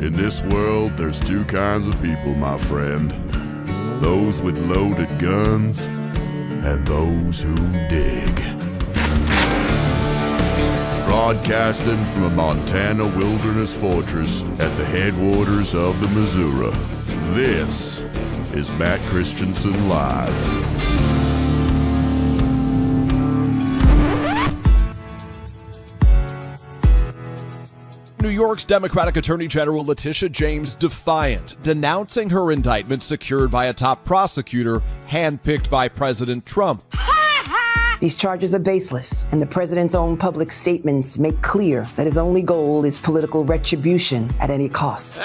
In this world, there's two kinds of people, my friend. Those with loaded guns and those who dig. Broadcasting from a Montana wilderness fortress at the headwaters of the Missouri, this is Matt Christiansen Live. New York's Democratic Attorney General Letitia James defiant, denouncing her indictment secured by a top prosecutor handpicked by President Trump. These charges are baseless, and the president's own public statements make clear that his only goal is political retribution at any cost.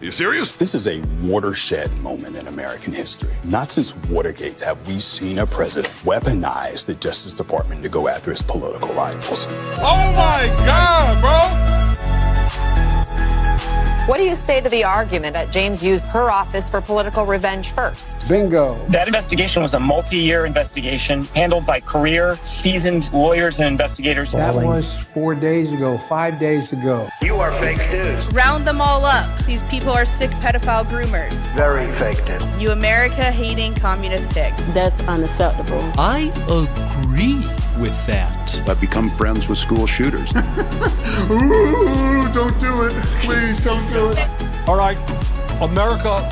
You serious? This is a watershed moment in American history. Not since Watergate have we seen a president weaponize the Justice Department to go after his political rivals. Oh my God, bro! What do you say to the argument that James used her office for political revenge first? Bingo. That investigation was a multi-year investigation handled by career, seasoned lawyers and investigators. That was 4 days ago, 5 days ago. You are fake news. Round them all up. These people are sick pedophile groomers. Very fake news. You America-hating communist pig. That's unacceptable. I agree with that. I've become friends with school shooters. Ooh, don't do it. Please don't do it. All right, America,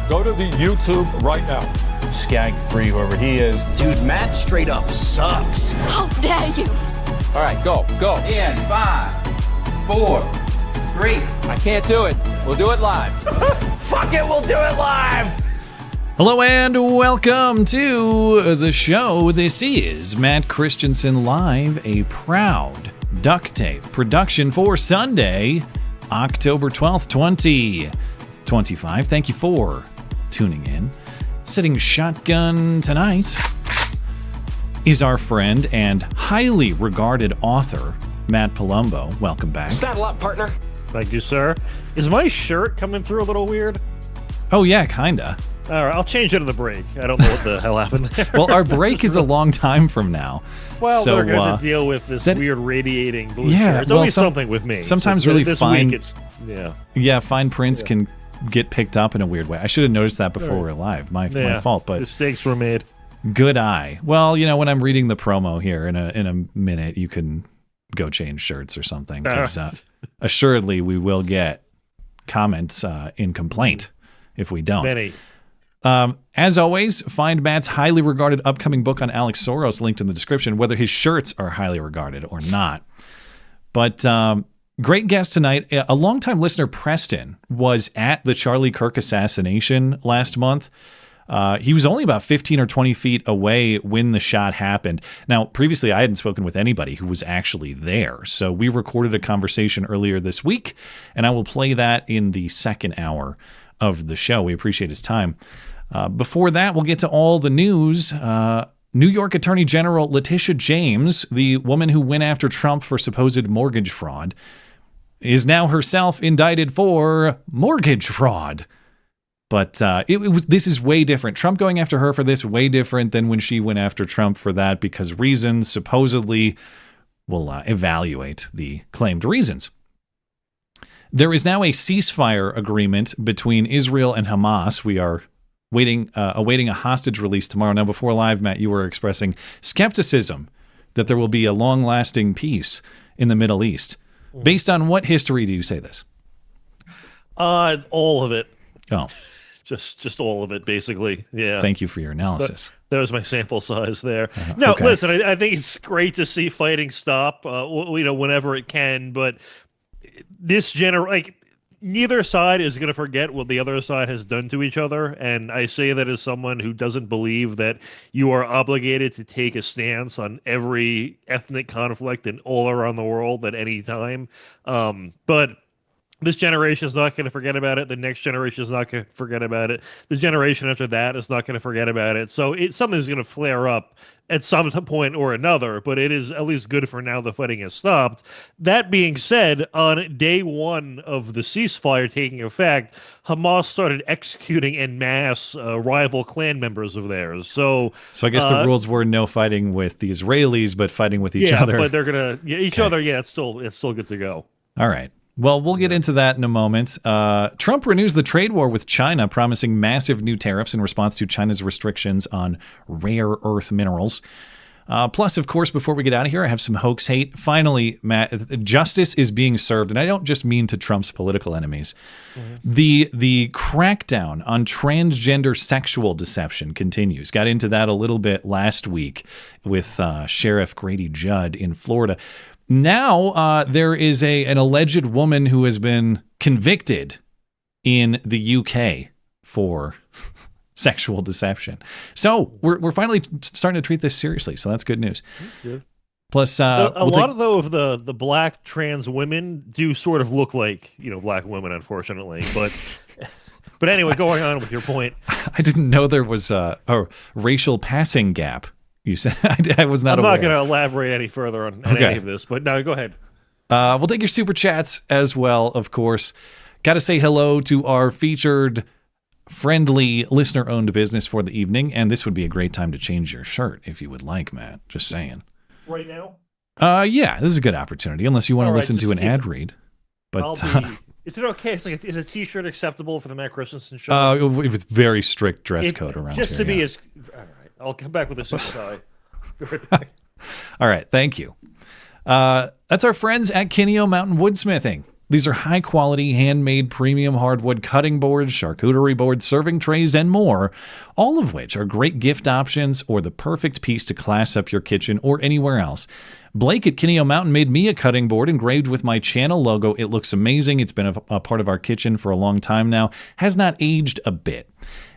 go to the YouTube right now. Skag free, whoever he is. Dude, Matt straight up sucks. How dare you? All right, go. In 5, 4, 3. I can't do it. We'll do it live. Fuck it, we'll do it live. Hello and welcome to the show. This is Matt Christiansen Live, a proud duct tape production for Sunday, October 12th, 2025. Thank you for tuning in. Sitting shotgun tonight is our friend and highly regarded author, Matt Palumbo. Welcome back. Saddle up, partner. Thank you, sir. Is my shirt coming through a little weird? Oh, yeah, kinda. All right, I'll change it in the break. I don't know what the hell happened there. Well, our break is a long time from now. Well, so, they're going to have to deal with this weird radiating blue shirt. It's always something with me. Sometimes so really this fine, week it's, fine prints can get picked up in a weird way. I should have noticed that before we were live. My fault, but mistakes were made. Good eye. Well, when I'm reading the promo here in a minute, you can go change shirts or something. Because assuredly, we will get comments in complaint if we don't. Many. As always, find Matt's highly regarded upcoming book on Alex Soros linked in the description, whether his shirts are highly regarded or not. But great guest tonight. A longtime listener, Preston, was at the Charlie Kirk assassination last month. He was only about 15 or 20 feet away when the shot happened. Now, previously, I hadn't spoken with anybody who was actually there. So we recorded a conversation earlier this week, and I will play that in the second hour of the show. We appreciate his time. Before that, we'll get to all the news. New York Attorney General Letitia James, the woman who went after Trump for supposed mortgage fraud, is now herself indicted for mortgage fraud. But this is way different. Trump going after her for this, way different than when she went after Trump for that, because reasons supposedly will evaluate the claimed reasons. There is now a ceasefire agreement between Israel and Hamas. We are awaiting a hostage release tomorrow. Now, before live, Matt, you were expressing skepticism that there will be a long-lasting peace in the Middle East. Based on what history do you say this? All of it. Oh. Just all of it, basically. Yeah. Thank you for your analysis. That was my sample size there. Okay. Listen, I think it's great to see fighting stop, whenever it can, but this neither side is going to forget what the other side has done to each other. And I say that as someone who doesn't believe that you are obligated to take a stance on every ethnic conflict and all around the world at any time. But This generation is not going to forget about it. The next generation is not going to forget about it. The generation after that is not going to forget about it. So something's going to flare up at some point or another, but it is at least good for now the fighting has stopped. That being said, on day one of the ceasefire taking effect, Hamas started executing en masse rival clan members of theirs. So I guess the rules were no fighting with the Israelis, but fighting with each other. Yeah, but they're going to each other. Yeah, it's still good to go. All right. Well, we'll get into that in a moment. Trump renews the trade war with China, promising massive new tariffs in response to China's restrictions on rare earth minerals. Plus, of course, before we get out of here, I have some hoax hate. Finally, Matt, justice is being served, and I don't just mean to Trump's political enemies. Mm-hmm. The crackdown on transgender sexual deception continues. Got into that a little bit last week with Sheriff Grady Judd in Florida. Now there is an alleged woman who has been convicted in the UK for sexual deception. So we're finally starting to treat this seriously. So that's good news. Good. Plus, a lot of the black trans women do sort of look like black women, unfortunately. But anyway, going on with your point, I didn't know there was a racial passing gap. You said I was not. I'm aware. not going to elaborate any further on any of this, but no, go ahead. We'll take your super chats as well, of course. Got to say hello to our featured friendly listener-owned business for the evening, and this would be a great time to change your shirt if you would like, Matt. Just saying. Right now? Yeah, this is a good opportunity, unless you want to listen to an ad read. But is it okay? Is a T-shirt acceptable for the Matt Christiansen show? It's very strict dress code around just here. To be as all right. I'll come back with a suit tie. All right, thank you. That's our friends at Kineo Mountain Woodsmithing. These are high-quality, handmade, premium hardwood cutting boards, charcuterie boards, serving trays, and more, all of which are great gift options or the perfect piece to class up your kitchen or anywhere else. Blake at Kineo Mountain made me a cutting board engraved with my channel logo. It looks amazing. It's been a part of our kitchen for a long time now. Has not aged a bit.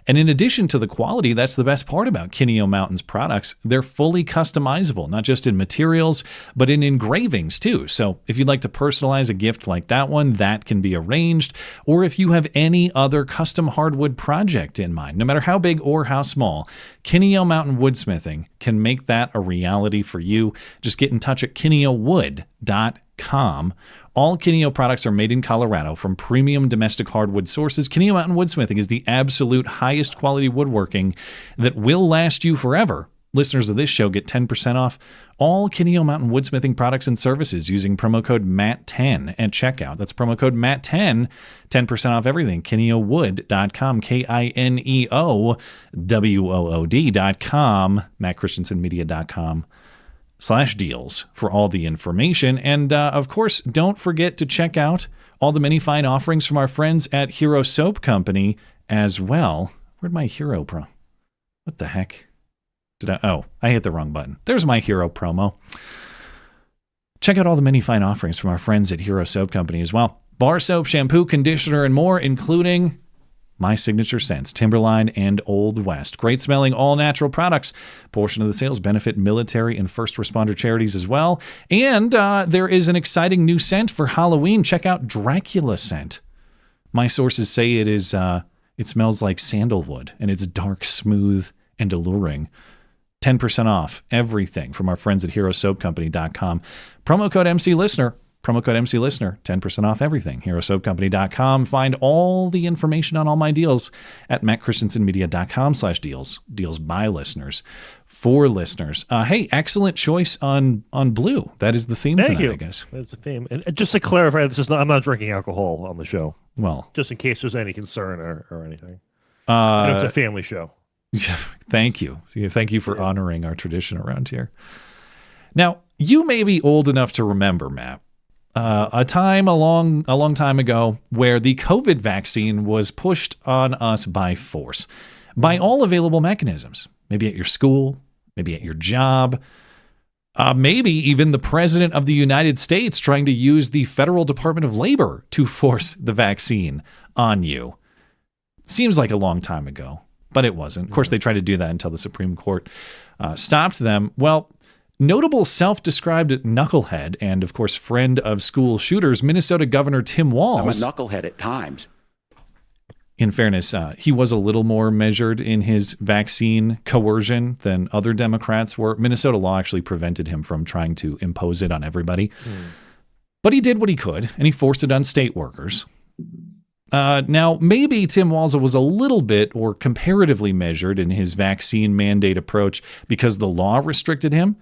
And in addition to the quality, that's the best part about Kineo Mountain's products. They're fully customizable, not just in materials, but in engravings too. So if you'd like to personalize a gift like that one, that can be arranged. Or if you have any other custom hardwood project in mind, no matter how big or how small, Kineo Mountain Woodsmithing can make that a reality for you. Just get in touch at kineowood.com. All Kineo products are made in Colorado from premium domestic hardwood sources. Kineo Mountain Woodsmithing is the absolute highest quality woodworking that will last you forever. Listeners of this show get 10% off all Kineo Mountain Woodsmithing products and services using promo code MATT10 at checkout. That's promo code MATT10, 10% off everything. KineoWood.com, KineoWood.com, MattChristiansenMedia.com/deals for all the information. And of course, don't forget to check out all the many fine offerings from our friends at Hero Soap Company as well. Where'd my Hero Pro? What the heck? I hit the wrong button. There's my Hero promo. Check out all the many fine offerings from our friends at Hero Soap Company as well. Bar soap, shampoo, conditioner, and more, including my signature scents, Timberline and Old West. Great smelling, all-natural products. Portion of the sales benefit military and first responder charities as well. And there is an exciting new scent for Halloween. Check out Dracula Scent. My sources say it smells like sandalwood, and it's dark, smooth, and alluring. 10% off everything from our friends at HeroSoapCompany.com. Promo code MCListener. Promo code MCListener. 10% off everything. HeroSoapCompany.com. Find all the information on all my deals at MattChristiansenMedia.com/deals. Deals by listeners. For listeners. Hey, excellent choice on blue. That is the theme tonight, I guess. That's the theme. And just to clarify, I'm not drinking alcohol on the show. Well, just in case there's any concern or anything. It's a family show. Thank you. Thank you for honoring our tradition around here. Now, you may be old enough to remember, Matt, a long time ago where the COVID vaccine was pushed on us by force, by all available mechanisms. Maybe at your school, maybe at your job, maybe even the President of the United States trying to use the Federal Department of Labor to force the vaccine on you. Seems like a long time ago. But it wasn't. Of course, they tried to do that until the Supreme Court stopped them. Well, Notable self-described knucklehead and, of course, friend of school shooters, Minnesota Governor Tim Walz. I'm a knucklehead at times. In fairness, he was a little more measured in his vaccine coercion than other Democrats were. Minnesota law actually prevented him from trying to impose it on everybody. But he did what he could, and he forced it on state workers. Now, maybe Tim Walz was a little bit or comparatively measured in his vaccine mandate approach because the law restricted him.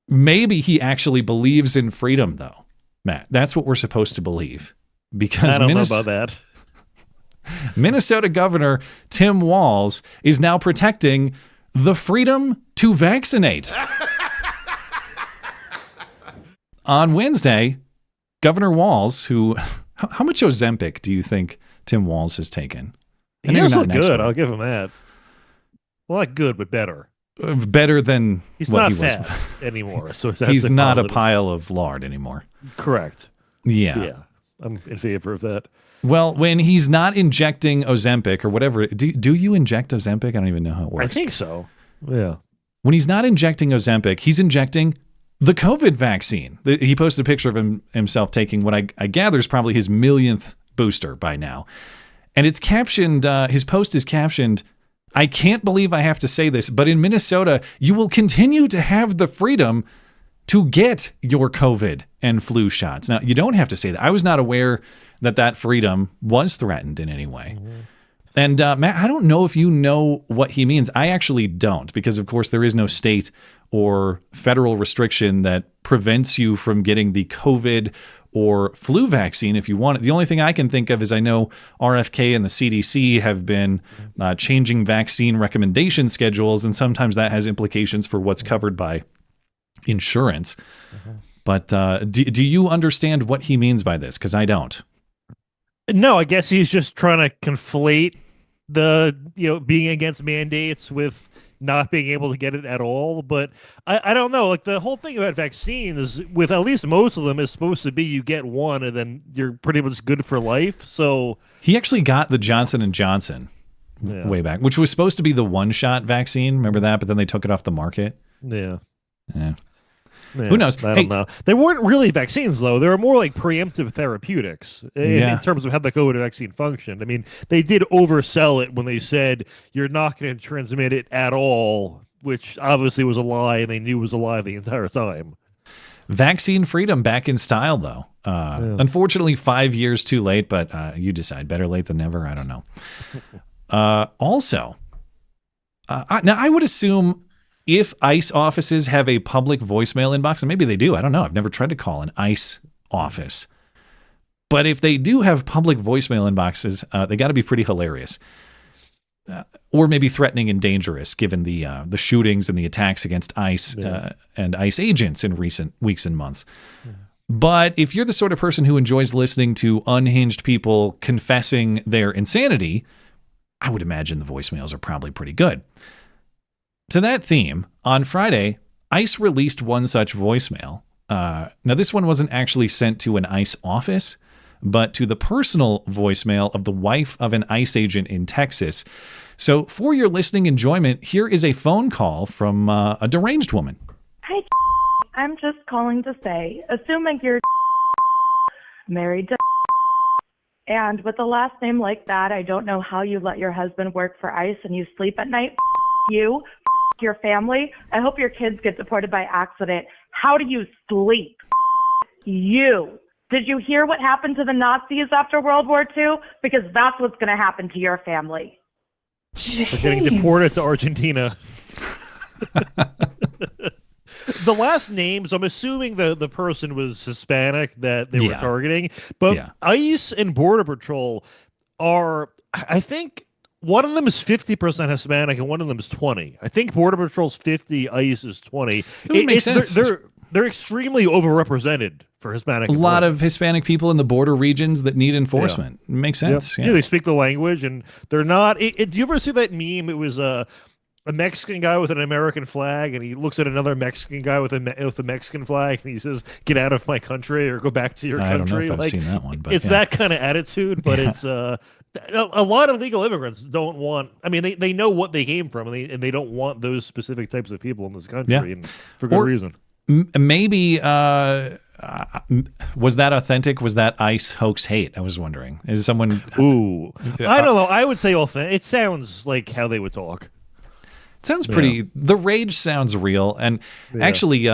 Maybe he actually believes in freedom, though, Matt. That's what we're supposed to believe. Because I don't know about that. Minnesota Governor Tim Walz is now protecting the freedom to vaccinate. On Wednesday, Governor Walz, who... How much Ozempic do you think Tim Walz has taken? He does look good. I'll give him that. Well, not good, but better. Better than he's what not he was fat anymore. So that's he's not a pile of lard anymore. Correct. Yeah. I'm in favor of that. Well, when he's not injecting Ozempic or whatever, do you inject Ozempic? I don't even know how it works. I think so. Yeah. When he's not injecting Ozempic, he's injecting the COVID vaccine. He posted a picture of himself taking what I gather is probably his millionth booster by now. And it's captioned, his post is captioned, "I can't believe I have to say this, but in Minnesota, you will continue to have the freedom to get your COVID and flu shots." Now, you don't have to say that. I was not aware that freedom was threatened in any way. And Matt, I don't know if you know what he means. I actually don't, because of course there is no state or federal restriction that prevents you from getting the COVID or flu vaccine if you want it. The only thing I can think of is I know RFK and the CDC have been changing vaccine recommendation schedules, and sometimes that has implications for what's covered by insurance. But do you understand what he means by this? Because I don't. No, I guess he's just trying to conflate the, being against mandates with not being able to get it at all. But I don't know. Like, the whole thing about vaccines, with at least most of them, is supposed to be you get one and then you're pretty much good for life. So he actually got the Johnson & Johnson way back, which was supposed to be the one-shot vaccine. Remember that? But then they took it off the market. Yeah. Who knows? I don't know. They weren't really vaccines, though. They were more like preemptive therapeutics in terms of how the COVID vaccine functioned. I mean, they did oversell it when they said you're not going to transmit it at all, which obviously was a lie, and they knew was a lie the entire time. Vaccine freedom back in style, though. Unfortunately, 5 years too late, but you decide. Better late than never. I don't know. Also, now I would assume if ICE offices have a public voicemail inbox, and maybe they do, I don't know. I've never tried to call an ICE office. But if they do have public voicemail inboxes, they got to be pretty hilarious. Or maybe threatening and dangerous, given the shootings and the attacks against ICE and ICE agents in recent weeks and months. But if you're the sort of person who enjoys listening to unhinged people confessing their insanity, I would imagine the voicemails are probably pretty good. To that theme, on Friday, ICE released one such voicemail. Now, this one wasn't actually sent to an ICE office, but to the personal voicemail of the wife of an ICE agent in Texas. So for your listening enjoyment, here is a phone call from a deranged woman. Hi, I'm just calling to say, assuming you're married to and with a last name like that, I don't know how you let your husband work for ICE and you sleep at night. You, your family. I hope your kids get deported by accident. How do you sleep? You. Did you hear what happened to the Nazis after World War II? Because that's what's going to happen to your family. They're getting deported to Argentina. The last names, I'm assuming the person was Hispanic that they were targeting. But ICE and Border Patrol are, I think, one of them is 50% Hispanic and one of them is 20. I think Border Patrol's 50, ICE is 20. It makes sense. They're extremely overrepresented for Hispanic. A lot of Hispanic people in the border regions that need enforcement. It makes sense. Yeah, they speak the language and they're not. Do you ever see that meme? It was a Mexican guy with an American flag, and he looks at another Mexican guy with a Mexican flag, and he says, "Get out of my country or go back to your country." I don't know if I've seen that one, but it's that kind of attitude. But it's a lot of legal immigrants don't want. I mean, they know what they came from, and they don't want those specific types of people in this country, and for good reason. Maybe was that authentic? Was that ICE hoax hate? I was wondering. Is someone? Ooh, I don't know. I would say authentic. It sounds like how they would talk. It sounds pretty. The rage sounds real, and actually,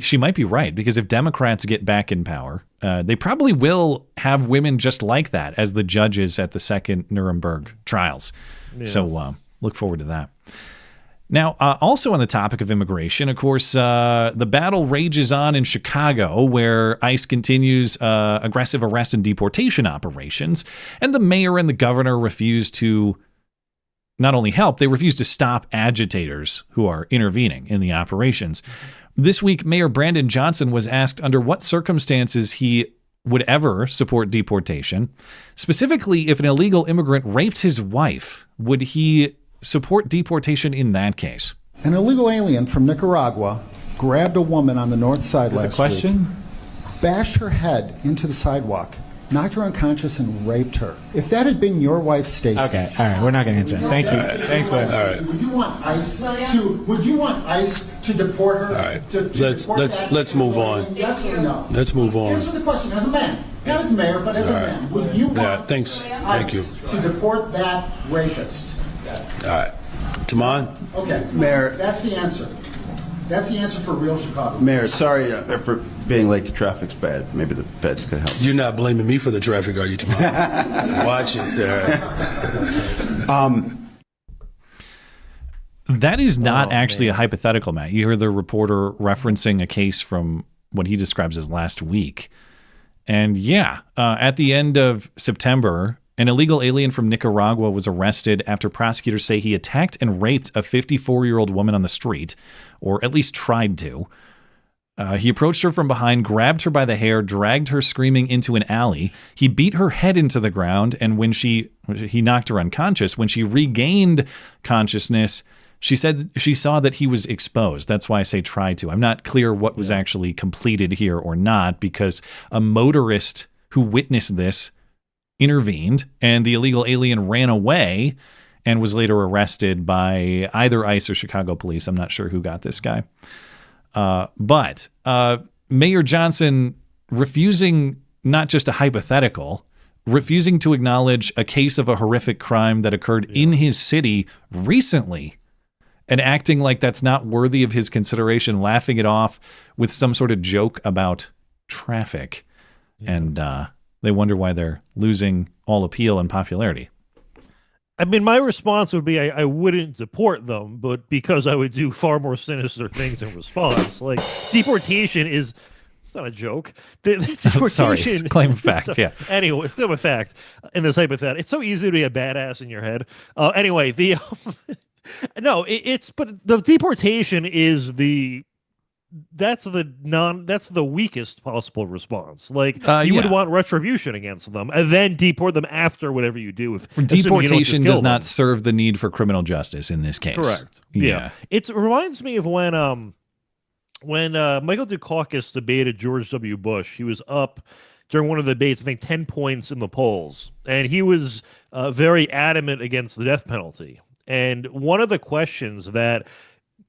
she might be right, because if Democrats get back in power, they probably will have women just like that as the judges at the second Nuremberg trials. Yeah. So look forward to that. Now, also on the topic of immigration, of course, the battle rages on in Chicago, where ICE continues aggressive arrest and deportation operations, and the mayor and the governor refuse to not only help, they refuse to stop agitators who are intervening in the operations. This week, Mayor Brandon Johnson was asked under what circumstances he would ever support deportation. Specifically, if an illegal immigrant raped his wife, would he support deportation in that case? An illegal alien from Nicaragua grabbed a woman on the north side last week, bashed her head into the sidewalk, knocked her unconscious, and raped her. If that had been your wife, Stacey. Okay, all right, we're not going to answer that. Thank you. Right. Thanks, Wes. All right. Would you want ICE to deport her? All right. Let's move on. Yes or no? Let's move on. Answer the question as a man, not as mayor, but as a man. Would you want thanks. ICE Thank you. to deport that rapist? All right. Taman? Okay, Mayor. That's the answer. That's the answer for real Chicago. Mayor, sorry for being late. The traffic's bad. Maybe the feds could help. You're not blaming me for the traffic, are you, Taman? Watch it. All right. That is not actually a hypothetical, Matt. You hear the reporter referencing a case from what he describes as last week. And at the end of September, an illegal alien from Nicaragua was arrested after prosecutors say he attacked and raped a 54-year-old woman on the street, or at least tried to. He approached her from behind, grabbed her by the hair, dragged her screaming into an alley. He beat her head into the ground, and when he knocked her unconscious. When she regained consciousness, she said she saw that he was exposed. That's why I say try to. I'm not clear what was actually completed here or not, because a motorist who witnessed this intervened, and the illegal alien ran away and was later arrested by either ICE or Chicago police. I'm not sure who got this guy. But Mayor Johnson refusing not just a hypothetical, refusing to acknowledge a case of a horrific crime that occurred in his city recently, and acting like that's not worthy of his consideration, laughing it off with some sort of joke about traffic. And they wonder why they're losing all appeal and popularity. I mean, my response would be I wouldn't deport them, but because I would do far more sinister things in response. Like, deportation is... It's not a joke. Deportation, sorry, it's claim of fact, yeah. Anyway, claim of fact in this hypothetical. It's so easy to be a badass in your head. Anyway, but the deportation is that's the weakest possible response. Like, you would want retribution against them and then deport them after whatever you do. Deportation does not serve the need for criminal justice in this case. Correct. Yeah. It reminds me of when Michael Dukakis debated George W. Bush. He was up during one of the debates, I think 10 points in the polls, and he was very adamant against the death penalty. And one of the questions that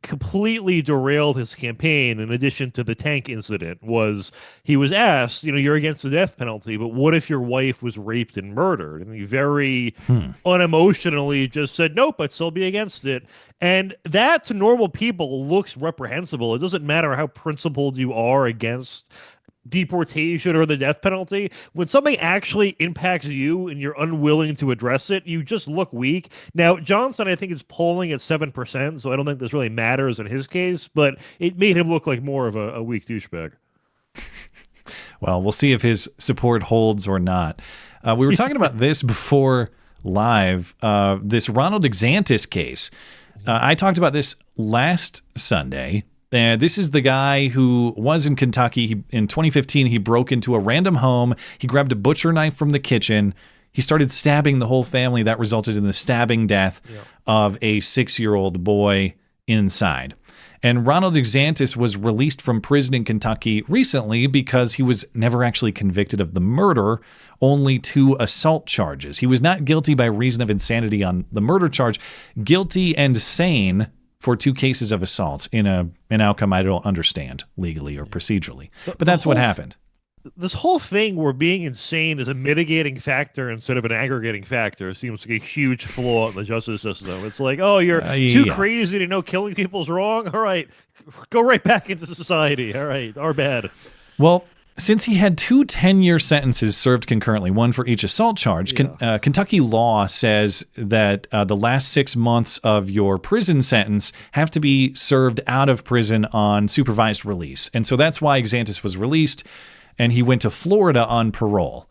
completely derailed his campaign, in addition to the tank incident, was he was asked, you're against the death penalty, but what if your wife was raped and murdered? And he very unemotionally just said, nope, I'd still be against it. And that to normal people looks reprehensible. It doesn't matter how principled you are against deportation or the death penalty. When something actually impacts you and you're unwilling to address it, you just look weak. Now, Johnson, I think, is polling at 7%, so I don't think this really matters in his case, but it made him look like more of a weak douchebag. Well, we'll see if his support holds or not. We were talking about this before live, this Ronald Exantus case. I talked about this last Sunday. This is the guy who was in Kentucky. In 2015, he broke into a random home. He grabbed a butcher knife from the kitchen. He started stabbing the whole family. That resulted in the stabbing death of a 6-year-old boy inside. And Ronald Exantus was released from prison in Kentucky recently because he was never actually convicted of the murder, only 2 assault charges. He was not guilty by reason of insanity on the murder charge, guilty and sane for 2 cases of assault in an outcome I don't understand legally or procedurally. But that's what happened. This whole thing where being insane is a mitigating factor instead of an aggregating factor seems like a huge flaw in the justice system. It's like, oh, you're too crazy to know killing people's wrong? All right, go right back into society. All right, our bad. Well, since he had 2 10-year sentences served concurrently, one for each assault charge, Kentucky law says that the last 6 months of your prison sentence have to be served out of prison on supervised release. And so that's why Exantus was released, and he went to Florida on parole.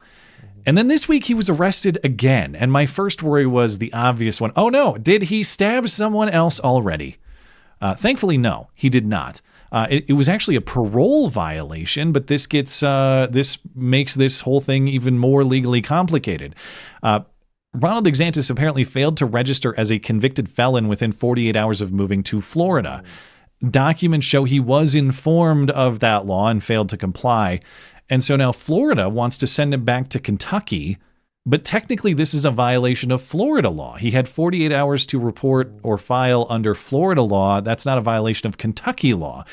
And then this week he was arrested again. And my first worry was the obvious one. Oh no, did he stab someone else already? Thankfully, no, he did not. It was actually a parole violation, but this makes this whole thing even more legally complicated. Ronald Exantus apparently failed to register as a convicted felon within 48 hours of moving to Florida. Documents show he was informed of that law and failed to comply. And so now Florida wants to send him back to Kentucky, but technically this is a violation of Florida law. He had 48 hours to report or file under Florida law. That's not a violation of Kentucky law.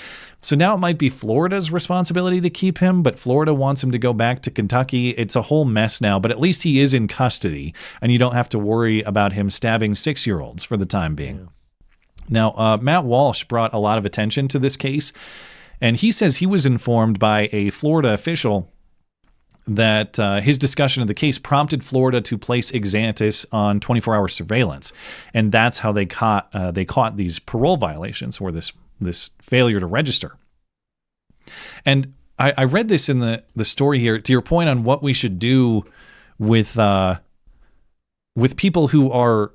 So now it might be Florida's responsibility to keep him, but Florida wants him to go back to Kentucky. It's a whole mess now, but at least he is in custody, and you don't have to worry about him stabbing 6-year-olds for the time being. Yeah. Now, Matt Walsh brought a lot of attention to this case, and he says he was informed by a Florida official that his discussion of the case prompted Florida to place Exantus on 24-hour surveillance, and that's how they caught these parole violations, or this failure to register. And I read this in the story here. To your point on what we should do with people who are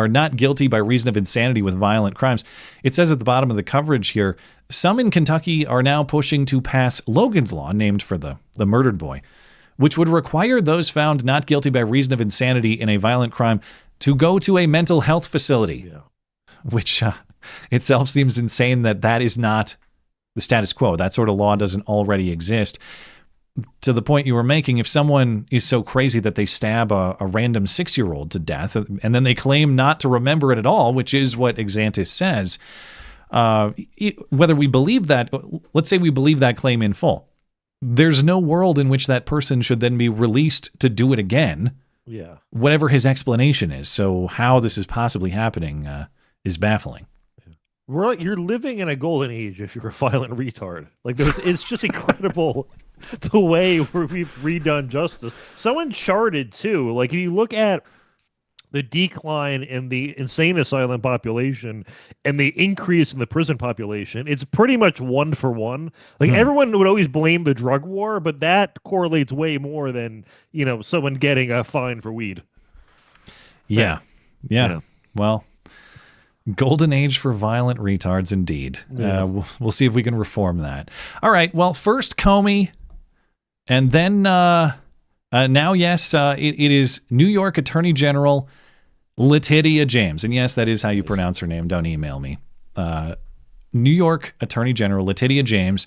not guilty by reason of insanity with violent crimes. It says at the bottom of the coverage here, some in Kentucky are now pushing to pass Logan's Law, named for the murdered boy, which would require those found not guilty by reason of insanity in a violent crime to go to a mental health facility, which itself seems insane that is not the status quo. That sort of law doesn't already exist. To the point you were making, if someone is so crazy that they stab a random 6-year-old to death and then they claim not to remember it at all, which is what Exantus says, whether we believe that, let's say we believe that claim in full, there's no world in which that person should then be released to do it again, whatever his explanation is. So how this is possibly happening is baffling. You're living in a golden age if you're a violent retard. Like, it's just incredible the way we've redone justice. So uncharted, too. Like, if you look at the decline in the insane asylum population and the increase in the prison population, it's pretty much 1 for 1. Like, everyone would always blame the drug war, but that correlates way more than, someone getting a fine for weed. Yeah. Well, golden age for violent retards, indeed. We'll see if we can reform that. All right. Well, first Comey, and then now, yes, it is New York Attorney General Letitia James. And yes, that is how you pronounce her name. Don't email me. New York Attorney General Letitia James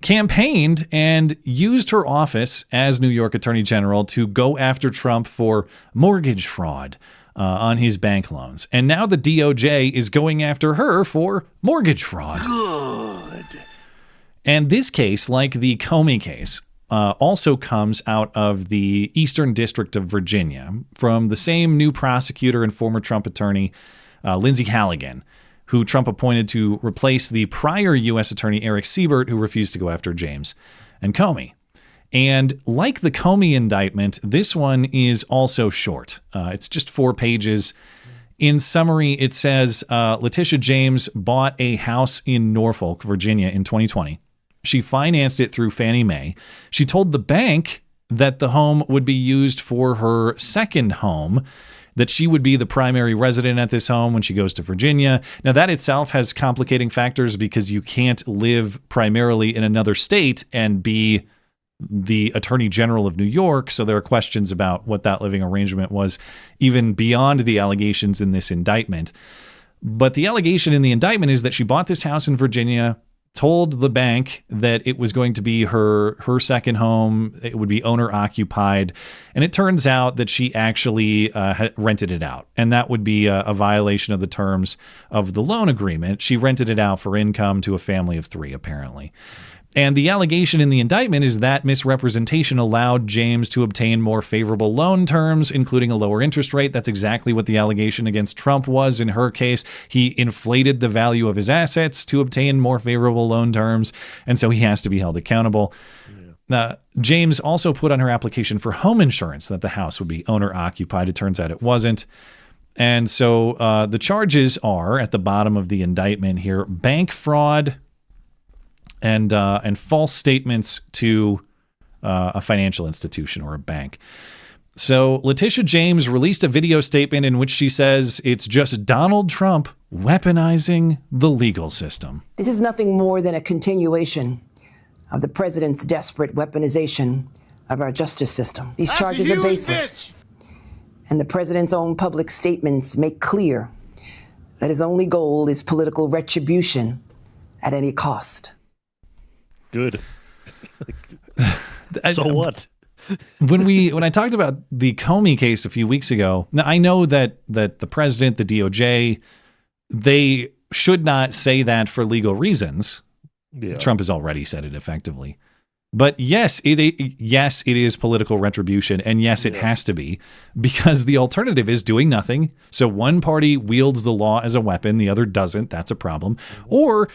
campaigned and used her office as New York Attorney General to go after Trump for mortgage fraud on his bank loans. And now the DOJ is going after her for mortgage fraud. Good. And this case, like the Comey case, also comes out of the Eastern District of Virginia from the same new prosecutor and former Trump attorney, Lindsay Halligan, who Trump appointed to replace the prior U.S. Attorney Eric Siebert, who refused to go after James and Comey. And like the Comey indictment, this one is also short. It's just 4 pages. In summary, it says Letitia James bought a house in Norfolk, Virginia in 2020. She financed it through Fannie Mae. She told the bank that the home would be used for her second home, that she would be the primary resident at this home when she goes to Virginia. Now, that itself has complicating factors because you can't live primarily in another state and be the Attorney General of New York. So there are questions about what that living arrangement was, even beyond the allegations in this indictment. But the allegation in the indictment is that she bought this house in Virginia, told the bank that it was going to be her second home. It would be owner occupied. And it turns out that she actually rented it out. And that would be a violation of the terms of the loan agreement. She rented it out for income to a family of 3, apparently. And the allegation in the indictment is that misrepresentation allowed James to obtain more favorable loan terms, including a lower interest rate. That's exactly what the allegation against Trump was in her case. He inflated the value of his assets to obtain more favorable loan terms, and so he has to be held accountable. James also put on her application for home insurance that the house would be owner-occupied. It turns out it wasn't. And so the charges are, at the bottom of the indictment here, bank fraud, and false statements to a financial institution or a bank. So Letitia James released a video statement in which she says it's just Donald Trump weaponizing the legal system. This is nothing more than a continuation of the president's desperate weaponization of our justice system. These charges are baseless. And the president's own public statements make clear that his only goal is political retribution at any cost. Good. So what? When I talked about the Comey case a few weeks ago, now I know that the president, the DOJ, they should not say that for legal reasons. Yeah. Trump has already said it effectively. But yes, it is political retribution, and yes, it has to be, because the alternative is doing nothing. So one party wields the law as a weapon, the other doesn't. That's a problem. Or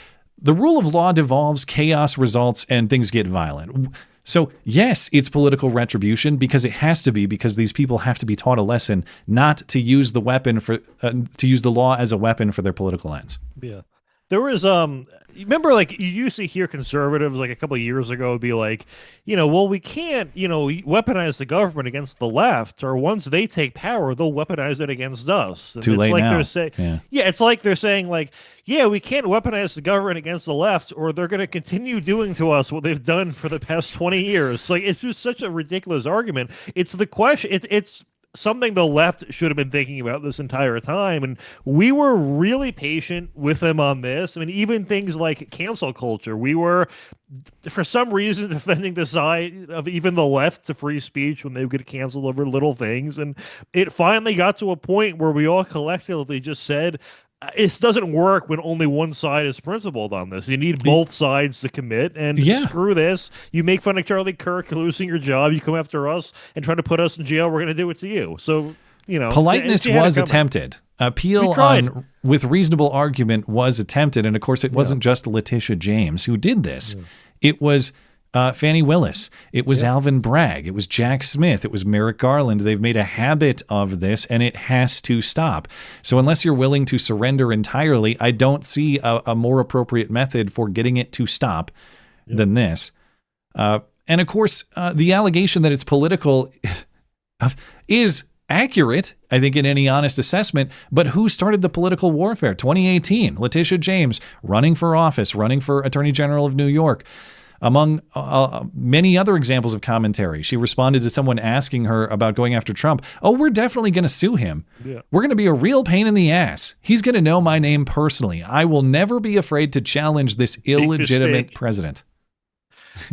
the rule of law devolves, chaos results, and things get violent. So yes, it's political retribution because it has to be, because these people have to be taught a lesson not to use the weapon for to use the law as a weapon for their political ends. Yeah. There was, remember, like, you used to hear conservatives, like, a couple of years ago be like, well, we can't, weaponize the government against the left, or once they take power, they'll weaponize it against us. And Too late like now. It's like they're saying, like, yeah, we can't weaponize the government against the left, or they're going to continue doing to us what they've done for the past 20 years. Like, it's just such a ridiculous argument. It's the question, it's something the left should have been thinking about this entire time, and we were really patient with them on this. I mean, even things like cancel culture, we were, for some reason, defending the side of even the left to free speech when they would get canceled over little things, and it finally got to a point where we all collectively just said, it doesn't work when only one side is principled on this. You need both sides to commit, and screw this. You make fun of Charlie Kirk losing your job, you come after us and try to put us in jail, we're going to do it to you. So, politeness was attempted. Appeal on with reasonable argument was attempted, and of course it wasn't just Letitia James who did this. It was Fannie Willis. It was Alvin Bragg. It was Jack Smith. It was Merrick Garland. They've made a habit of this, and it has to stop. So unless you're willing to surrender entirely, I don't see a more appropriate method for getting it to stop than this. And of course, the allegation that it's political is accurate, I think, in any honest assessment. But who started the political warfare? 2018, Letitia James running for office, running for Attorney General of New York. Among many other examples of commentary, she responded to someone asking her about going after Trump. Oh, we're definitely going to sue him. Yeah. We're going to be a real pain in the ass. He's going to know my name personally. I will never be afraid to challenge this illegitimate president.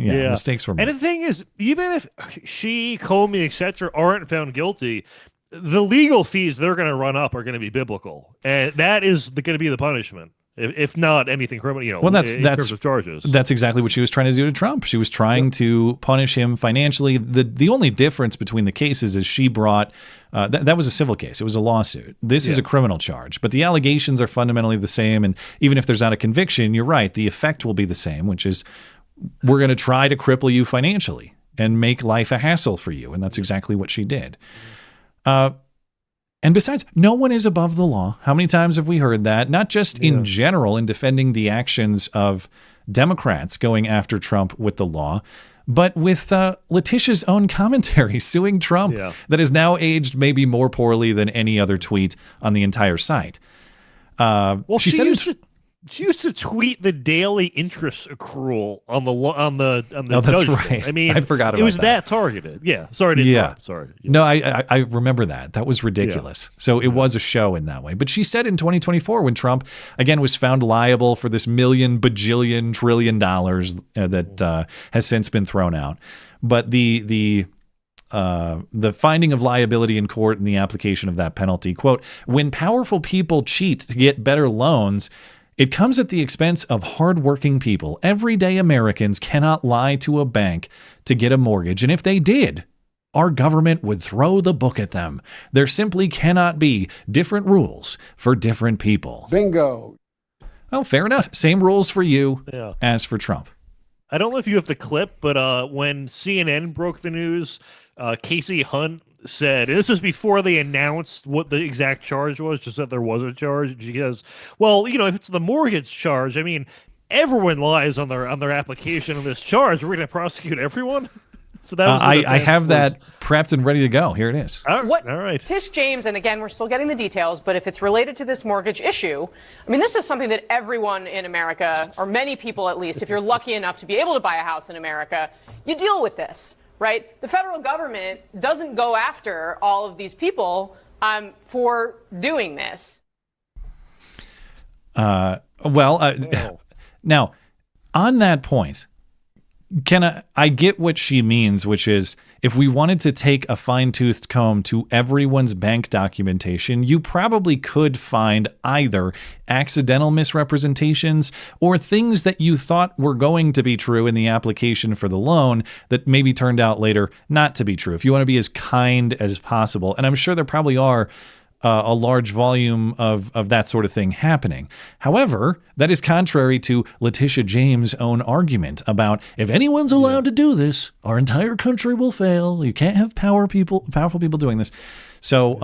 Mistakes were made. And the thing is, even if she, Comey, etc., aren't found guilty, the legal fees they're going to run up are going to be biblical. And that is going to be the punishment. If not anything criminal, well, in terms of charges. That's exactly what she was trying to do to Trump. She was trying to punish him financially. The only difference between the cases is she brought that was a civil case. It was a lawsuit. This is a criminal charge, but the allegations are fundamentally the same. And even if there's not a conviction, you're right, the effect will be the same, which is we're going to try to cripple you financially and make life a hassle for you. And that's exactly what she did. And besides, no one is above the law. How many times have we heard that? Not just in general in defending the actions of Democrats going after Trump with the law, but with Letitia's own commentary suing Trump that is now aged maybe more poorly than any other tweet on the entire site. She said She used to tweet the daily interest accrual on the Oh, that's judgment. right. I mean, I forgot about it was that. that targeted. Yeah. Sorry to interrupt. Sorry. Yeah. No, I remember that. That was ridiculous. So it was a show in that way. But she said in 2024, when Trump again was found liable for this $1 bajillion trillion that has since been thrown out, but the finding of liability in court and the application of that penalty, quote, when powerful people cheat to get better loans, it comes at the expense of hardworking people. Everyday Americans cannot lie to a bank to get a mortgage. And if they did, our government would throw the book at them. There simply cannot be different rules for different people. Bingo. Well, fair enough. Same rules for you Yeah. as for Trump. I don't know if you have the clip, but when CNN broke the news, Casey Hunt said, and this was before they announced what the exact charge was, just that there was a charge. She goes, well, if it's the mortgage charge, I mean, everyone lies on their application of this charge. We're going to prosecute everyone? So that was I have that prepped and ready to go. Here it is. All right. Tish James, and again, we're still getting the details, but if it's related to this mortgage issue, I mean, this is something that everyone in America, or many people at least, if you're lucky enough to be able to buy a house in America, you deal with this. Right? The federal government doesn't go after all of these people for doing this. Now, on that point, I get what she means, which is if we wanted to take a fine-toothed comb to everyone's bank documentation, you probably could find either accidental misrepresentations or things that you thought were going to be true in the application for the loan that maybe turned out later not to be true. If you want to be as kind as possible, and I'm sure there probably are a large volume of that sort of thing happening. However, that is contrary to Letitia James' own argument about if anyone's allowed to do this, our entire country will fail. You can't have powerful people doing this. So,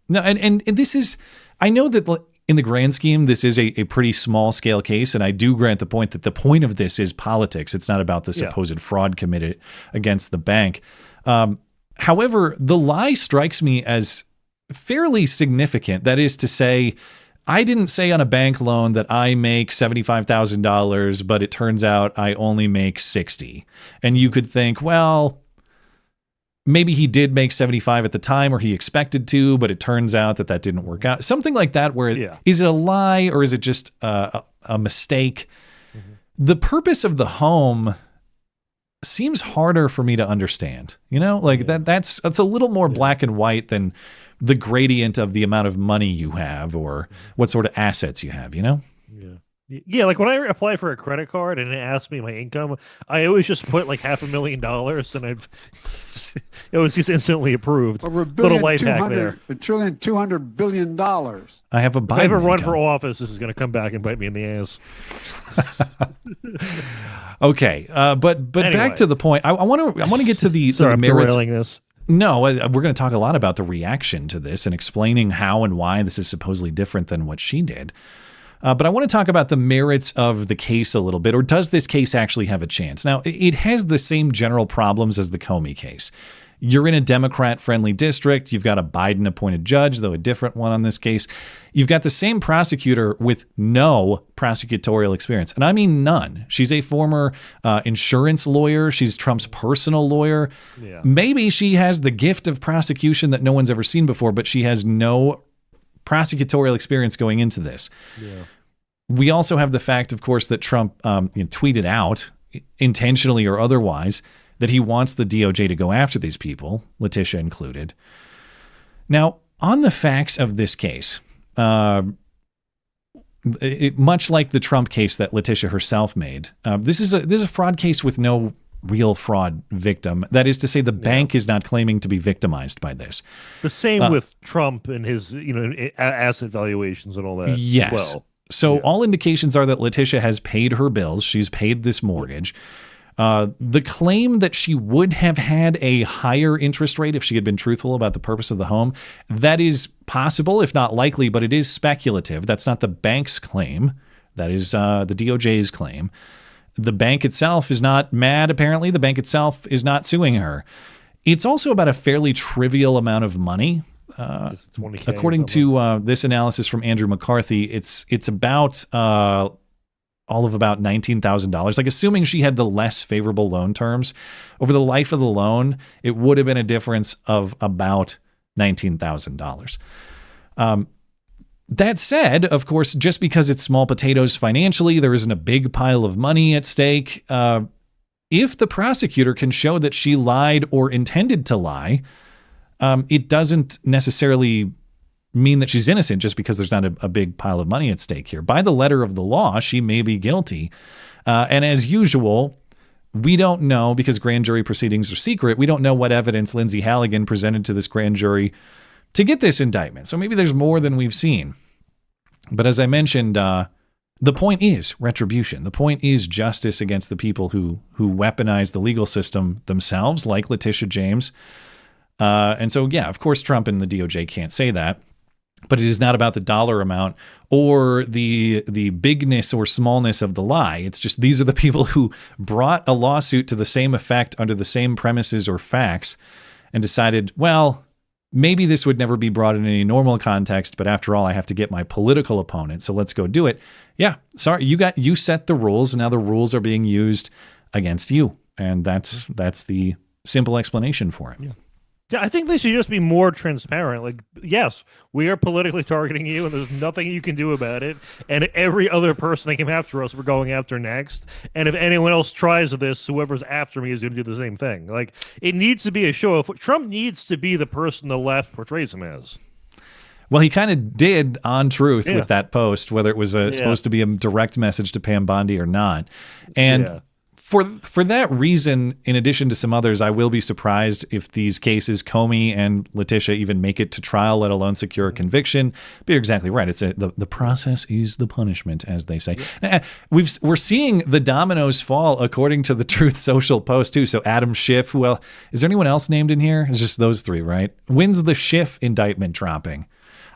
no, and this is, I know that in the grand scheme, this is a pretty small scale case, and I do grant the point that the point of this is politics. It's not about the supposed fraud committed against the bank. However, the lie strikes me as fairly significant. That is to say, I didn't say on a bank loan that I make $75,000, but it turns out I only make 60. And you could think, well, maybe he did make 75 at the time, or he expected to, but it turns out that didn't work out. Something like that, where is it a lie or is it just a mistake? Mm-hmm. The purpose of the home seems harder for me to understand. That's a little more black and white than the gradient of the amount of money you have or what sort of assets you have, Yeah, like when I apply for a credit card and it asks me my income, I always just put like $500,000 and it was just instantly approved. Over little life hack there. $1.2 billion. I have a Biden if I ever run income. for office, this is going to come back and bite me in the ass. Okay, but anyway. Back to the point. I want to get to the Sorry, to the merits. I'm derailing this. No, we're going to talk a lot about the reaction to this and explaining how and why this is supposedly different than what she did. But I want to talk about the merits of the case a little bit, or does this case actually have a chance? Now, it has the same general problems as the Comey case. You're in a Democrat-friendly district. You've got a Biden-appointed judge, though a different one on this case. You've got the same prosecutor with no prosecutorial experience, and I mean none. She's a former insurance lawyer. She's Trump's personal lawyer. Yeah. Maybe she has the gift of prosecution that no one's ever seen before, but she has no prosecutorial experience going into this. Yeah. We also have the fact, of course, that Trump tweeted out, intentionally or otherwise, that he wants the DOJ to go after these people, Letitia included. Now, on the facts of this case, much like the Trump case that Letitia herself made, this is a fraud case with no real fraud victim. That is to say, the bank is not claiming to be victimized by this. The same with Trump and his asset valuations and all that. Yes. Well, so all indications are that Letitia has paid her bills. She's paid this mortgage. The claim that she would have had a higher interest rate if she had been truthful about the purpose of the home, that is possible, if not likely, but it is speculative. That's not the bank's claim. That is the DOJ's claim. The bank itself is not mad, apparently. The bank itself is not suing her. It's also about a fairly trivial amount of money. according to this analysis from Andrew McCarthy, it's about all of about $19,000. Like, assuming she had the less favorable loan terms over the life of the loan, it would have been a difference of about $19,000. That said, of course, just because it's small potatoes financially, there isn't a big pile of money at stake. If the prosecutor can show that she lied or intended to lie, it doesn't necessarily mean that she's innocent just because there's not a big pile of money at stake here. By the letter of the law, she may be guilty. And as usual, we don't know, because grand jury proceedings are secret, we don't know what evidence Lindsay Halligan presented to this grand jury to get this indictment. So maybe there's more than we've seen. But as I mentioned, the point is retribution. The point is justice against the people who weaponize the legal system themselves, like Letitia James. And so, yeah, of course, Trump and the DOJ can't say that. But it is not about the dollar amount or the bigness or smallness of the lie. It's just these are the people who brought a lawsuit to the same effect under the same premises or facts and decided, well, maybe this would never be brought in any normal context, but after all, I have to get my political opponent, so let's go do it. Yeah, sorry, you set the rules, and now the rules are being used against you, and that's the simple explanation for it. Yeah, I think they should just be more transparent. Like, yes, we are politically targeting you, and there's nothing you can do about it. And every other person that came after us, we're going after next. And if anyone else tries this, whoever's after me is going to do the same thing. Like, it needs to be a show of Trump needs to be the person the left portrays him as. Well, he kind of did on Truth with that post, whether it was supposed to be a direct message to Pam Bondi or not. And for that reason, in addition to some others, I will be surprised if these cases, Comey and Letitia, even make it to trial, let alone secure a conviction. But you're exactly right. It's the process is the punishment, as they say. We're seeing the dominoes fall according to the Truth Social post too. So Adam Schiff, well, is there anyone else named in here? It's just those three, right? When's the Schiff indictment dropping?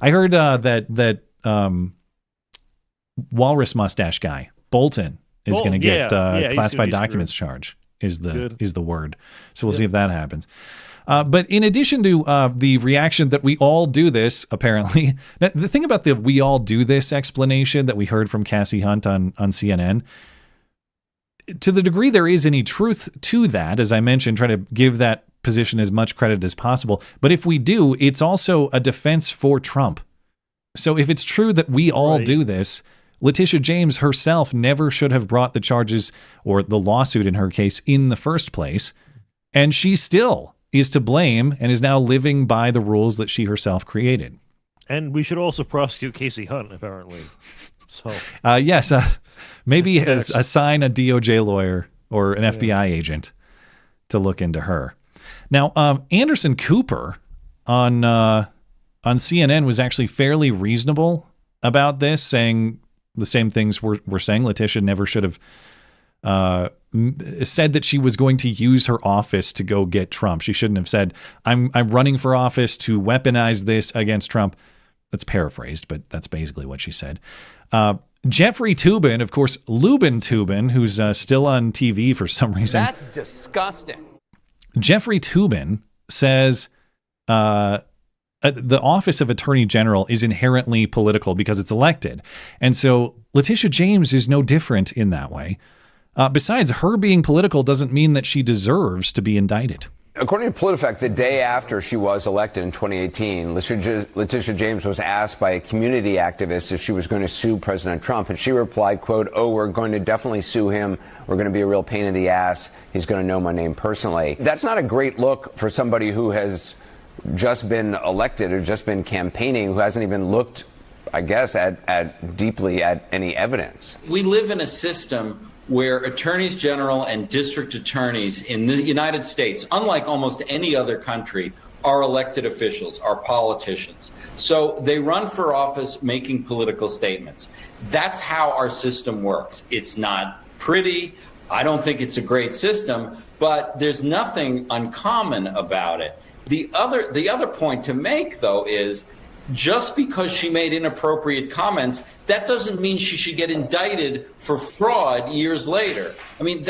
I heard that Walrus mustache guy, Bolton, is going to get classified documents charge is the word. So we'll see if that happens. But in addition to the reaction that we all do this, apparently, the thing about the we all do this explanation that we heard from Cassie Hunt on CNN, to the degree there is any truth to that, as I mentioned, try to give that position as much credit as possible. But if we do, it's also a defense for Trump. So if it's true that we all do this, Letitia James herself never should have brought the charges or the lawsuit in her case in the first place. And she still is to blame and is now living by the rules that she herself created. And we should also prosecute Casey Hunt, apparently. So yes, maybe assign a DOJ lawyer or an FBI agent to look into her. Now, Anderson Cooper on CNN was actually fairly reasonable about this, saying the same things we're saying. Letitia never should have said that she was going to use her office to go get Trump. She shouldn't have said, I'm running for office to weaponize this against Trump. That's paraphrased, but that's basically what she said. Jeffrey Toobin, of course, Lubin Toobin, who's still on TV for some reason. That's disgusting. Jeffrey Toobin says the office of Attorney General is inherently political because it's elected. And so Letitia James is no different in that way. Besides, her being political doesn't mean that she deserves to be indicted. According to PolitiFact, the day after she was elected in 2018, Letitia James was asked by a community activist if she was going to sue President Trump. And she replied, quote, "Oh, we're going to definitely sue him. We're going to be a real pain in the ass. He's going to know my name personally." That's not a great look for somebody who has just been elected or just been campaigning, who hasn't even looked, I guess, at deeply at any evidence. We live in a system where attorneys general and district attorneys in the United States, unlike almost any other country, are elected officials, are politicians. So they run for office making political statements. That's how our system works. It's not pretty. I don't think it's a great system, but there's nothing uncommon about it. The other point to make, though, is just because she made inappropriate comments, that doesn't mean she should get indicted for fraud years later. I mean,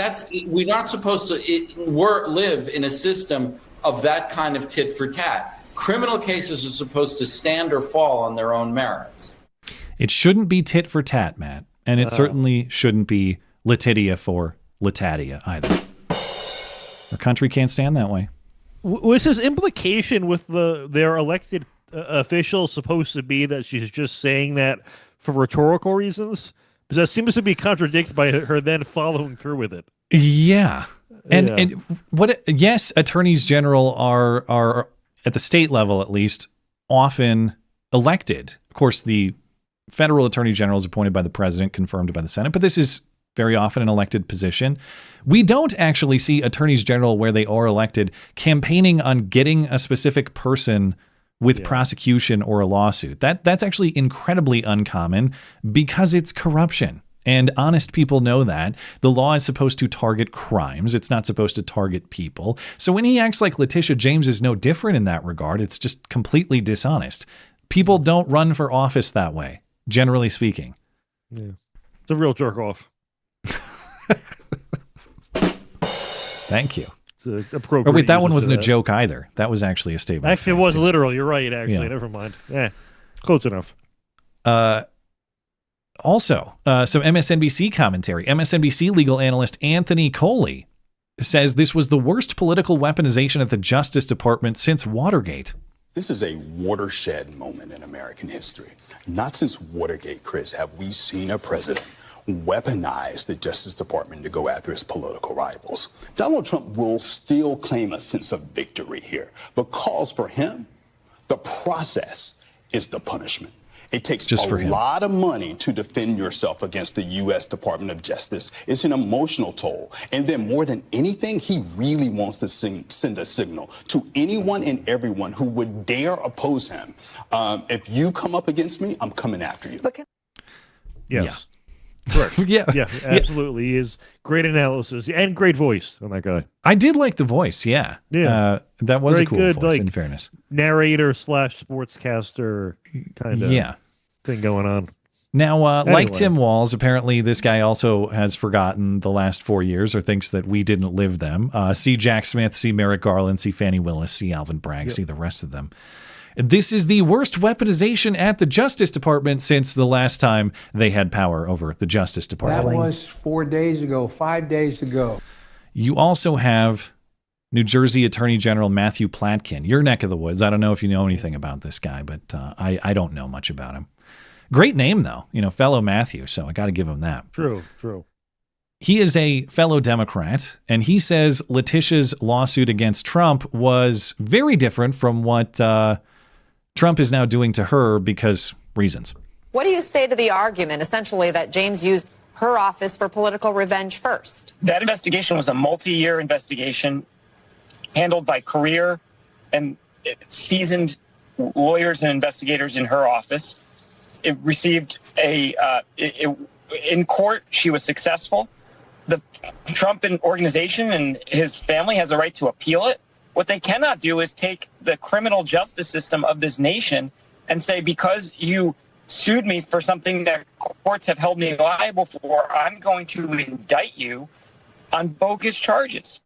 we're not supposed to live in a system of that kind of tit for tat. Criminal cases are supposed to stand or fall on their own merits. It shouldn't be tit for tat, Matt. And it certainly shouldn't be Letitia for Letatia either. Our country can't stand that way. Was his implication with their elected officials supposed to be that she's just saying that for rhetorical reasons? Because that seems to be contradicted by her then following through with it. Yeah. And what? Yes, attorneys general are at the state level, at least, often elected. Of course, the federal attorney general is appointed by the president, confirmed by the Senate, but this is very often an elected position. We don't actually see attorneys general where they are elected campaigning on getting a specific person with prosecution or a lawsuit. That's actually incredibly uncommon because it's corruption. And honest people know that. The law is supposed to target crimes. It's not supposed to target people. So when he acts like Letitia James is no different in that regard, it's just completely dishonest. People don't run for office that way, generally speaking. Yeah. It's a real jerk off. Thank you. Oh, wait, that one wasn't a joke either. That was actually a statement. Actually, it was literal. You're right, actually. Yeah. Never mind. Yeah, close enough. Also, some MSNBC commentary. MSNBC legal analyst Anthony Coley says this was the worst political weaponization at the Justice Department since Watergate. This is a watershed moment in American history. Not since Watergate, Chris, have we seen a president weaponize the Justice Department to go after his political rivals. Donald Trump will still claim a sense of victory here, because for him, the process is the punishment. It takes just a lot of money to defend yourself against the U.S. Department of Justice. It's an emotional toll. And then more than anything, he really wants to send a signal to anyone and everyone who would dare oppose him. If you come up against me, I'm coming after you. Yes. Yeah. Correct. Yeah, absolutely. He is great analysis and great voice on that guy. I did like the voice. Yeah. That was very a cool good, voice, like, in fairness. Narrator / sportscaster kind of thing going on. Now, like Anyway. Tim Walz, apparently this guy also has forgotten the last 4 years or thinks that we didn't live them. See Jack Smith, see Merrick Garland, see Fannie Willis, see Alvin Bragg, see the rest of them. This is the worst weaponization at the Justice Department since the last time they had power over the Justice Department. That was 4 days ago, 5 days ago. You also have New Jersey Attorney General Matthew Platkin, your neck of the woods. I don't know if you know anything about this guy, but I don't know much about him. Great name, though, fellow Matthew, so I got to give him that. True. He is a fellow Democrat, and he says Letitia's lawsuit against Trump was very different from what Trump is now doing to her because reasons. What do you say to the argument, essentially, that James used her office for political revenge first? That investigation was a multi-year investigation handled by career and seasoned lawyers and investigators in her office. It received in court, she was successful. The Trump organization and his family has a right to appeal it. What they cannot do is take the criminal justice system of this nation and say, because you sued me for something that courts have held me liable for, I'm going to indict you on bogus charges.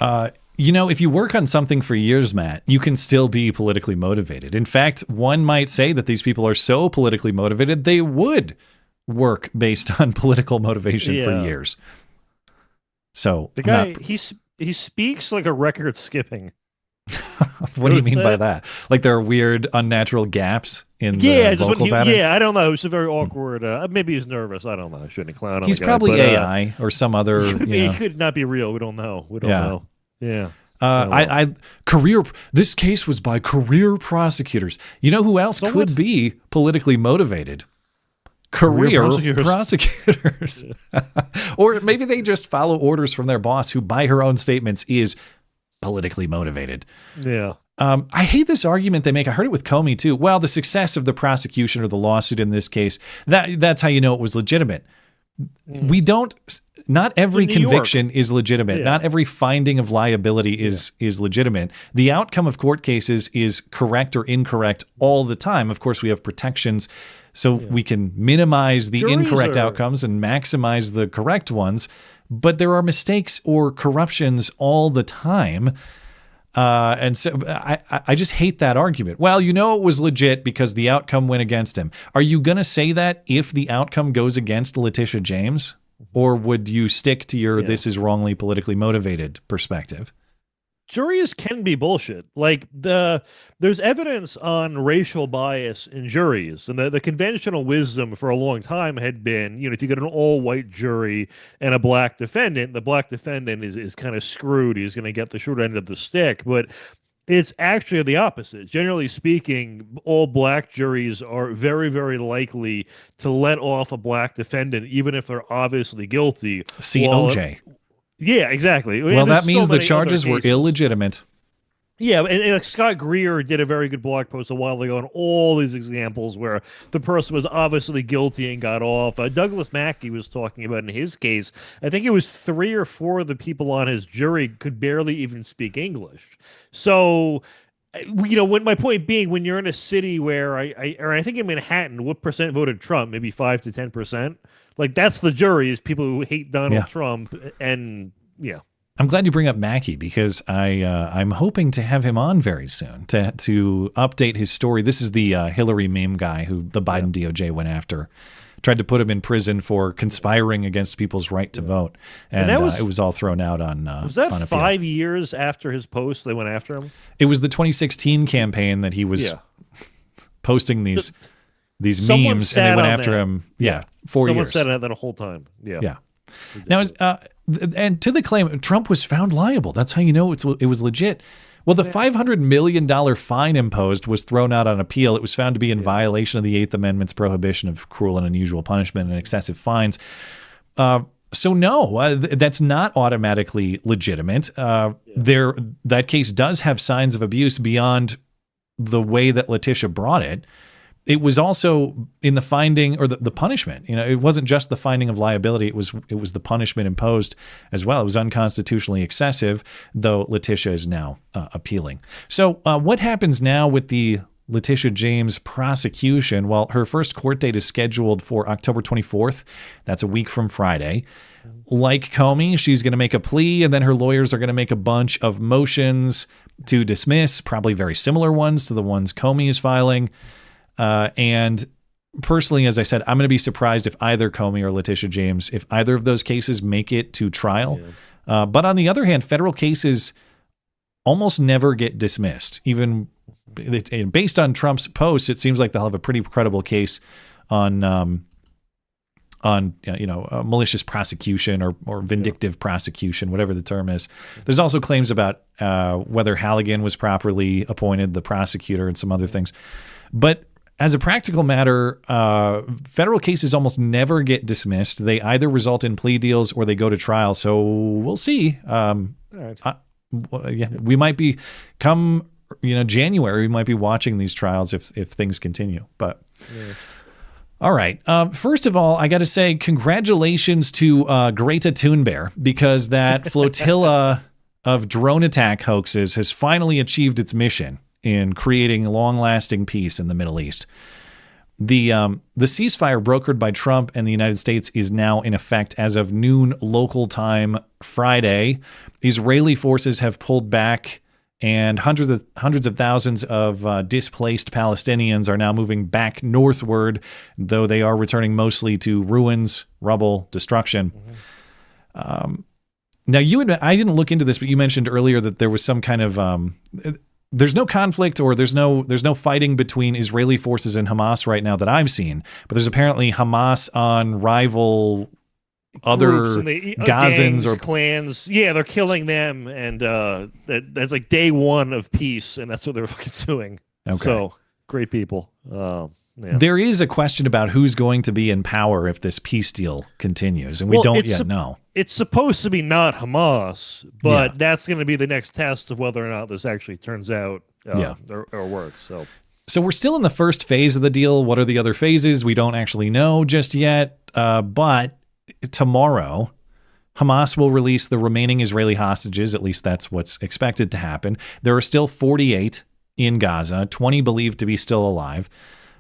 If you work on something for years, Matt, you can still be politically motivated. In fact, one might say that these people are so politically motivated, they would work based on political motivation for years. So the guy, he speaks like a record skipping. What do you mean by that? Like there are weird, unnatural gaps in the vocal pattern? Yeah, I don't know. It's a very awkward. Maybe he's nervous. I don't know. I shouldn't clown on He's the guy, probably but, AI or some other. He could not be real. We don't know. Yeah. This case was by career prosecutors. You know who else could be politically motivated? Career prosecutors. Or maybe they just follow orders from their boss, who by her own statements is politically motivated. Yeah. I hate this argument they make. I heard it with Comey too. Well, the success of the prosecution or the lawsuit in this case, that's how you know it was legitimate. We don't. Not every conviction is legitimate. Yeah. Not every finding of liability is legitimate. The outcome of court cases is correct or incorrect all the time. Of course, we have protections so we can minimize the incorrect outcomes and maximize the correct ones. But there are mistakes or corruptions all the time. And so I just hate that argument. Well, it was legit because the outcome went against him. Are you going to say that if the outcome goes against Letitia James? Or would you stick to your this is wrongly politically motivated perspective? Juries can be bullshit. Like there's evidence on racial bias in juries, and the conventional wisdom for a long time had been, if you get an all-white jury and a black defendant, the black defendant is kind of screwed. He's going to get the short end of the stick. But it's actually the opposite. Generally speaking, all black juries are very, very likely to let off a black defendant, even if they're obviously guilty. See OJ. Yeah, exactly. Well, that means the charges were illegitimate. Yeah, and Scott Greer did a very good blog post a while ago on all these examples where the person was obviously guilty and got off. Douglas Mackey was talking about in his case, I think it was 3 or 4 of the people on his jury could barely even speak English. So, when my point being, when you're in a city where I think in Manhattan, what percent voted Trump? Maybe 5 to 10%. Like that's the jury is people who hate Donald Trump, and I'm glad you bring up Mackey because I'm hoping to have him on very soon to update his story. This is the Hillary meme guy who the Biden DOJ went after, tried to put him in prison for conspiring against people's right to vote, and it was all thrown out on. Was that on appeal. 5 years after his post they went after him? It was the 2016 campaign that he was posting these memes, and they went after him. 4 years. Someone said that the whole time. Yeah. Now, and to the claim, Trump was found liable. That's how you know it was legit. Well, the $500 million fine imposed was thrown out on appeal. It was found to be in violation of the Eighth Amendment's prohibition of cruel and unusual punishment and excessive fines. So no, that's not automatically legitimate. That case does have signs of abuse beyond the way that Letitia brought it. It was also in the finding or the punishment. It wasn't just the finding of liability. It was the punishment imposed as well. It was unconstitutionally excessive, though Letitia is now appealing. So what happens now with the Letitia James prosecution? Well, her first court date is scheduled for October 24th. That's a week from Friday. Like Comey, she's going to make a plea, and then her lawyers are going to make a bunch of motions to dismiss, probably very similar ones to the ones Comey is filing. And personally, as I said, I'm going to be surprised if either Comey or Letitia James, if either of those cases make it to trial. But on the other hand, federal cases almost never get dismissed. Even based on Trump's posts, it seems like they'll have a pretty credible case on malicious prosecution or vindictive prosecution, whatever the term is. There's also claims about whether Halligan was properly appointed, the prosecutor, and some other things. But as a practical matter, federal cases almost never get dismissed. They either result in plea deals or they go to trial. So we'll see. We might be January. We might be watching these trials if things continue. But all right. First of all, I got to say congratulations to Greta Thunberg because that flotilla of drone attack hoaxes has finally achieved its mission in creating long-lasting peace in the Middle East. The ceasefire brokered by Trump and the United States is now in effect as of noon local time Friday. Israeli forces have pulled back, and hundreds of thousands of displaced Palestinians are now moving back northward, though they are returning mostly to ruins, rubble, destruction. Now, I didn't look into this, but you mentioned earlier that there was some kind of there's no conflict or there's no fighting between Israeli forces and Hamas right now that I've seen, but there's apparently Hamas on rival other Gazans gangs, or clans. Yeah, they're killing them, and that's like day one of peace, and that's what they're fucking doing. Okay. So great people. There is a question about who's going to be in power if this peace deal continues, and we don't yet know. It's supposed to be not Hamas, but that's going to be the next test of whether or not this actually turns out or works. So we're still in the first phase of the deal. What are the other phases? We don't actually know just yet, but tomorrow, Hamas will release the remaining Israeli hostages. At least that's what's expected to happen. There are still 48 in Gaza, 20 believed to be still alive.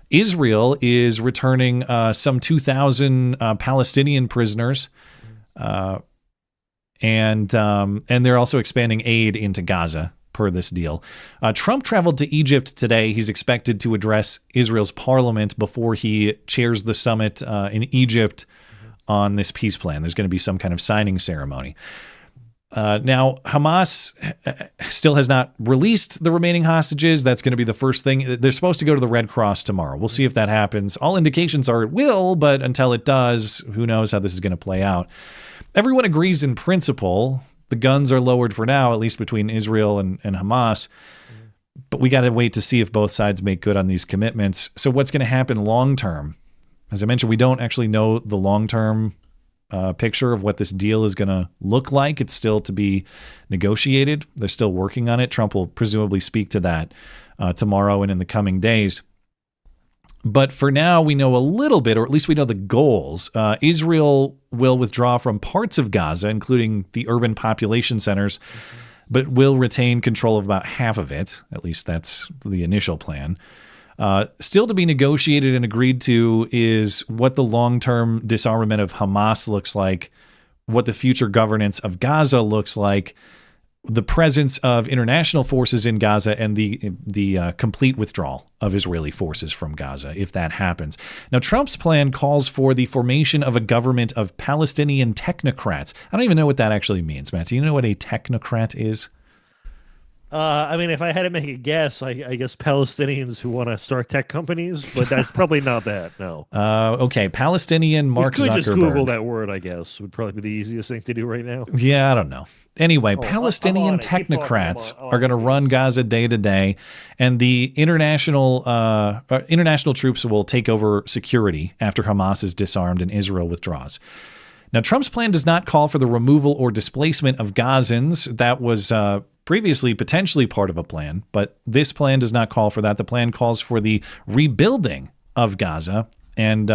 Israel is returning some 2,000 Palestinian prisoners, and they're also expanding aid into Gaza per this deal. Trump traveled to Egypt today. He's expected to address Israel's parliament before he chairs the summit in Egypt on this peace plan. There's going to be some kind of signing ceremony. Now, Hamas still has not released the remaining hostages. That's going to be the first thing. They're supposed to go to the Red Cross tomorrow. We'll see if that happens. All indications are it will, but until it does, who knows how this is going to play out. Everyone agrees in principle. The guns are lowered for now, at least between Israel and Hamas. But we got to wait to see if both sides make good on these commitments. So what's going to happen long term? As I mentioned, we don't actually know the long term picture of what this deal is going to look like. It's still to be negotiated. They're still working on it. Trump will presumably speak to that tomorrow and in the coming days. But for now, we know a little bit, or at least we know the goals. Israel will withdraw from parts of Gaza, including the urban population centers, but will retain control of about half of it. At least that's the initial plan. Still to be negotiated and agreed to is what the long-term disarmament of Hamas looks like, what the future governance of Gaza looks like, the presence of international forces in Gaza, and the complete withdrawal of Israeli forces from Gaza, if that happens. Now, Trump's plan calls for the formation of a government of Palestinian technocrats. I don't even know what that actually means, Matt. Do you know what a technocrat is? I mean, if I had to make a guess, I guess Palestinians who want to start tech companies, but that's probably not that, no. Okay, Palestinian Mark Zuckerberg. You could just Google that word, I guess, would probably be the easiest thing to do right now. Yeah, I don't know. Anyway, Palestinian technocrats are going to run Gaza day to day, and the international troops will take over security after Hamas is disarmed and Israel withdraws. Now, Trump's plan does not call for the removal or displacement of Gazans. That was previously potentially part of a plan, but this plan does not call for that. The plan calls for the rebuilding of Gaza, and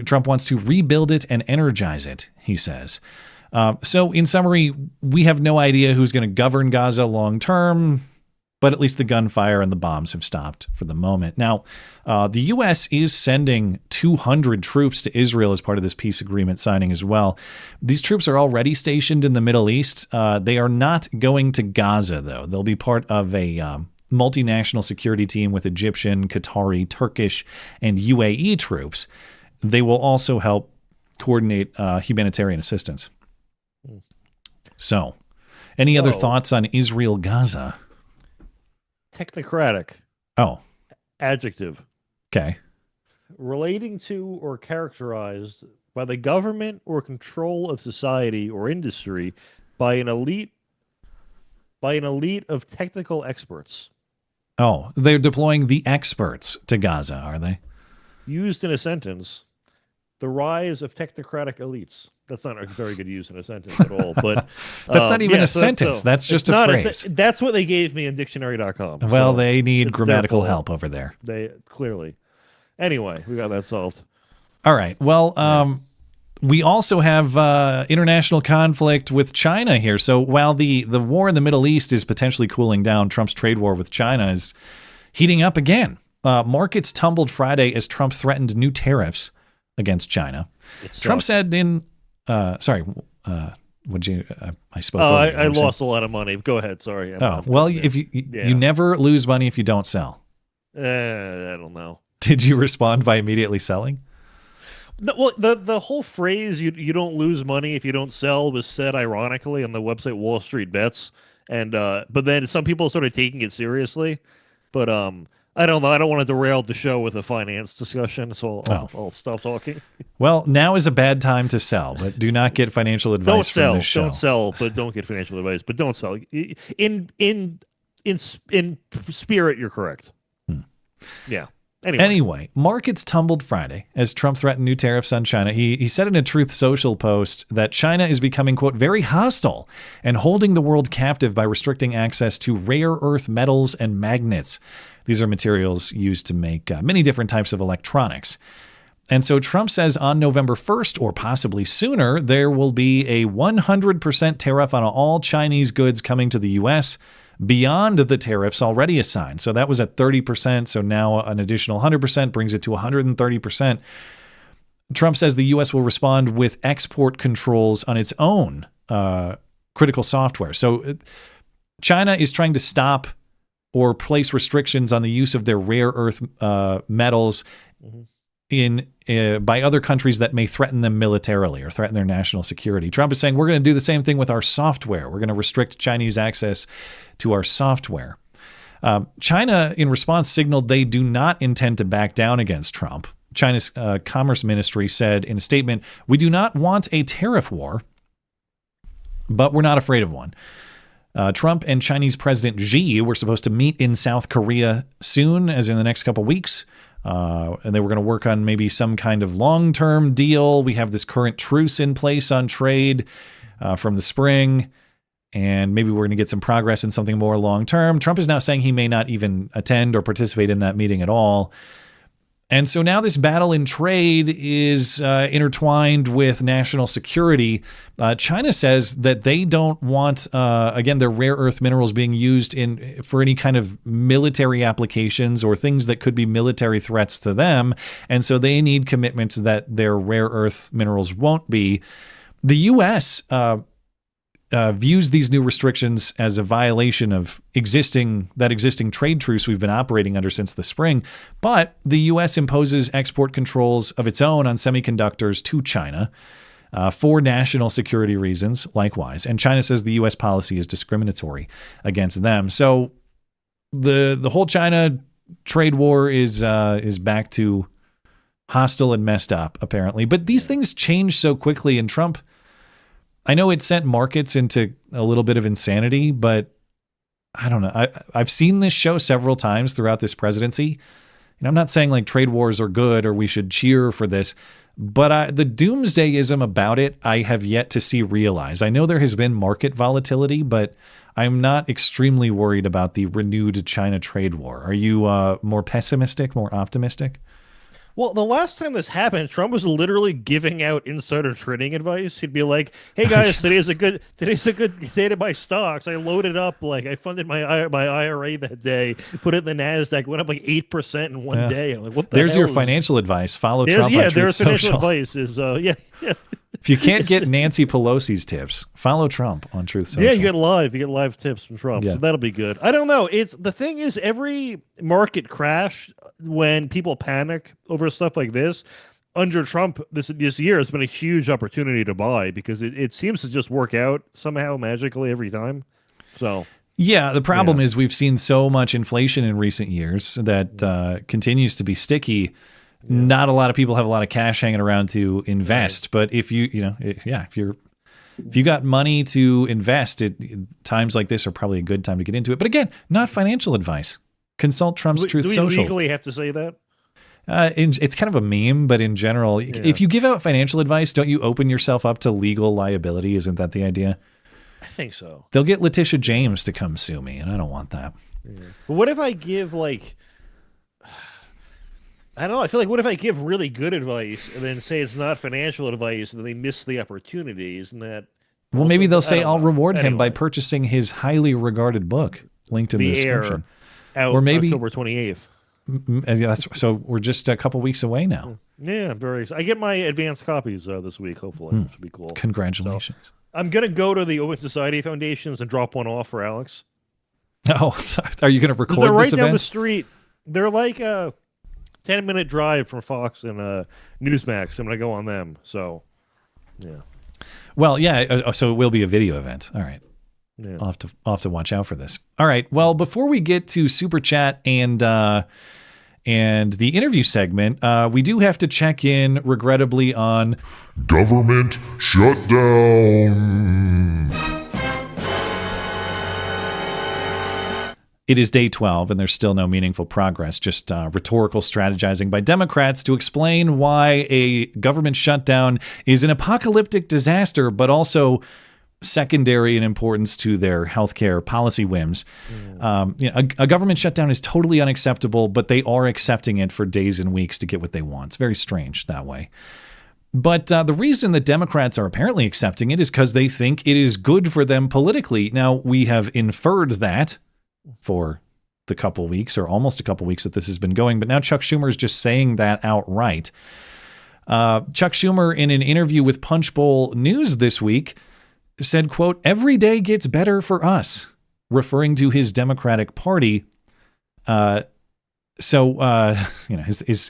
Trump wants to rebuild it and energize it, he says. So in summary, we have no idea who's going to govern Gaza long term, but at least the gunfire and the bombs have stopped for the moment. Now, the U.S. is sending 200 troops to Israel as part of this peace agreement signing as well. These troops are already stationed in the Middle East. They are not going to Gaza, though. They'll be part of a multinational security team with Egyptian, Qatari, Turkish, and UAE troops. They will also help coordinate humanitarian assistance. So, any other thoughts on Israel-Gaza? Technocratic. Oh. Adjective. Okay. Relating to or characterized by the government or control of society or industry by an elite of technical experts. Oh, they're deploying the experts to Gaza, are they? Used in a sentence, the rise of technocratic elites. That's not a very good use in a sentence at all. But that's not even a sentence. That's just a phrase. That's what they gave me in dictionary.com. Well, so they need grammatical help over there. They clearly. Anyway, we got that solved. All right. Well, we also have international conflict with China here. So while the war in the Middle East is potentially cooling down, Trump's trade war with China is heating up again. Markets tumbled Friday as Trump threatened new tariffs against China. Trump said in would you? I spoke. I lost a lot of money. Go ahead. Sorry. If you never lose money if you don't sell. I don't know. Did you respond by immediately selling? No, well, the whole phrase "you don't lose money if you don't sell" was said ironically on the website Wall Street Bets, and but then some people started taking it seriously. But I don't know. I don't want to derail the show with a finance discussion, so I'll stop talking. Well, now is a bad time to sell, but do not get financial advice from this show. Don't sell, but don't get financial advice. But don't sell. In spirit, you're correct. Yeah. Anyway, markets tumbled Friday as Trump threatened new tariffs on China. He said in a Truth Social post that China is becoming, quote, very hostile and holding the world captive by restricting access to rare earth metals and magnets. These are materials used to make many different types of electronics. And so Trump says on November 1st, or possibly sooner, there will be a 100% tariff on all Chinese goods coming to the U.S., beyond the tariffs already assigned. So that was at 30%. So now an additional 100% brings it to 130%. Trump says the U.S. will respond with export controls on its own critical software. So China is trying to stop or place restrictions on the use of their rare earth metals by other countries that may threaten them militarily or threaten their national security. Trump is saying we're going to do the same thing with our software. We're going to restrict Chinese access to our software. China, in response, signaled they do not intend to back down against Trump. China's Commerce Ministry said in a statement, "We do not want a tariff war, but we're not afraid of one." Trump and Chinese President Xi were supposed to meet in South Korea soon, as in the next couple weeks. And they were going to work on maybe some kind of long-term deal. We have this current truce in place on trade from the spring, and maybe we're going to get some progress in something more long-term. Trump is now saying he may not even attend or participate in that meeting at all. And so now this battle in trade is intertwined with national security. China says that they don't want, again, their rare earth minerals being used for any kind of military applications or things that could be military threats to them. And so they need commitments that their rare earth minerals won't be. The U.S. Views these new restrictions as a violation of existing trade truce we've been operating under since the spring. But the U.S. imposes export controls of its own on semiconductors to China for national security reasons, likewise. And China says the U.S. policy is discriminatory against them. So the whole China trade war is back to hostile and messed up, apparently. But these things change so quickly, and Trump, I know it sent markets into a little bit of insanity, but I don't know. I've seen this show several times throughout this presidency. And I'm not saying like trade wars are good or we should cheer for this, but the doomsdayism about it, I have yet to see realized. I know there has been market volatility, but I'm not extremely worried about the renewed China trade war. Are you more pessimistic, more optimistic? Well, the last time this happened, Trump was literally giving out insider trading advice. He'd be like, "Hey guys, today's a good day to buy stocks. I loaded up, like I funded my IRA that day, put it in the NASDAQ, went up like 8% in one day." I'm like, what the There's hell your financial advice. Follow Trump on Truth there's financial Social. advice is If you can't get Nancy Pelosi's tips, follow Trump on Truth Social. Yeah, you get live tips from Trump. Yeah. So that'll be good. I don't know. The thing is, every market crash when people panic over stuff like this, under Trump this year has been a huge opportunity to buy because it seems to just work out somehow magically every time. So yeah, the problem is we've seen so much inflation in recent years that continues to be sticky. Yeah. Not a lot of people have a lot of cash hanging around to invest, but if if you got money to invest, times like this are probably a good time to get into it. But again, not financial advice. Consult Trump's Truth Social. Do we legally have to say that? It's kind of a meme, but in general, if you give out financial advice, don't you open yourself up to legal liability? Isn't that the idea? I think so. They'll get Letitia James to come sue me, and I don't want that. Yeah. But what if I give I don't know. I feel like what if I give really good advice and then say it's not financial advice and then they miss the opportunity? Isn't that? Well, maybe they'll say I'll reward him by purchasing his highly regarded book, linked in the description. Or maybe October 28th. So we're just a couple weeks away now. Yeah, I'm very excited. I get my advanced copies this week, hopefully. Which should be cool. Congratulations. So, I'm going to go to the Open Society Foundations and drop one off for Alex. Oh, are you going to record They're right this down event? the street. They're like a 10-minute drive from Fox and Newsmax. I'm going to go on them. So, yeah. Well, yeah. So it will be a video event. All right. Yeah. I'll have to watch out for this. All right. Well, before we get to Super Chat and the interview segment, we do have to check in, regrettably, on government shutdown. It is day 12, and there's still no meaningful progress, just rhetorical strategizing by Democrats to explain why a government shutdown is an apocalyptic disaster, but also secondary in importance to their healthcare policy whims. A government shutdown is totally unacceptable, but they are accepting it for days and weeks to get what they want. It's very strange that way. But the reason that Democrats are apparently accepting it is because they think it is good for them politically. Now, we have inferred that for the couple weeks, or almost a couple weeks that this has been going, but now Chuck Schumer is just saying that outright. Chuck Schumer, in an interview with Punchbowl News this week, said, quote, "Every day gets better for us. referring to his Democratic Party. Is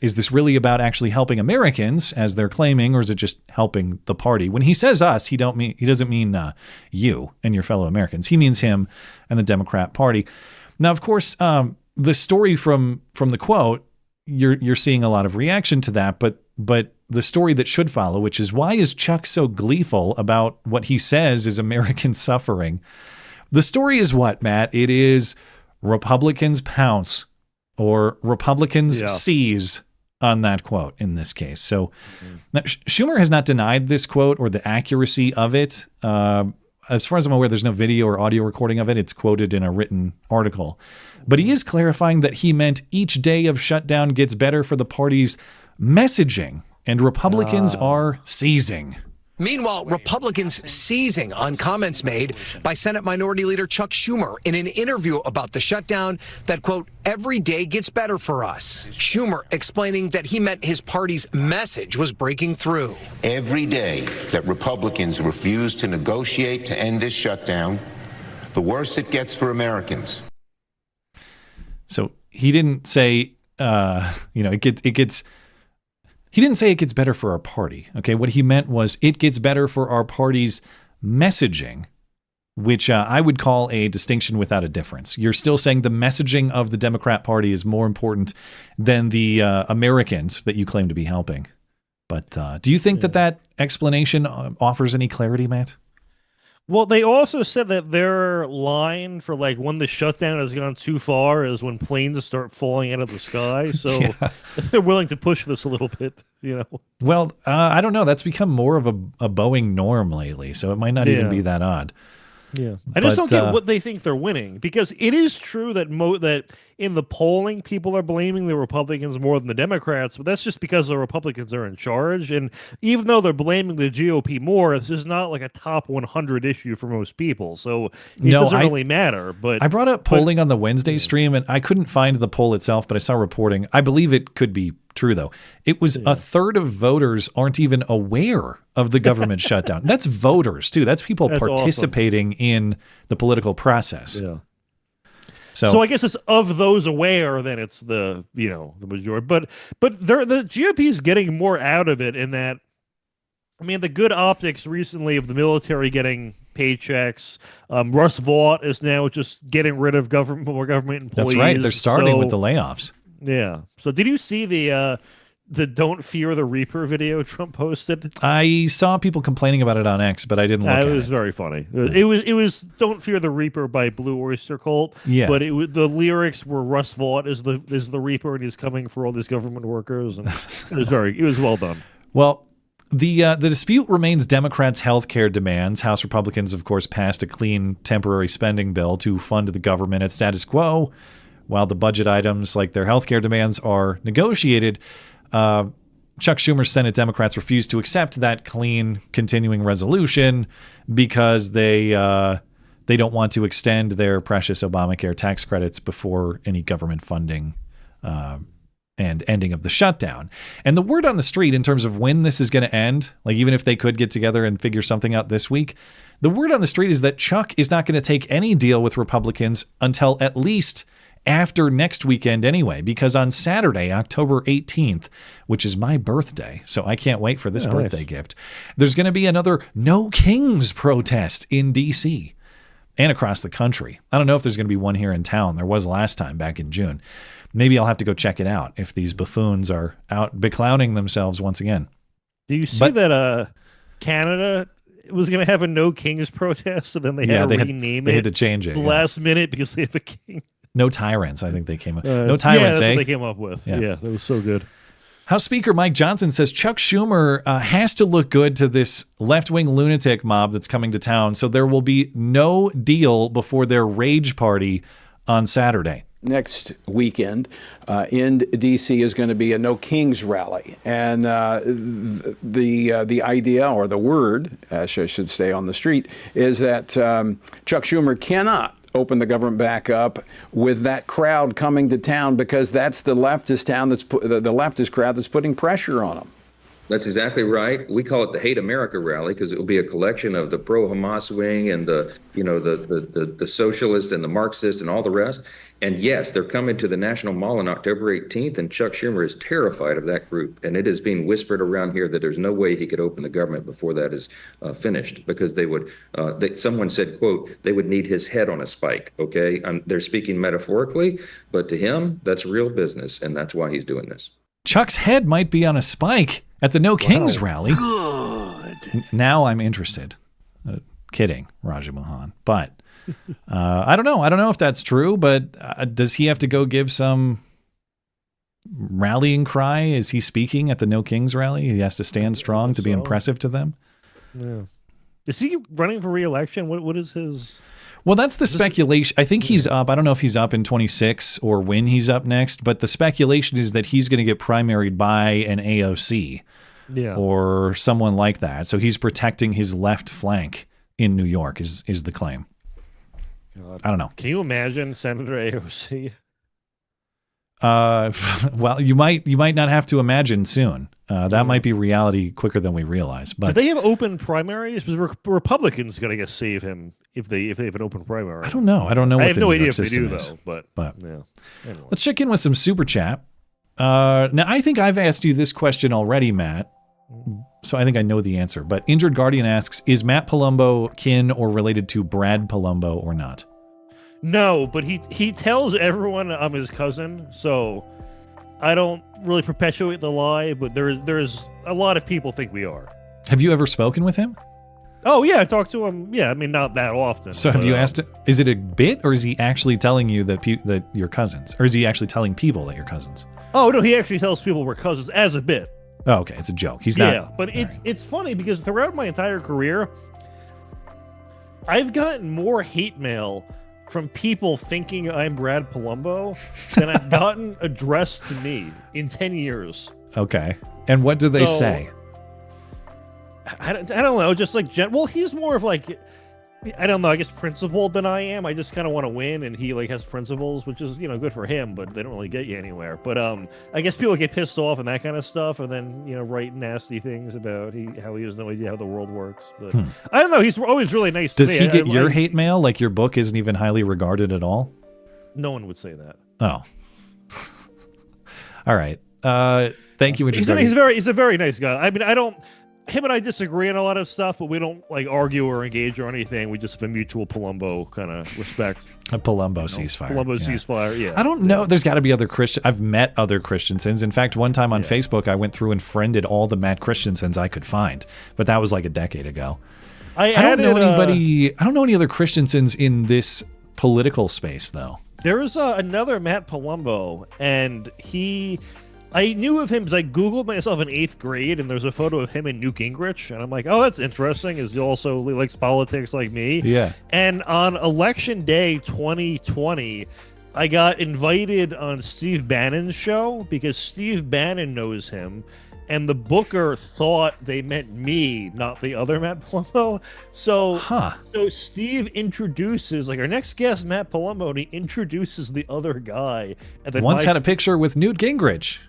this really about actually helping Americans, as they're claiming, or is it just helping the party? When he says us, he doesn't mean you and your fellow Americans. He means him and the Democrat Party. Now, of course, the story from the quote, you're seeing a lot of reaction to that, but the story that should follow, which is, why is Chuck so gleeful about what he says is American suffering? The story is what, Matt? It is Republicans pounce, or Republicans seize on that quote in this case. So now, Schumer has not denied this quote or the accuracy of it. As far as I'm aware, there's no video or audio recording of it. It's quoted in a written article. But he is clarifying that he meant each day of shutdown gets better for the party's messaging, and Republicans are seizing. Meanwhile, Republicans seizing on comments made by Senate Minority Leader Chuck Schumer in an interview about the shutdown that, quote, every day gets better for us. Schumer explaining that he meant his party's message was breaking through. Every day that Republicans refuse to negotiate to end this shutdown, the worse it gets for Americans. So he didn't say, He didn't say it gets better for our party. Okay, what he meant was it gets better for our party's messaging, which I would call a distinction without a difference. You're still saying the messaging of the Democrat Party is more important than the Americans that you claim to be helping. But do you think that explanation offers any clarity, Matt? Well, they also said that their line for like when the shutdown has gone too far is when planes start falling out of the sky. So they're willing to push this a little bit, Well, I don't know. That's become more of a Boeing norm lately, so it might not even be that odd. Yeah, I just don't get what they think they're winning, because it is true that that in the polling, people are blaming the Republicans more than the Democrats, but that's just because the Republicans are in charge. And even though they're blaming the GOP more, this is not like a top 100 issue for most people, so it doesn't really matter. But I brought up polling on the Wednesday stream, and I couldn't find the poll itself, but I saw reporting. I believe it could be true, though. It was a third of voters aren't even aware of the government shutdown. That's voters, too. That's people participating in the political process. Yeah. So I guess it's of those aware, then it's the majority. But the GOP is getting more out of it in that, I mean, the good optics recently of the military getting paychecks. Russ Vought is now just getting rid of more government employees. That's right. They're starting with the layoffs. Yeah. So did you see the Don't Fear the Reaper video Trump posted? I saw people complaining about it on X, but I didn't look at it. It was very funny. It was Don't Fear the Reaper by Blue Oyster Cult. Yeah. But the lyrics were Russ Vought is the Reaper, and he's coming for all these government workers, and it was well done. Well, the dispute remains Democrats' health care demands. House Republicans, of course, passed a clean temporary spending bill to fund the government at status quo, while the budget items like their health care demands are negotiated. Chuck Schumer's Senate Democrats refused to accept that clean continuing resolution because they don't want to extend their precious Obamacare tax credits before any government funding and ending of the shutdown. And the word on the street in terms of when this is going to end, like even if they could get together and figure something out this week, the word on the street is that Chuck is not going to take any deal with Republicans until at least after next weekend anyway, because on Saturday, October 18th, which is my birthday, so I can't wait for this birthday gift, there's going to be another No Kings protest in D.C. and across the country. I don't know if there's going to be one here in town. There was last time back in June. Maybe I'll have to go check it out if these buffoons are out beclowning themselves once again. Do you see that Canada was going to have a No Kings protest, and then they had to rename it? They had to change it last minute because they have a king. No Tyrants, I think they came up. No Tyrants, that's what they came up with. Yeah, that was so good. House Speaker Mike Johnson says Chuck Schumer has to look good to this left-wing lunatic mob that's coming to town, so there will be no deal before their rage party on Saturday. Next weekend in D.C. is going to be a No Kings rally. And the idea, or the word, I should say on the street, is that Chuck Schumer cannot open the government back up with that crowd coming to town, because that's the leftist town the leftist crowd that's putting pressure on him. That's exactly right. We call it the Hate America rally because it will be a collection of the pro-Hamas wing and the socialist and the Marxist and all the rest. And yes, they're coming to the National Mall on October 18th, and Chuck Schumer is terrified of that group. And it is being whispered around here that there's no way he could open the government before that is finished, because they would. Someone said, "quote They would need his head on a spike." Okay, they're speaking metaphorically, but to him, that's real business, and that's why he's doing this. Chuck's head might be on a spike at the No Kings rally. Good. Now I'm interested. Kidding, Raja Mohan. But I don't know. I don't know if that's true, but does he have to go give some rallying cry? Is he speaking at the No Kings rally? He has to stand strong to be impressive to them? Yeah. Is he running for re-election? What is his... Well, that's the speculation. I think he's up. I don't know if he's up in 26 or when he's up next, but the speculation is that he's going to get primaried by an AOC or someone like that. So he's protecting his left flank in New York is the claim. God. I don't know. Can you imagine Senator AOC? Well, you might not have to imagine soon. That might be reality quicker than we realize. But do they have open primaries? Because Republicans going to save him if they have an open primary. I don't know. I don't know. What I have the no New idea York if they do system is. though. But yeah. Anyway. Let's check in with some super chat. Now, I think I've asked you this question already, Matt. So I think I know the answer. But Injured Guardian asks, is Matt Palumbo kin or related to Brad Palumbo or not? No, but he tells everyone I'm his cousin, so I don't really perpetuate the lie, but there's a lot of people think we are. Have you ever spoken with him? Oh, yeah, I talked to him. Yeah, I mean, not that often. So have you asked him, is it a bit, or is he actually telling you that you're cousins? Or is he actually telling people that you're cousins? Oh, no, he actually tells people we're cousins as a bit. Oh, okay, it's a joke. He's not. Yeah, but it's funny because throughout my entire career, I've gotten more hate mail from people thinking I'm Brad Palumbo than I've gotten addressed to me in 10 years. Okay. And what do they say? I don't know. Just like, well, he's more of like, I don't know, I guess principled than I am. I just kind of want to win, and he like has principles, which is, good for him, but they don't really get you anywhere. But I guess people get pissed off and that kind of stuff, and then, write nasty things about how he has no idea how the world works. But I don't know. He's always really nice to me. Does he get your hate mail? Like your book isn't even highly regarded at all? No one would say that. Oh. All right. Thank you. He's a very nice guy. I mean, him and I disagree on a lot of stuff, but we don't like argue or engage or anything. We just have a mutual Palumbo kind of respect. A Palumbo ceasefire. Palumbo ceasefire, yeah. I don't know. There's got to be other Christian. I've met other Christiansens. In fact, one time on Facebook, I went through and friended all the Matt Christiansens I could find, but that was like a decade ago. I don't know anybody. I don't know any other Christiansens in this political space, though. There is another Matt Palumbo, and I knew of him because I Googled myself in 8th grade, and there's a photo of him and Newt Gingrich, and I'm like, oh, that's interesting. He also likes politics like me. Yeah. And on Election Day 2020, I got invited on Steve Bannon's show because Steve Bannon knows him, and the booker thought they meant me, not the other Matt Palumbo. So Steve introduces, like, our next guest, Matt Palumbo, and he introduces the other guy. And then once had a picture with Newt Gingrich.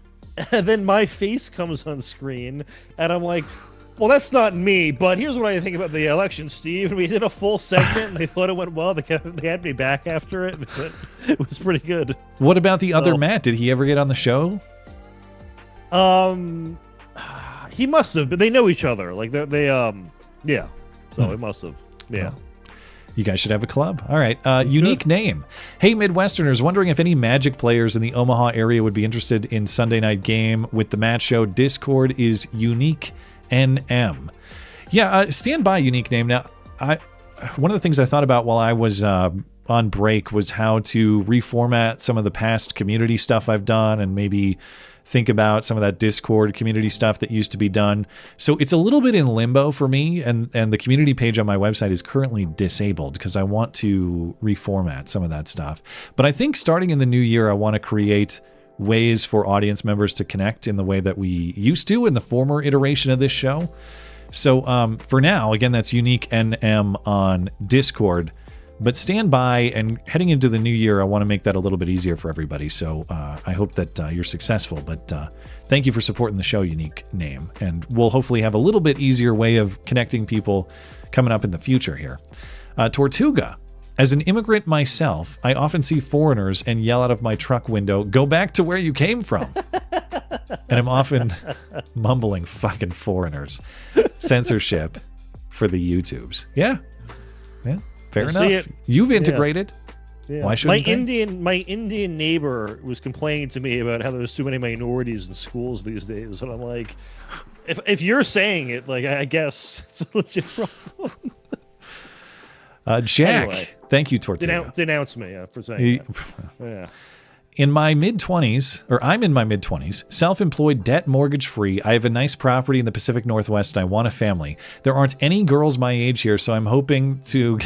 And then my face comes on screen, and I'm like, well, that's not me, but here's what I think about the election, Steve. And we did a full segment, and they thought it went well. They had me back after it. It was pretty good. What about the other Matt? Did he ever get on the show? He must have, but they know each other. Like, yeah. So it must have, yeah. Well, you guys should have a club. All right. Unique name. Hey, Midwesterners, wondering if any Magic players in the Omaha area would be interested in Sunday night game with the Matt Show. Discord is Unique NM. Yeah, stand by, Unique name. Now, one of the things I thought about while I was on break was how to reformat some of the past community stuff I've done and maybe think about some of that Discord community stuff that used to be done. So it's a little bit in limbo for me, and the community page on my website is currently disabled because I want to reformat some of that stuff. But I think starting in the new year, I want to create ways for audience members to connect in the way that we used to in the former iteration of this show. So for now, again, that's Unique NM on Discord. But stand by, and heading into the new year, I want to make that a little bit easier for everybody. So I hope that you're successful. But Thank you for supporting the show, unique name. And we'll hopefully have a little bit easier way of connecting people coming up in the future here. Tortuga. As an immigrant myself, I often see foreigners and yell out of my truck window, "Go back to where you came from." And I'm often mumbling, "Fucking foreigners." Censorship for the YouTubes. Yeah. Fair enough. You've integrated. Yeah. Why shouldn't my Indian neighbor was complaining to me about how there's too many minorities in schools these days, and I'm like, if you're saying it, like, I guess it's a legit problem. Jack, anyway, thank you, Tortuga. Denounce me for saying that. Yeah. I'm in my mid-20s, self-employed, debt mortgage-free. I have a nice property in the Pacific Northwest, and I want a family. There aren't any girls my age here, so I'm hoping to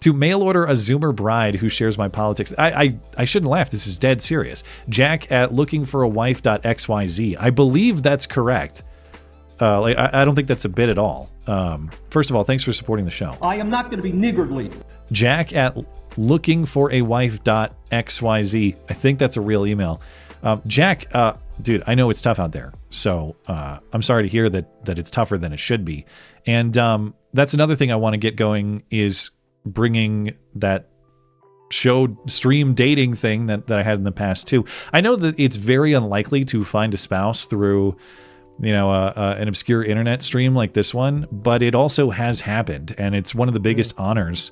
mail order a Zoomer bride who shares my politics. I shouldn't laugh. This is dead serious. Jack at lookingforawife.xyz. I believe that's correct. I don't think that's a bit at all. First of all, thanks for supporting the show. I am not going to be niggardly. Jack at lookingforawife.xyz. I think that's a real email. Jack, dude, I know it's tough out there. So I'm sorry to hear that it's tougher than it should be. And that's another thing I want to get going is bringing that stream dating thing that I had in the past too. I know that it's very unlikely to find a spouse through an obscure internet stream like this one, but it also has happened, and it's one of the biggest honors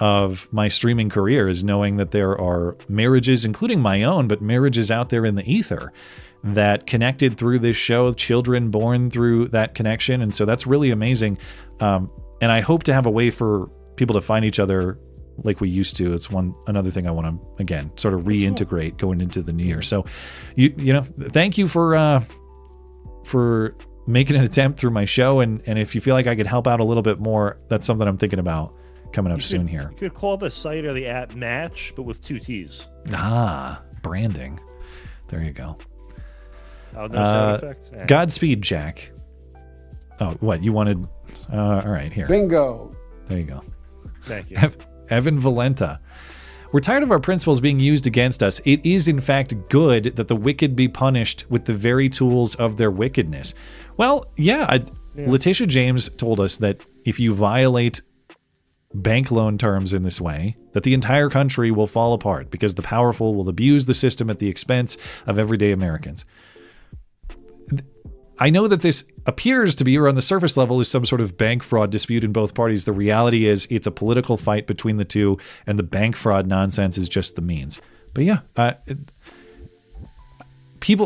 of my streaming career is knowing that there are marriages, including my own, but marriages out there in the ether that connected through this show, children born through that connection, and so that's really amazing. And I hope to have a way for people to find each other like we used to. It's another thing I want to, again, sort of reintegrate going into the new year. So, thank you for making an attempt through my show, and if you feel like I could help out a little bit more, that's something I'm thinking about coming up soon here. You could call the site or the app Match, but with 2 T's. Branding. There you go. Oh, no sound effects? Yeah. Godspeed, Jack. Oh, what? You wanted... all right, here. Bingo. There you go. Thank you. Evan Valenta. We're tired of our principles being used against us. It is, in fact, good that the wicked be punished with the very tools of their wickedness. Well, yeah. Letitia James told us that if you violate bank loan terms in this way, that the entire country will fall apart because the powerful will abuse the system at the expense of everyday Americans. I know that this appears to be, or on the surface level, is some sort of bank fraud dispute in both parties. The reality is it's a political fight between the two, and the bank fraud nonsense is just the means. But yeah,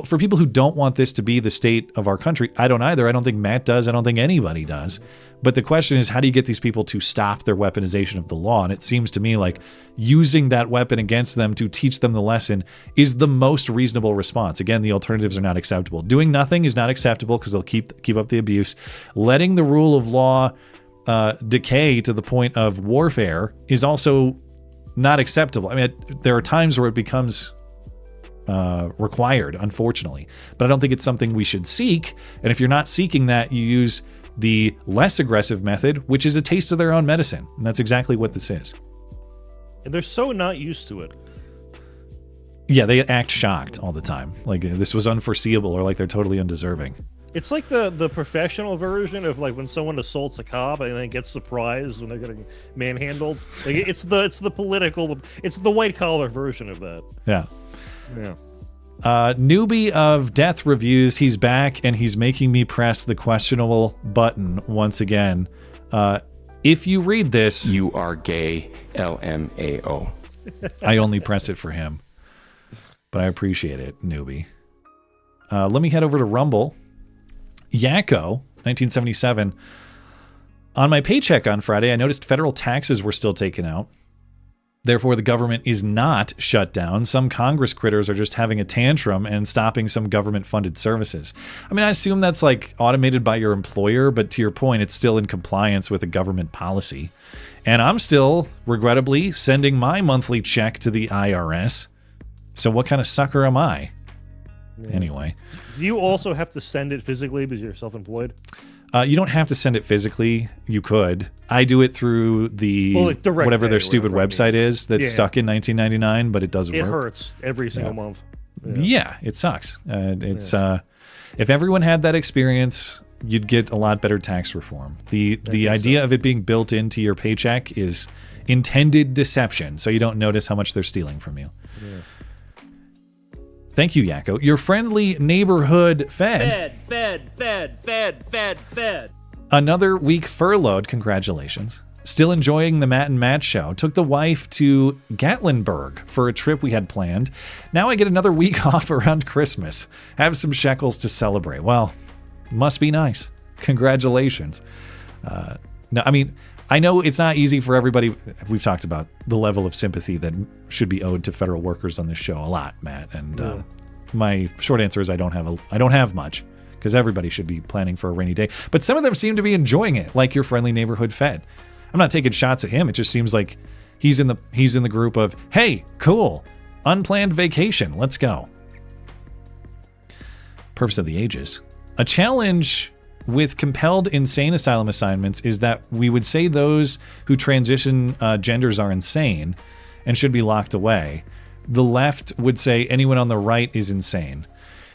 for people who don't want this to be the state of our country, I don't either. I don't think Matt does. I don't think anybody does. But the question is, how do you get these people to stop their weaponization of the law? And it seems to me like using that weapon against them to teach them the lesson is the most reasonable response. Again, the alternatives are not acceptable. Doing nothing is not acceptable because they'll keep up the abuse. Letting the rule of law decay to the point of warfare is also not acceptable. I mean, there are times where it becomes required, unfortunately. But I don't think it's something we should seek. And if you're not seeking that, you use the less aggressive method, which is a taste of their own medicine. And that's exactly what this is. And they're so not used to it. Yeah, they act shocked all the time. Like this was unforeseeable, or like they're totally undeserving. It's like the professional version of like when someone assaults a cop and then gets surprised when they're getting manhandled. Like it's the political, it's the white collar version of that. Yeah. Yeah. Newbie of Death Reviews, he's back and he's making me press the questionable button once again. If you read this, you are gay, LMAO. I only press it for him, but I appreciate it, Newbie. Let me head over to Rumble. Yakko, 1977. On my paycheck on Friday, I noticed federal taxes were still taken out. Therefore, the government is not shut down. Some Congress critters are just having a tantrum and stopping some government-funded services. I mean, I assume that's like automated by your employer, but to your point, it's still in compliance with a government policy. And I'm still, regrettably, sending my monthly check to the IRS. So what kind of sucker am I? Yeah. Anyway. Do you also have to send it physically because you're self-employed? You don't have to send it physically. You could. I do it through the whatever their stupid website is that's stuck in 1999, but it does work. It hurts every single month. Yeah, it sucks. If everyone had that experience, you'd get a lot better tax reform. The idea of it being built into your paycheck is intended deception, so you don't notice how much they're stealing from you. Yeah. Thank you, Yakko. Your friendly neighborhood fed. Fed. Another week furloughed. Congratulations. Still enjoying the Matt and Matt show. Took the wife to Gatlinburg for a trip we had planned. Now I get another week off around Christmas. Have some shekels to celebrate. Well, must be nice. Congratulations. No, I mean, I know it's not easy for everybody. We've talked about the level of sympathy that should be owed to federal workers on this show a lot, Matt. And my short answer is I don't have much, because everybody should be planning for a rainy day. But some of them seem to be enjoying it, like your friendly neighborhood fed. I'm not taking shots at him. It just seems like he's in the group of, hey, cool, unplanned vacation, let's go. Purpose of the ages. A challenge with compelled insane asylum assignments is that we would say those who transition genders are insane and should be locked away. The left would say anyone on the right is insane.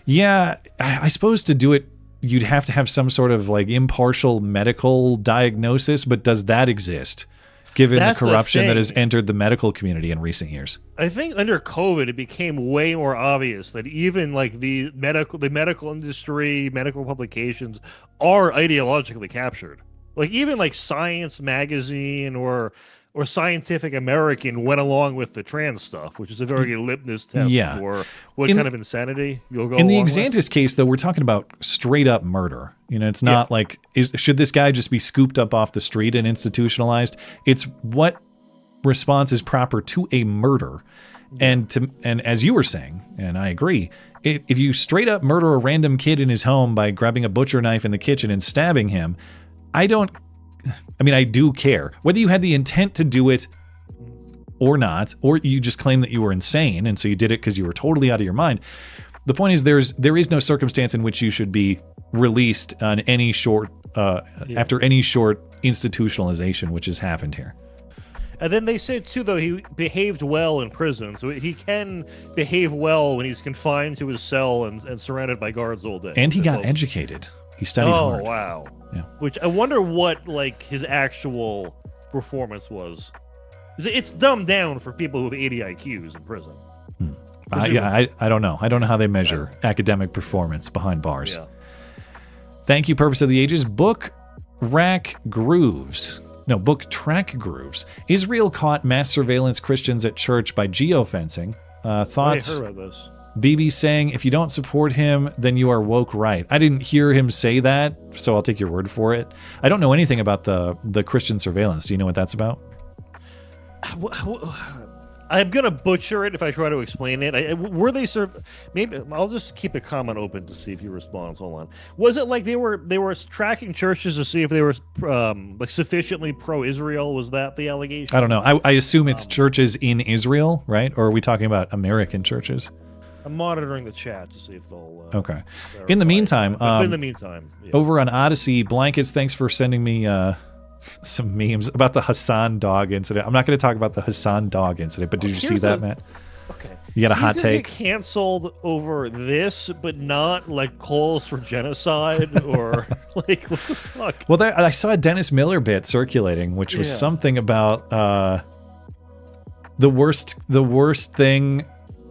Yeah, I suppose to do it, you'd have to have some sort of like impartial medical diagnosis, but does that exist? Given the corruption that has entered the medical community in recent years. I think under COVID, it became way more obvious that even like the medical industry, medical publications are ideologically captured. Like even like Science Magazine or Scientific American went along with the trans stuff, which is a very good litmus test for what kind of insanity you'll go. In the Exantus case, though, we're talking about straight up murder. You know, it's not like should this guy just be scooped up off the street and institutionalized? It's what response is proper to a murder, and as you were saying, and I agree, if you straight up murder a random kid in his home by grabbing a butcher knife in the kitchen and stabbing him, I do care. Whether you had the intent to do it or not, or you just claim that you were insane and so you did it because you were totally out of your mind. The point is there is no circumstance in which you should be released on any short after any short institutionalization, which has happened here. And then they said, too, though, he behaved well in prison. So he can behave well when he's confined to his cell and surrounded by guards all day. And he got educated. He studied hard. Oh, wow. Yeah. Which I wonder what like his actual performance was. It's dumbed down for people who have 80 IQs in prison. I don't know. I don't know how they measure academic performance behind bars. Yeah. Thank you, Purpose of the Ages. Book track grooves. Israel caught mass surveillance Christians at church by geofencing. Thoughts? I heard about this. BB saying, if you don't support him, then you are woke right. I didn't hear him say that, so I'll take your word for it. I don't know anything about the Christian surveillance. Do you know what that's about? I'm going to butcher it if I try to explain it. Were they maybe I'll just keep a comment open to see if he responds. Hold on. Was it like they were tracking churches to see if they were like sufficiently pro-Israel? Was that the allegation? I don't know. I assume it's churches in Israel, right? Or are we talking about American churches? I'm monitoring the chat to see if they'll. Okay. In the meantime, over on Odyssey, Blankets, thanks for sending me some memes about the Hassan dog incident. I'm not going to talk about the Hassan dog incident, but did you see that, Matt? Okay. You got a hot take? Get canceled over this, but not like calls for genocide or like what the fuck? Well, I saw a Dennis Miller bit circulating, which was something about the worst thing.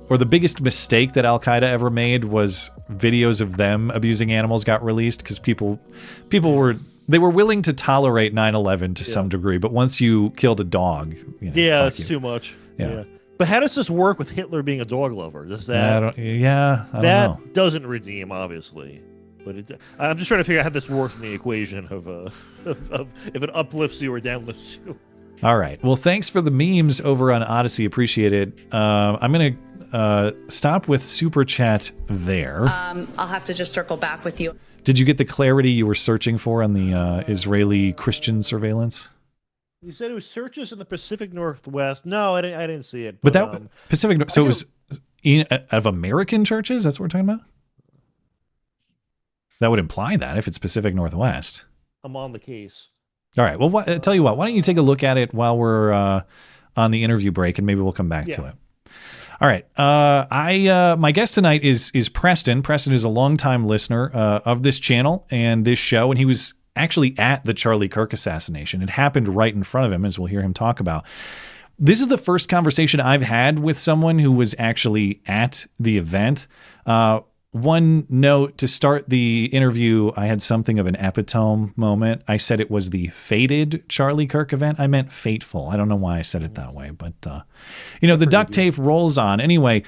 Or the biggest mistake that Al-Qaeda ever made was videos of them abusing animals got released because people were willing to tolerate 9/11 to some degree, but once you killed a dog, that's too much. Yeah. But how does this work with Hitler being a dog lover? Does that? I don't know. Doesn't redeem, obviously. But I'm just trying to figure out how this works in the equation of if it uplifts you or downlifts you. All right. Well, thanks for the memes over on Odyssey. Appreciate it. I'm gonna stop with Super Chat there. I'll have to just circle back with you. Did you get the clarity you were searching for on the Israeli Christian surveillance? You said it was searches in the Pacific Northwest. No, I didn't see it. But that Pacific. So it was of American churches. That's what we're talking about. That would imply that if it's Pacific Northwest. I'm on the case. All right. Well, tell you what. Why don't you take a look at it while we're on the interview break, and maybe we'll come back to it. All right. My guest tonight is Preston. Preston is a longtime listener of this channel and this show, and he was actually at the Charlie Kirk assassination. It happened right in front of him, as we'll hear him talk about. This is the first conversation I've had with someone who was actually at the event. One note to start the interview, I had something of an epitome moment. I said it was the fated Charlie Kirk event. I meant fateful. I don't know why I said it that way, but the duct tape rolls on. Anyway,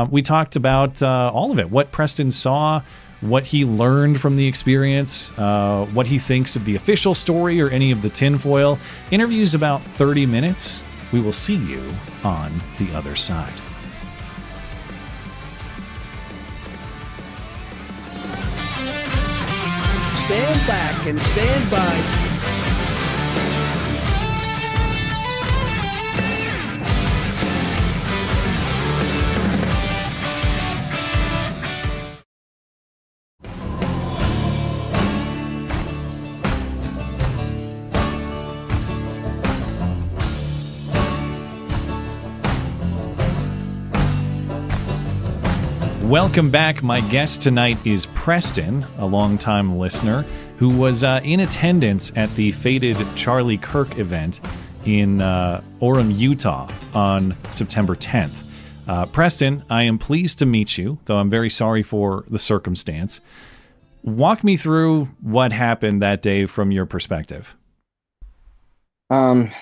we talked about all of it, what Preston saw, what he learned from the experience, what he thinks of the official story or any of the tinfoil. Interview's about 30 minutes. We will see you on the other side. Stand back and stand by. Welcome back. My guest tonight is Preston, a longtime listener who was in attendance at the fated Charlie Kirk event in Orem, Utah on September 10th. Preston, I am pleased to meet you, though I'm very sorry for the circumstance. Walk me through what happened that day from your perspective.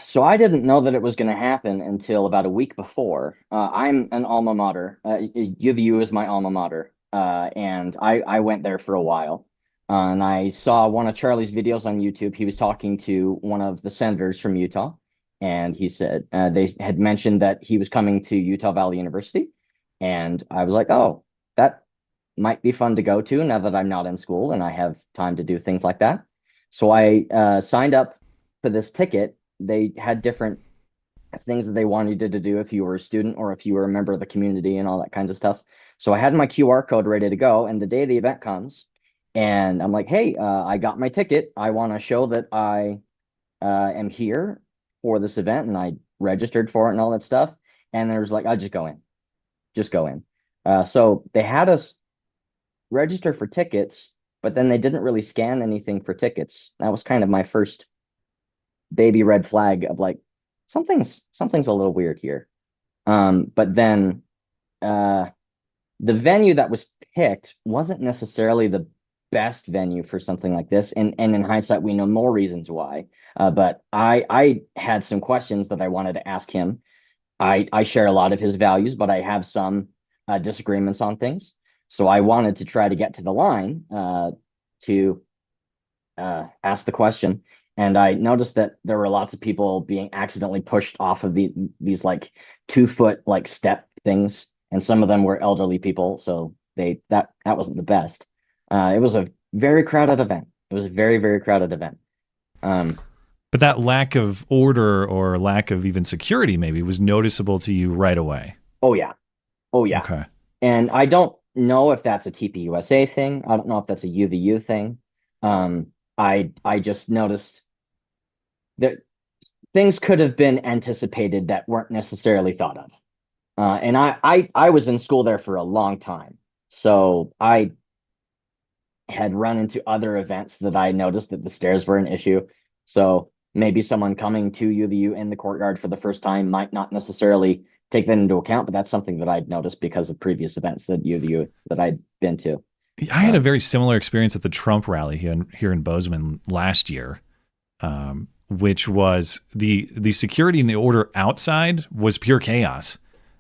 So I didn't know that it was going to happen until about a week before. I'm an alma mater. U of U is my alma mater. And I went there for a while. And I saw one of Charlie's videos on YouTube. He was talking to one of the senators from Utah. And he said they had mentioned that he was coming to Utah Valley University. And I was like, oh, that might be fun to go to now that I'm not in school and I have time to do things like that. So I signed up for this ticket. They had different things that they wanted you to do if you were a student or if you were a member of the community and all that kinds of stuff. So I had my QR code ready to go, and the day the event comes, and I'm like, hey, I got my ticket. I want to show that I am here for this event, and I registered for it and all that stuff. And there was like, I'll just go in. Just go in. So they had us register for tickets, but then they didn't really scan anything for tickets. That was kind of my first baby red flag of like, something's a little weird here. But then the venue that was picked wasn't necessarily the best venue for something like this. And in hindsight, we know more reasons why. But I had some questions that I wanted to ask him. I share a lot of his values, but I have some disagreements on things. So I wanted to try to get to the line to ask the question. And I noticed that there were lots of people being accidentally pushed off of these like 2-foot like step things. And some of them were elderly people. So that wasn't the best. It was a very crowded event. It was a very, very crowded event. But that lack of order or lack of even security maybe was noticeable to you right away. Oh, yeah. Oh, yeah. Okay. And I don't know if that's a TPUSA thing. I don't know if that's a UVU thing. I just noticed that things could have been anticipated that weren't necessarily thought of. And I was in school there for a long time. So I had run into other events that I noticed that the stairs were an issue. So maybe someone coming to UVU in the courtyard for the first time might not necessarily take that into account, but that's something that I'd noticed because of previous events at UVU that I'd been to. I had a very similar experience at the Trump rally here in Bozeman last year, which was the security and the order outside was pure chaos.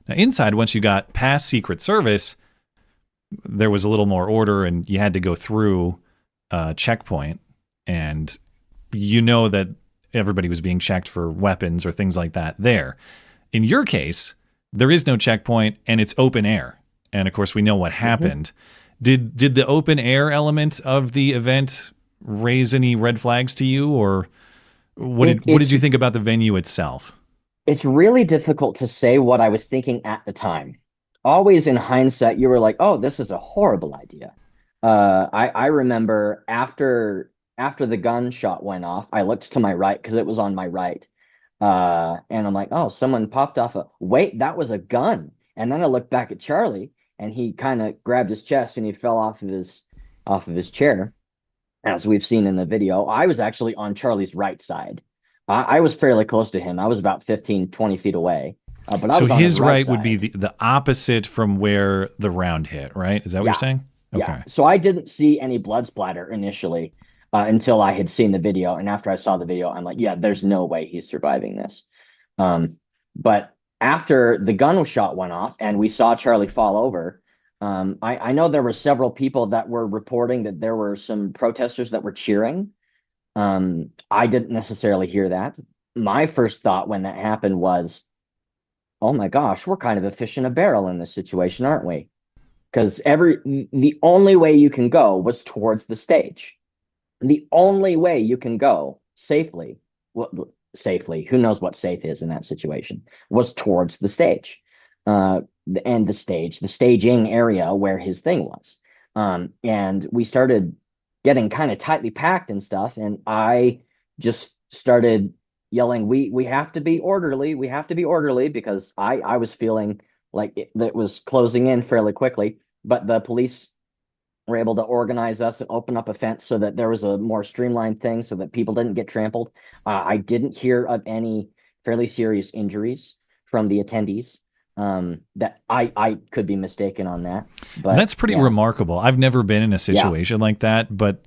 Now, inside, once you got past Secret Service, there was a little more order, and you had to go through a checkpoint, and you know that everybody was being checked for weapons or things like that there. In your case, there is no checkpoint, and it's open air. And, of course, we know what happened. Did the open air element of the event raise any red flags to you, or what did you think about the venue itself? It's really difficult to say what I was thinking at the time. Always in hindsight, you were like, oh, this is a horrible idea. I remember after the gunshot went off, I looked to my right because it was on my right. And I'm like, oh, someone popped off wait, that was a gun. And then I looked back at Charlie, and he kind of grabbed his chest and he fell off of his chair, as we've seen in the video. I was actually on Charlie's right side. I was fairly close to him. I was about 15, 20 feet away. But I was on his right side. would be the opposite from where the round hit, right? Is that what you're saying? Okay. Yeah. So I didn't see any blood splatter initially until I had seen the video. And after I saw the video, I'm like, yeah, there's no way he's surviving this. But after the gun shot went off and we saw Charlie fall over, I know there were several people that were reporting that there were some protesters that were cheering. I didn't necessarily hear that. My first thought when that happened was, oh my gosh, we're kind of a fish in a barrel in this situation, aren't we? Because the only way you can go was towards the stage. The only way you can go safely, who knows what safe is in that situation, was towards the stage. The staging area where his thing was. And we started getting kind of tightly packed and stuff. And I just started yelling, we have to be orderly. We have to be orderly, because I was feeling like it was closing in fairly quickly. But the police were able to organize us and open up a fence so that there was a more streamlined thing so that people didn't get trampled. I didn't hear of any fairly serious injuries from the attendees. That I could be mistaken on that. But that's pretty remarkable. I've never been in a situation like that, but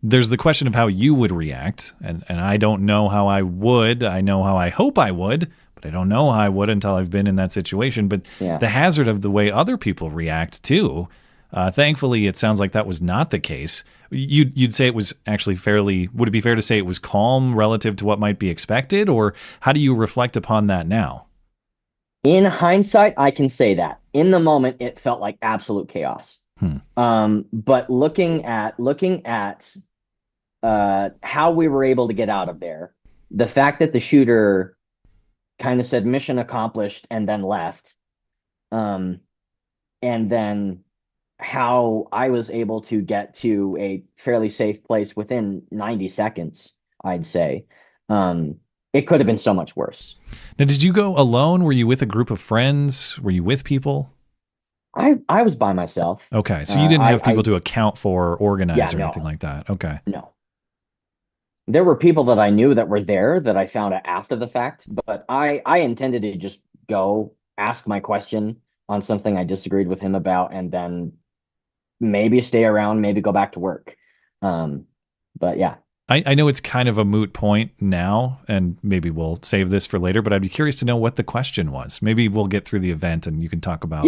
there's the question of how you would react. And I don't know how I would. I know how I hope I would, but I don't know how I would until I've been in that situation. But the hazard of the way other people react too. Thankfully, it sounds like that was not the case. You'd say it was actually would it be fair to say it was calm relative to what might be expected? Or how do you reflect upon that now? In hindsight, I can say that. In the moment, it felt like absolute chaos. But looking at how we were able to get out of there, the fact that the shooter kind of said mission accomplished and then left, and then how I was able to get to a fairly safe place within 90 seconds, I'd say. It could have been so much worse. Now, did you go alone? Were you with a group of friends? Were you with people? I was by myself. Okay, so you didn't have people to account for or organize or anything like that. Okay. No. There were people that I knew that were there that I found out after the fact, but I intended to just go ask my question on something I disagreed with him about, and then maybe stay around, maybe go back to work. But yeah. I know it's kind of a moot point now, and maybe we'll save this for later, but I'd be curious to know what the question was. Maybe we'll get through the event and you can talk about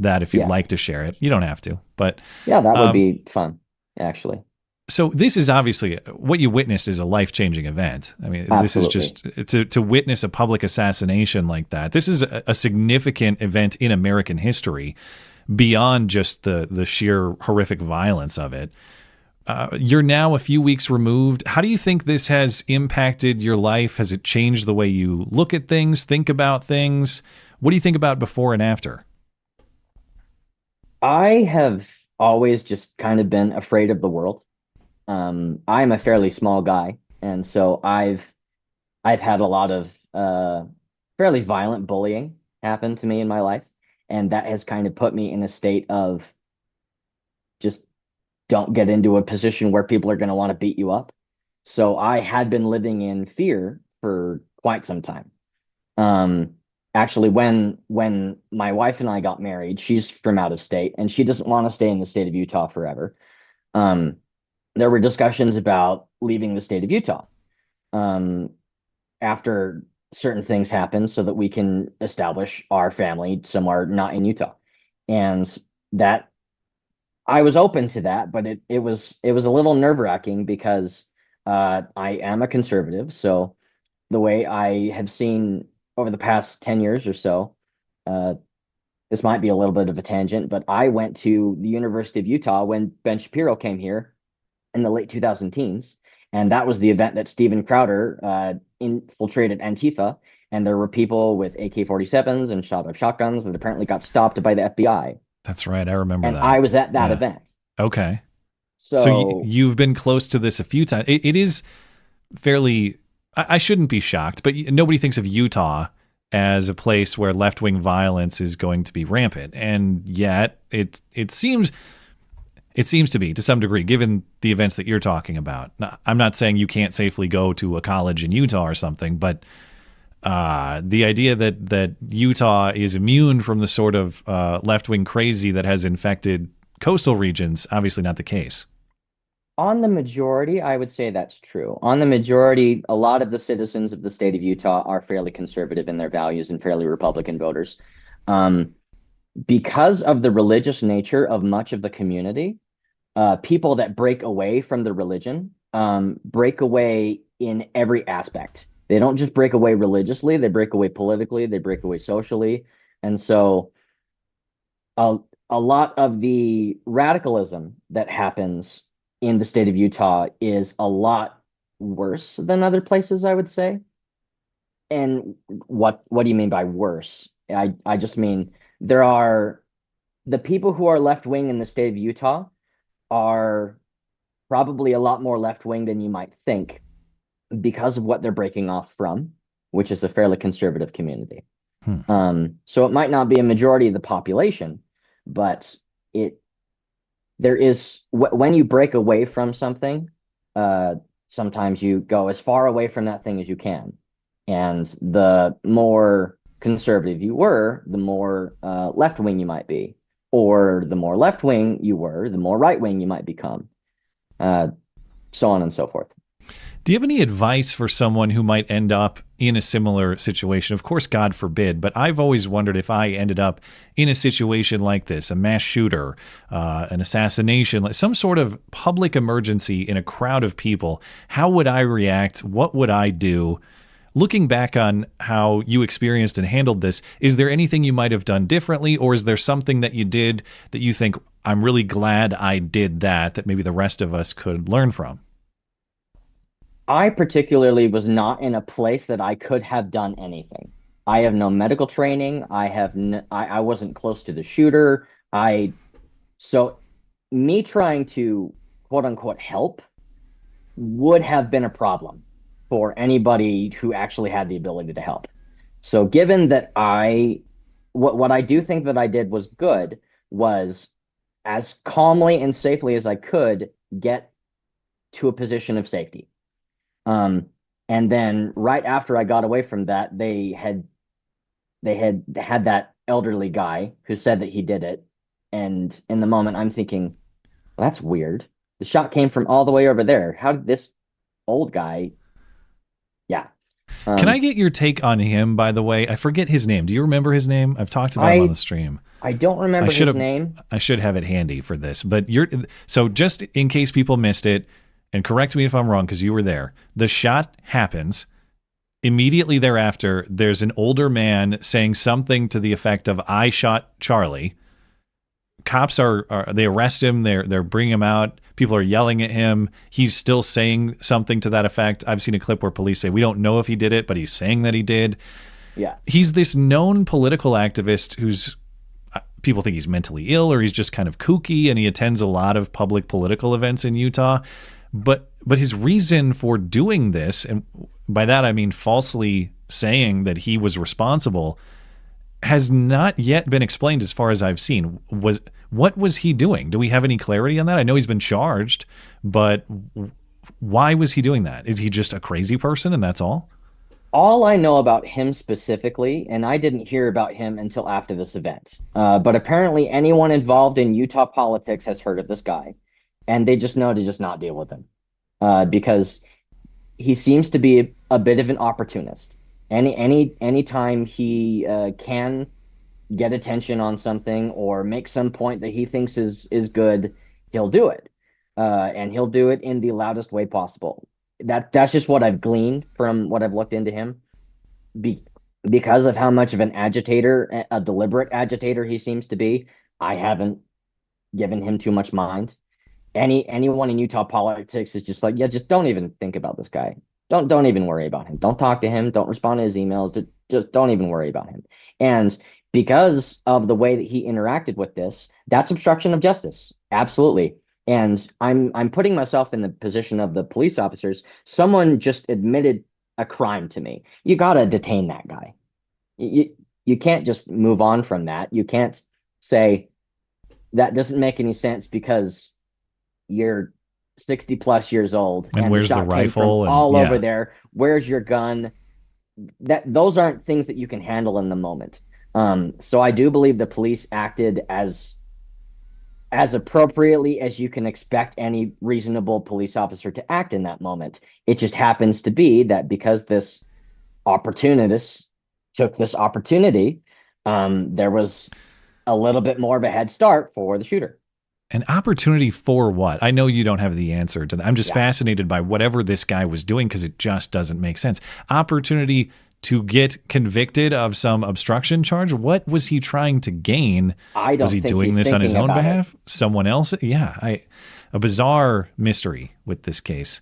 that if you'd like to share it. You don't have to, but yeah, that would be fun, actually. So this is obviously what you witnessed is a life-changing event. I mean, This is just to witness a public assassination like that. This is a significant event in American history beyond just the sheer horrific violence of it. You're now a few weeks removed. How do you think this has impacted your life? Has it changed the way you look at things, think about things? What do you think about before and after? I have always just kind of been afraid of the world. I'm a fairly small guy, and so I've had a lot of fairly violent bullying happen to me in my life, and that has kind of put me in a state of just don't get into a position where people are going to want to beat you up. So I had been living in fear for quite some time. Actually, when my wife and I got married, she's from out of state and she doesn't want to stay in the state of Utah forever. There were discussions about leaving the state of Utah after certain things happen so that we can establish our family somewhere not in Utah. And that I was open to that, but it was a little nerve-wracking because I am a conservative. So the way I have seen over the past 10 years or so, this might be a little bit of a tangent, but I went to the University of Utah when Ben Shapiro came here in the late 2010s. And that was the event that Steven Crowder infiltrated Antifa. And there were people with AK-47s and shotguns that apparently got stopped by the FBI. That's right. I remember that. And I was at that event. Okay. So you've been close to this a few times. It is fairly, I shouldn't be shocked, but nobody thinks of Utah as a place where left-wing violence is going to be rampant. And yet it seems to be, to some degree, given the events that you're talking about. Now, I'm not saying you can't safely go to a college in Utah or something, but the idea that Utah is immune from the sort of left-wing crazy that has infected coastal regions, obviously not the case. On the majority, I would say that's true. On the majority, a lot of the citizens of the state of Utah are fairly conservative in their values and fairly Republican voters. Because of the religious nature of much of the community, people that break away from the religion break away in every aspect. They don't just break away religiously, they break away politically, they break away socially. And so a lot of the radicalism that happens in the state of Utah is a lot worse than other places, I would say. And what do you mean by worse? I just mean there are the people who are left-wing in the state of Utah are probably a lot more left-wing than you might think because of what they're breaking off from, which is a fairly conservative community. So it might not be a majority of the population, but there is, when you break away from something, sometimes you go as far away from that thing as you can. And the more conservative you were, the more left-wing you might be. Or the more left-wing you were, the more right-wing you might become. So on and so forth. Do you have any advice for someone who might end up in a similar situation? Of course, God forbid, but I've always wondered if I ended up in a situation like this, a mass shooter, an assassination, some sort of public emergency in a crowd of people, how would I react? What would I do? Looking back on how you experienced and handled this, is there anything you might have done differently, or is there something that you did that you think, I'm really glad I did that maybe the rest of us could learn from? I particularly was not in a place that I could have done anything. I have no medical training. I wasn't close to the shooter. So me trying to quote unquote help would have been a problem for anybody who actually had the ability to help. So given that what I do think that I did was good was as calmly and safely as I could get to a position of safety. And then right after I got away from that, they had that elderly guy who said that he did it. And in the moment I'm thinking, well, that's weird. The shot came from all the way over there. How did this old guy? Yeah. Can I get your take on him, by the way? I forget his name. Do you remember his name? I've talked about him on the stream. I don't remember his name. I should have it handy for this. But so just in case people missed it, and correct me if I'm wrong because you were there, the shot happens. Immediately thereafter, there's an older man saying something to the effect of, I shot Charlie. Cops they arrest him. They're bringing him out. People are yelling at him. He's still saying something to that effect. I've seen a clip where police say, we don't know if he did it, but he's saying that he did. Yeah. He's this known political activist who's, people think he's mentally ill or he's just kind of kooky, and he attends a lot of public political events in Utah. But his reason for doing this, and by that I mean falsely saying that he was responsible, has not yet been explained as far as I've seen. What was he doing? Do we have any clarity on that? I know he's been charged, but why was he doing that? Is he just a crazy person and that's all? All I know about him specifically, and I didn't hear about him until after this event, but apparently anyone involved in Utah politics has heard of this guy. And they just know to just not deal with him because he seems to be a bit of an opportunist. Anytime he can get attention on something or make some point that he thinks is good, he'll do it. And he'll do it in the loudest way possible. That's just what I've gleaned from what I've looked into him. Because of how much of an agitator, a deliberate agitator he seems to be, I haven't given him too much mind. Anyone in Utah politics is just like, yeah, just don't even think about this guy. Don't even worry about him. Don't talk to him. Don't respond to his emails. Just don't even worry about him. And because of the way that he interacted with this, that's obstruction of justice. Absolutely. And I'm putting myself in the position of the police officers. Someone just admitted a crime to me. You got to detain that guy. You can't just move on from that. You can't say that doesn't make any sense because you're 60 plus years old And where's the shot came rifle? from And all yeah. over there. Where's your gun? Those aren't things that you can handle in the moment. So I do believe the police acted as appropriately as you can expect any reasonable police officer to act in that moment. It just happens to be that because this opportunist took this opportunity, there was a little bit more of a head start for the shooter. An opportunity for what? I know you don't have the answer to that. I'm just fascinated by whatever this guy was doing because it just doesn't make sense. Opportunity to get convicted of some obstruction charge? What was he trying to gain? Was he doing this on his own behalf? Someone else? Yeah, a bizarre mystery with this case.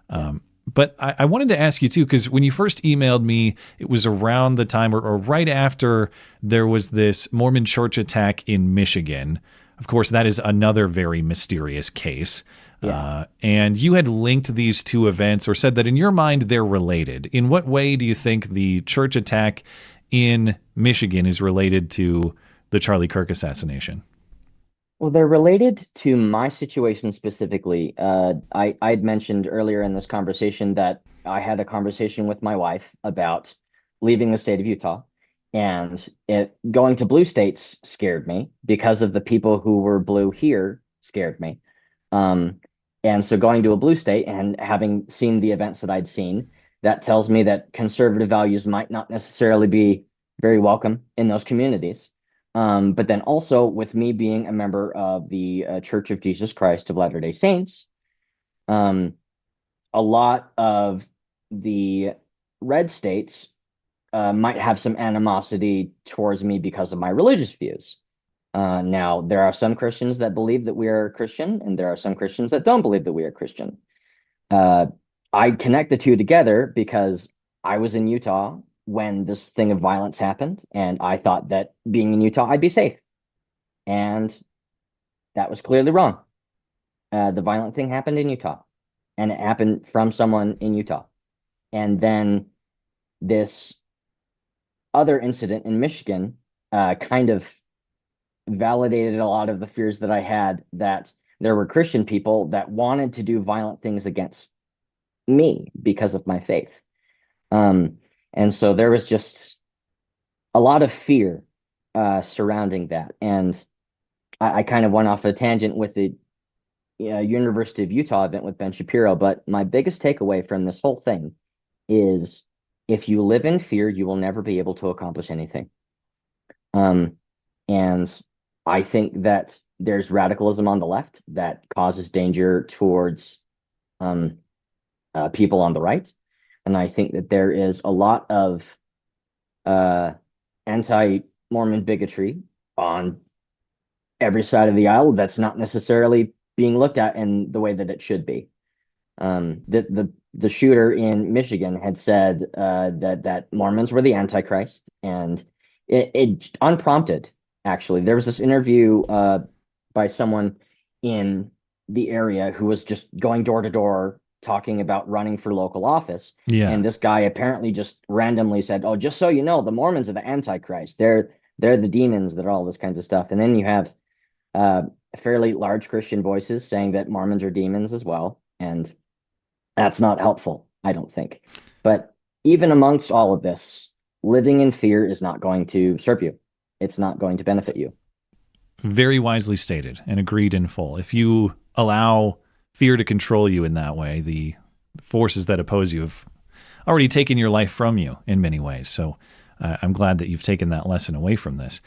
But I wanted to ask you too, because when you first emailed me, it was around the time or right after there was this Mormon church attack in Michigan. Of course, that is another very mysterious case. Yeah. And you had linked these two events or said that in your mind they're related. In what way do you think the church attack in Michigan is related to the Charlie Kirk assassination? Well, they're related to my situation specifically. I'd mentioned earlier in this conversation that I had a conversation with my wife about leaving the state of Utah. And going to blue states scared me because of the people who were blue here scared me. And so going to a blue state and having seen the events that I'd seen, that tells me that conservative values might not necessarily be very welcome in those communities. But then also with me being a member of the Church of Jesus Christ of Latter-day Saints, a lot of the red states might have some animosity towards me because of my religious views. Now, there are some Christians that believe that we are Christian, and there are some Christians that don't believe that we are Christian. I connect the two together because I was in Utah when this thing of violence happened, and I thought that being in Utah, I'd be safe. And that was clearly wrong. The violent thing happened in Utah, and it happened from someone in Utah. And then this other incident in Michigan kind of validated a lot of the fears that I had that there were Christian people that wanted to do violent things against me because of my faith. And so there was just a lot of fear surrounding that. And I kind of went off a tangent with the University of Utah event with Ben Shapiro. But my biggest takeaway from this whole thing is if you live in fear, you will never be able to accomplish anything. And I think that there's radicalism on the left that causes danger towards people on the right. And I think that there is a lot of anti-Mormon bigotry on every side of the aisle that's not necessarily being looked at in the way that it should be. The shooter in Michigan had said that Mormons were the Antichrist, and it unprompted, actually. There was this interview by someone in the area who was just going door to door talking about running for local office. Yeah. And this guy apparently just randomly said, "Oh, just so you know, the Mormons are the Antichrist. They're the demons that are all this kinds of stuff." And then you have fairly large Christian voices saying that Mormons are demons as well. And that's not helpful, I don't think. But even amongst all of this, living in fear is not going to serve you. It's not going to benefit you. Very wisely stated and agreed in full. If you allow fear to control you in that way, the forces that oppose you have already taken your life from you in many ways. So I'm glad that you've taken that lesson away from this.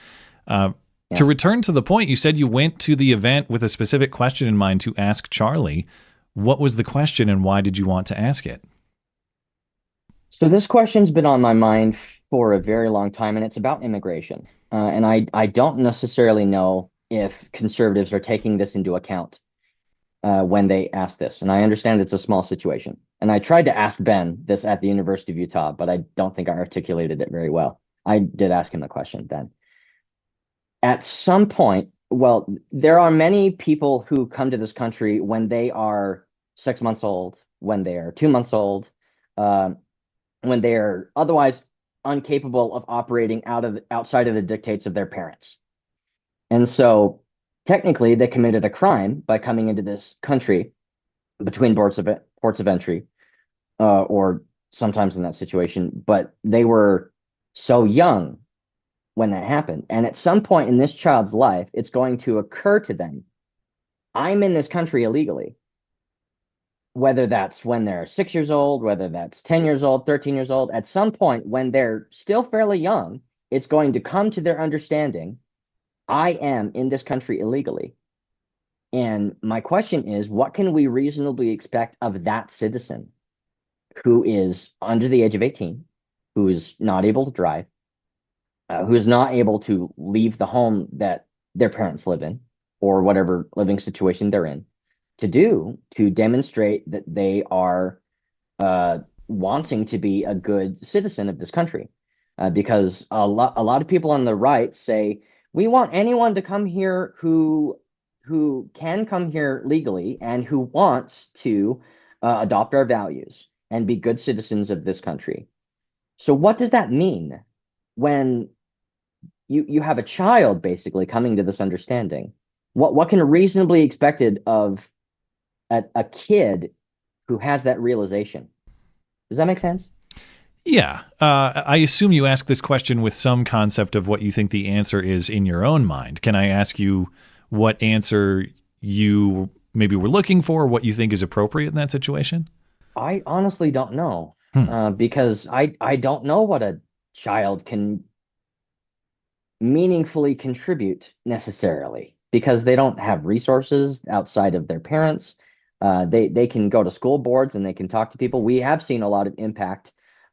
To return to the point, you said you went to the event with a specific question in mind to ask Charlie. What was the question and why did you want to ask it? So this question's been on my mind for a very long time, and it's about immigration. And I don't necessarily know if conservatives are taking this into account when they ask this. And I understand it's a small situation. And I tried to ask Ben this at the University of Utah, but I don't think I articulated it very well. I did ask him the question then. At some point, well, there are many people who come to this country when they are 6 months old, when they are 2 months old, when they are otherwise incapable of operating outside of the dictates of their parents. And so technically they committed a crime by coming into this country between ports of entry, or sometimes in that situation, but they were so young when that happened. And at some point in this child's life, it's going to occur to them, I'm in this country illegally. Whether that's when they're 6 years old, whether that's 10 years old, 13 years old, at some point when they're still fairly young, it's going to come to their understanding, I am in this country illegally. And my question is, what can we reasonably expect of that citizen who is under the age of 18, who is not able to drive, who is not able to leave the home that their parents live in, or whatever living situation they're in, to demonstrate that they are wanting to be a good citizen of this country? Because a lot of people on the right say, we want anyone to come here who can come here legally and who wants to adopt our values and be good citizens of this country. So what does that mean when you have a child basically coming to this understanding? What can reasonably be expected of a kid who has that realization? Does that make sense? Yeah. I assume you ask this question with some concept of what you think the answer is in your own mind. Can I ask you what answer you maybe were looking for, what you think is appropriate in that situation? I honestly don't know, because I don't know what a child can meaningfully contribute necessarily, because they don't have resources outside of their parents. They can go to school boards and they can talk to people. We have seen a lot of impact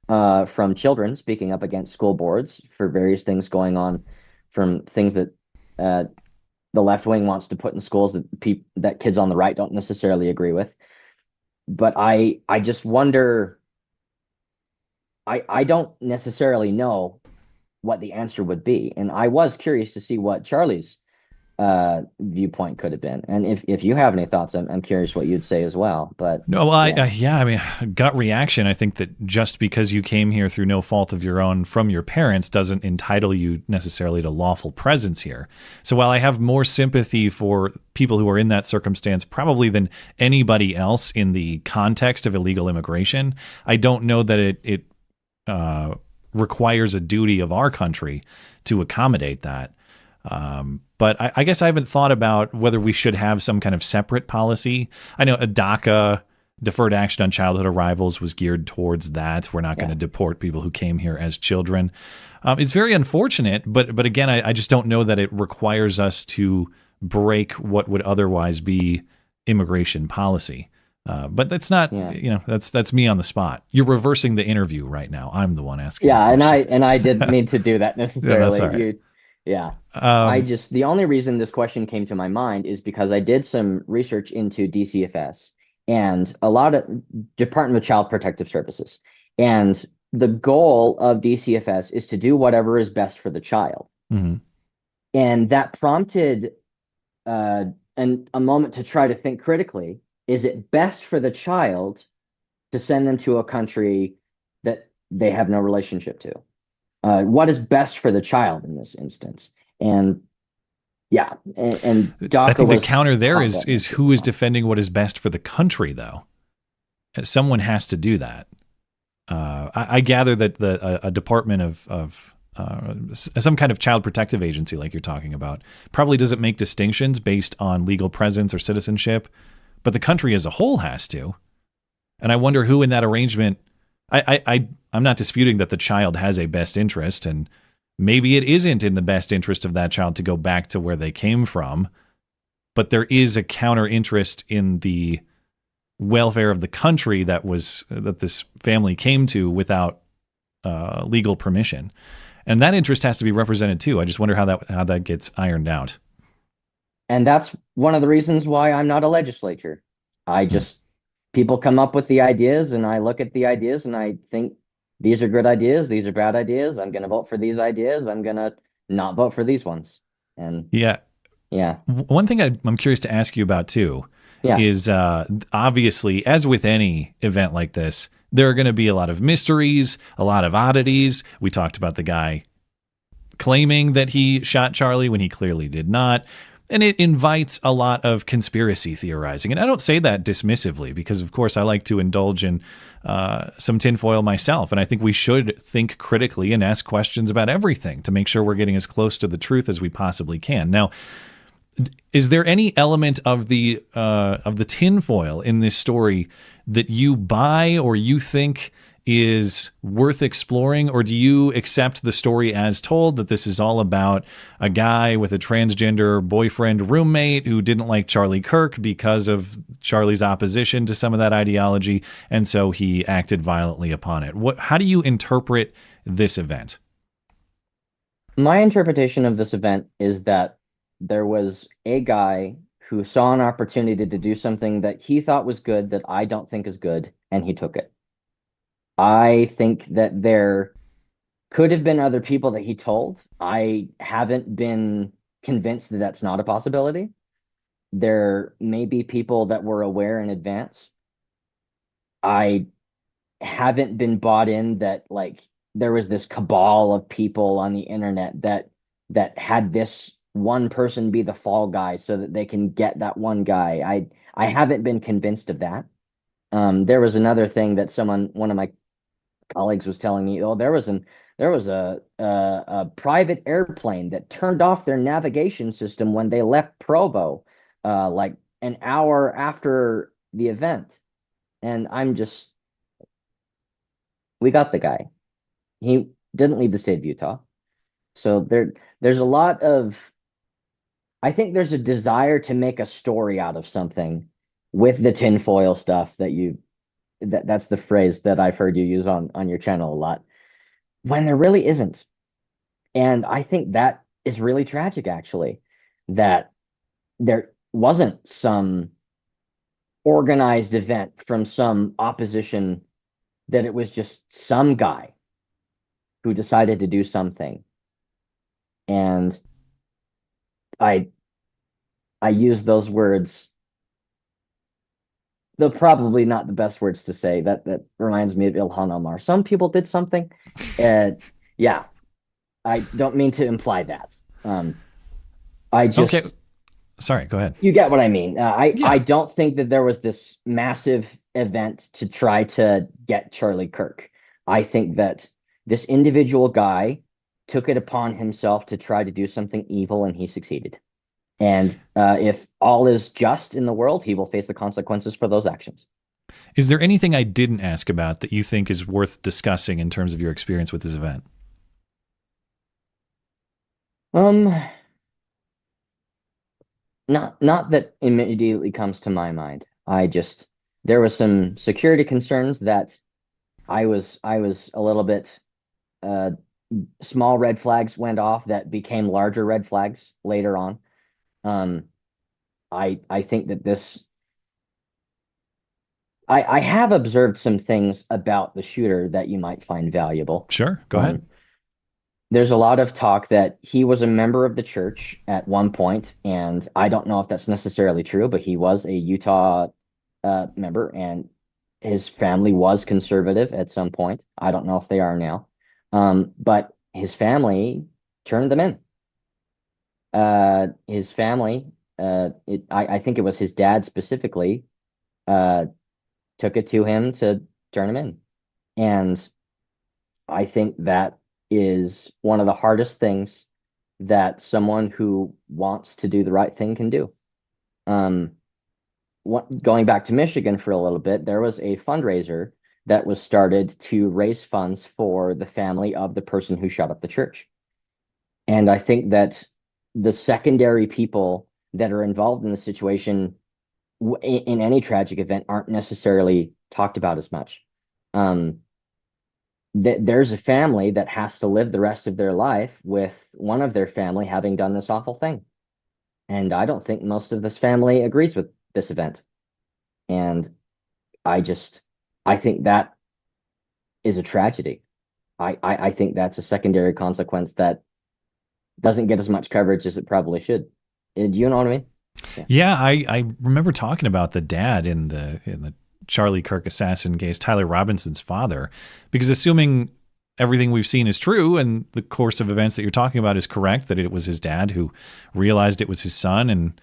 from children speaking up against school boards for various things going on, from things that the left wing wants to put in schools that kids on the right don't necessarily agree with. But I just wonder, I don't necessarily know what the answer would be. And I was curious to see what Charlie's viewpoint could have been. And if you have any thoughts, I'm curious what you'd say as well. But no, gut reaction. I think that just because you came here through no fault of your own from your parents doesn't entitle you necessarily to lawful presence here. So while I have more sympathy for people who are in that circumstance probably than anybody else in the context of illegal immigration, I don't know that it requires a duty of our country to accommodate that. But I guess I haven't thought about whether we should have some kind of separate policy. I know a DACA, Deferred Action on Childhood Arrivals, was geared towards that. We're not going to deport people who came here as children. It's very unfortunate, but again, I just don't know that it requires us to break what would otherwise be immigration policy. But that's not, that's me on the spot. You're reversing the interview right now. I'm the one asking. Yeah, and I didn't mean to do that necessarily. Yeah, that's all right. The only reason this question came to my mind is because I did some research into DCFS and a lot of Department of Child Protective Services. And the goal of DCFS is to do whatever is best for the child. Mm-hmm. And that prompted a moment to try to think critically. Is it best for the child to send them to a country that they have no relationship to? What is best for the child in this instance? And DACA, I think the counter there is who is defending what is best for the country, though. Someone has to do that. I gather that a department of some kind of child protective agency, like you're talking about, probably doesn't make distinctions based on legal presence or citizenship, but the country as a whole has to. And I wonder who in that arrangement. I'm not disputing that the child has a best interest, and maybe it isn't in the best interest of that child to go back to where they came from, but there is a counter interest in the welfare of the country that this family came to without legal permission, and that interest has to be represented too. I just wonder how that gets ironed out. And that's one of the reasons why I'm not a legislator. People come up with the ideas, and I look at the ideas, and I think these are good ideas, these are bad ideas. I'm going to vote for these ideas. I'm going to not vote for these ones. And yeah. One thing I'm curious to ask you about too is obviously, as with any event like this, There are going to be a lot of mysteries, a lot of oddities. We talked about the guy claiming that he shot Charlie when he clearly did not. And it invites a lot of conspiracy theorizing. And I don't say that dismissively because, of course, I like to indulge in some tinfoil myself. And I think we should think critically and ask questions about everything to make sure we're getting as close to the truth as we possibly can. Now, is there any element of the tinfoil in this story that you buy or you think is worth exploring, or do you accept the story as told, that this is all about a guy with a transgender boyfriend roommate who didn't like Charlie Kirk because of Charlie's opposition to some of that ideology, and so he acted violently upon it? How do you interpret this event? My interpretation of this event is that there was a guy who saw an opportunity to do something that he thought was good that I don't think is good, and he took it. I think that there could have been other people that he told. I haven't been convinced that that's not a possibility. There may be people that were aware in advance. I haven't been bought in that like there was this cabal of people on the internet that had this one person be the fall guy so that they can get that one guy. I haven't been convinced of that. There was another thing that one of my colleagues was telling me, there was a private airplane that turned off their navigation system when they left Provo, like an hour after the event. And we got the guy. He didn't leave the state of Utah. So there's a lot of, I think there's a desire to make a story out of something with the tinfoil stuff that's the phrase that I've heard you use on your channel a lot, when there really isn't. And I think that is really tragic, actually, that there wasn't some organized event from some opposition, that it was just some guy who decided to do something. And I use those words. They're probably not the best words to say. That reminds me of Ilhan Omar. Some people did something. Yeah, I don't mean to imply that. Okay. Sorry, go ahead. You get what I mean. I don't think that there was this massive event to try to get Charlie Kirk. I think that this individual guy took it upon himself to try to do something evil, and he succeeded. And if all is just in the world, he will face the consequences for those actions. Is there anything I didn't ask about that you think is worth discussing in terms of your experience with this event? Not that immediately comes to my mind. There was some security concerns that I was a little bit, small red flags went off that became larger red flags later on. I think that I have observed some things about the shooter that you might find valuable. Sure, go ahead. There's a lot of talk that he was a member of the church at one point, and I don't know if that's necessarily true, but he was a Utah member, and his family was conservative at some point. I don't know if they are now, but his family turned them in. His family, I think it was his dad specifically, took it to him to turn him in. And I think that is one of the hardest things that someone who wants to do the right thing can do. Going back to Michigan for a little bit, there was a fundraiser that was started to raise funds for the family of the person who shot up the church. And I think that the secondary people that are involved in the situation in any tragic event aren't necessarily talked about as much. There's a family that has to live the rest of their life with one of their family having done this awful thing. And I don't think most of this family agrees with this event. And I think that is a tragedy. I think that's a secondary consequence that doesn't get as much coverage as it probably should. Do you know what I mean? Yeah, I remember talking about the dad in the Charlie Kirk assassin case, Tyler Robinson's father, because assuming everything we've seen is true and the course of events that you're talking about is correct, that it was his dad who realized it was his son and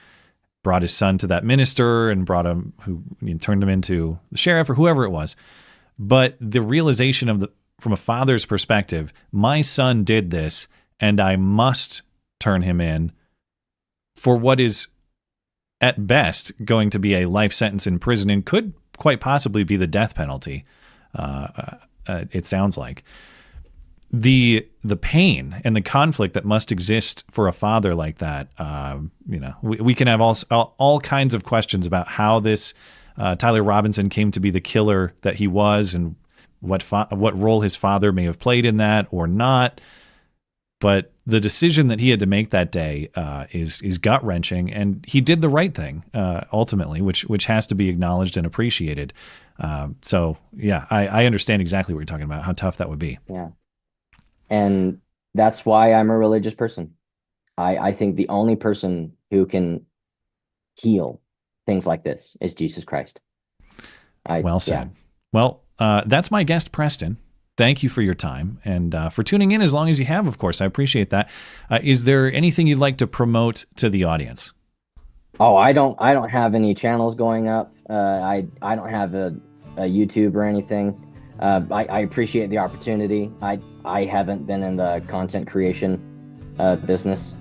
brought his son to that minister and brought him, who turned him into the sheriff or whoever it was. But the realization of from a father's perspective, my son did this and I must turn him in for what is at best going to be a life sentence in prison and could quite possibly be the death penalty. It sounds like the pain and the conflict that must exist for a father like that. We can have all kinds of questions about how this Tyler Robinson came to be the killer that he was, and what role his father may have played in that or not. But the decision that he had to make that day is gut wrenching, and he did the right thing ultimately, which has to be acknowledged and appreciated. So yeah, I understand exactly what you're talking about, how tough that would be. Yeah. And that's why I'm a religious person. I think the only person who can heal things like this is Jesus Christ. Well said. Yeah. Well, that's my guest, Preston. Thank you for your time and for tuning in as long as you have, of course. I appreciate that. Is there anything you'd like to promote to the audience? Oh, I don't have any channels going up. I don't have a YouTube or anything. I appreciate the opportunity. I haven't been in the content creation business,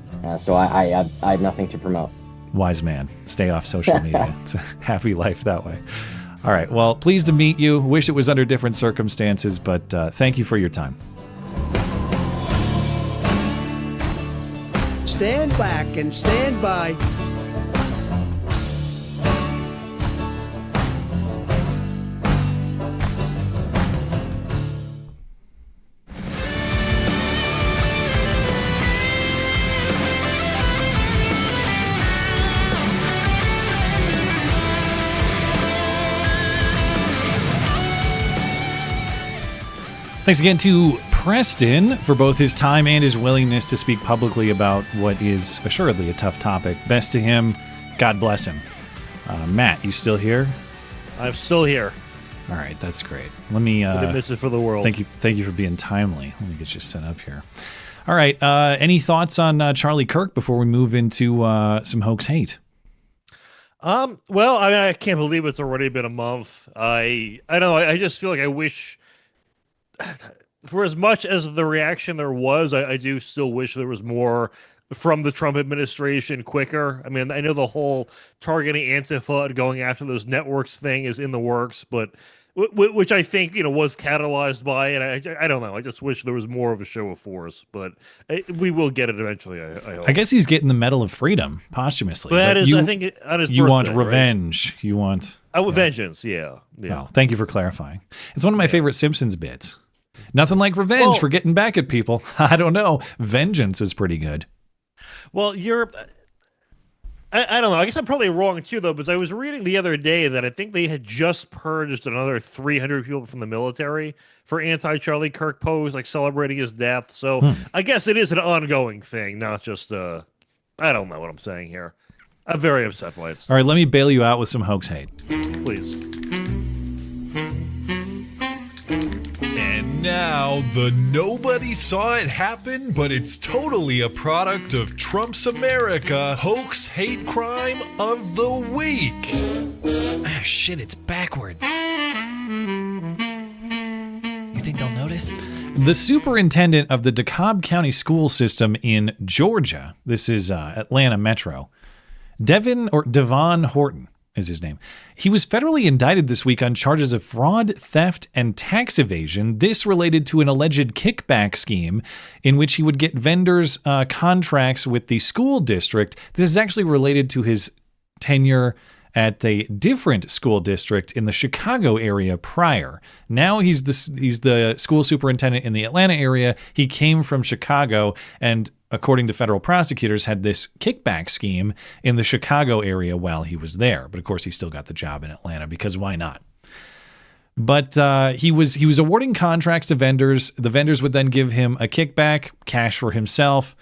so I have nothing to promote. Wise man. Stay off social media. It's a happy life that way. All right. Well, pleased to meet you. Wish it was under different circumstances, but thank you for your time. Stand back and stand by. Thanks again to Preston for both his time and his willingness to speak publicly about what is assuredly a tough topic. Best to him. God bless him. Matt, you still here? I'm still here. All right, that's great. Let me miss it for the world. Thank you for being timely. Let me get you set up here. All right, any thoughts on Charlie Kirk before we move into some hoax hate? Well, I mean, I can't believe it's already been a month. I don't know. I just feel like I wish, for as much as the reaction there was, I do still wish there was more from the Trump administration quicker. I mean, I know the whole targeting Antifa and going after those networks thing is in the works, but which I think, was catalyzed by it. I don't know. I just wish there was more of a show of force, but we will get it eventually. I hope. I guess he's getting the Medal of Freedom posthumously. But I think on his you birthday, want revenge. Right? You want vengeance. Yeah. Well, thank you for clarifying. It's one of my favorite Simpsons bits. Nothing like revenge for getting back at people. I don't know. Vengeance is pretty good. Well, I don't know. I guess I'm probably wrong too, though, because I was reading the other day that I think they had just purged another 300 people from the military for anti-Charlie Kirk posts, like celebrating his death. So I guess it is an ongoing thing, not just I don't know what I'm saying here. I'm very upset by it. All right, let me bail you out with some hoax hate. Please. And now, the nobody saw it happen, but it's totally a product of Trump's America hoax hate crime of the week. Ah, shit, it's backwards. You think they'll notice? The superintendent of the DeKalb County school system in Georgia, this is Atlanta Metro, Devon Horton is his name. He was federally indicted this week on charges of fraud, theft, and tax evasion. This related to an alleged kickback scheme in which he would get vendors contracts with the school district. This is actually related to his tenure at a different school district in the Chicago area prior. Now he's the school superintendent in the Atlanta area. He came from Chicago and, according to federal prosecutors, had this kickback scheme in the Chicago area while he was there. But of course, he still got the job in Atlanta because why not? But he was awarding contracts to vendors. The vendors would then give him a kickback, cash for himself.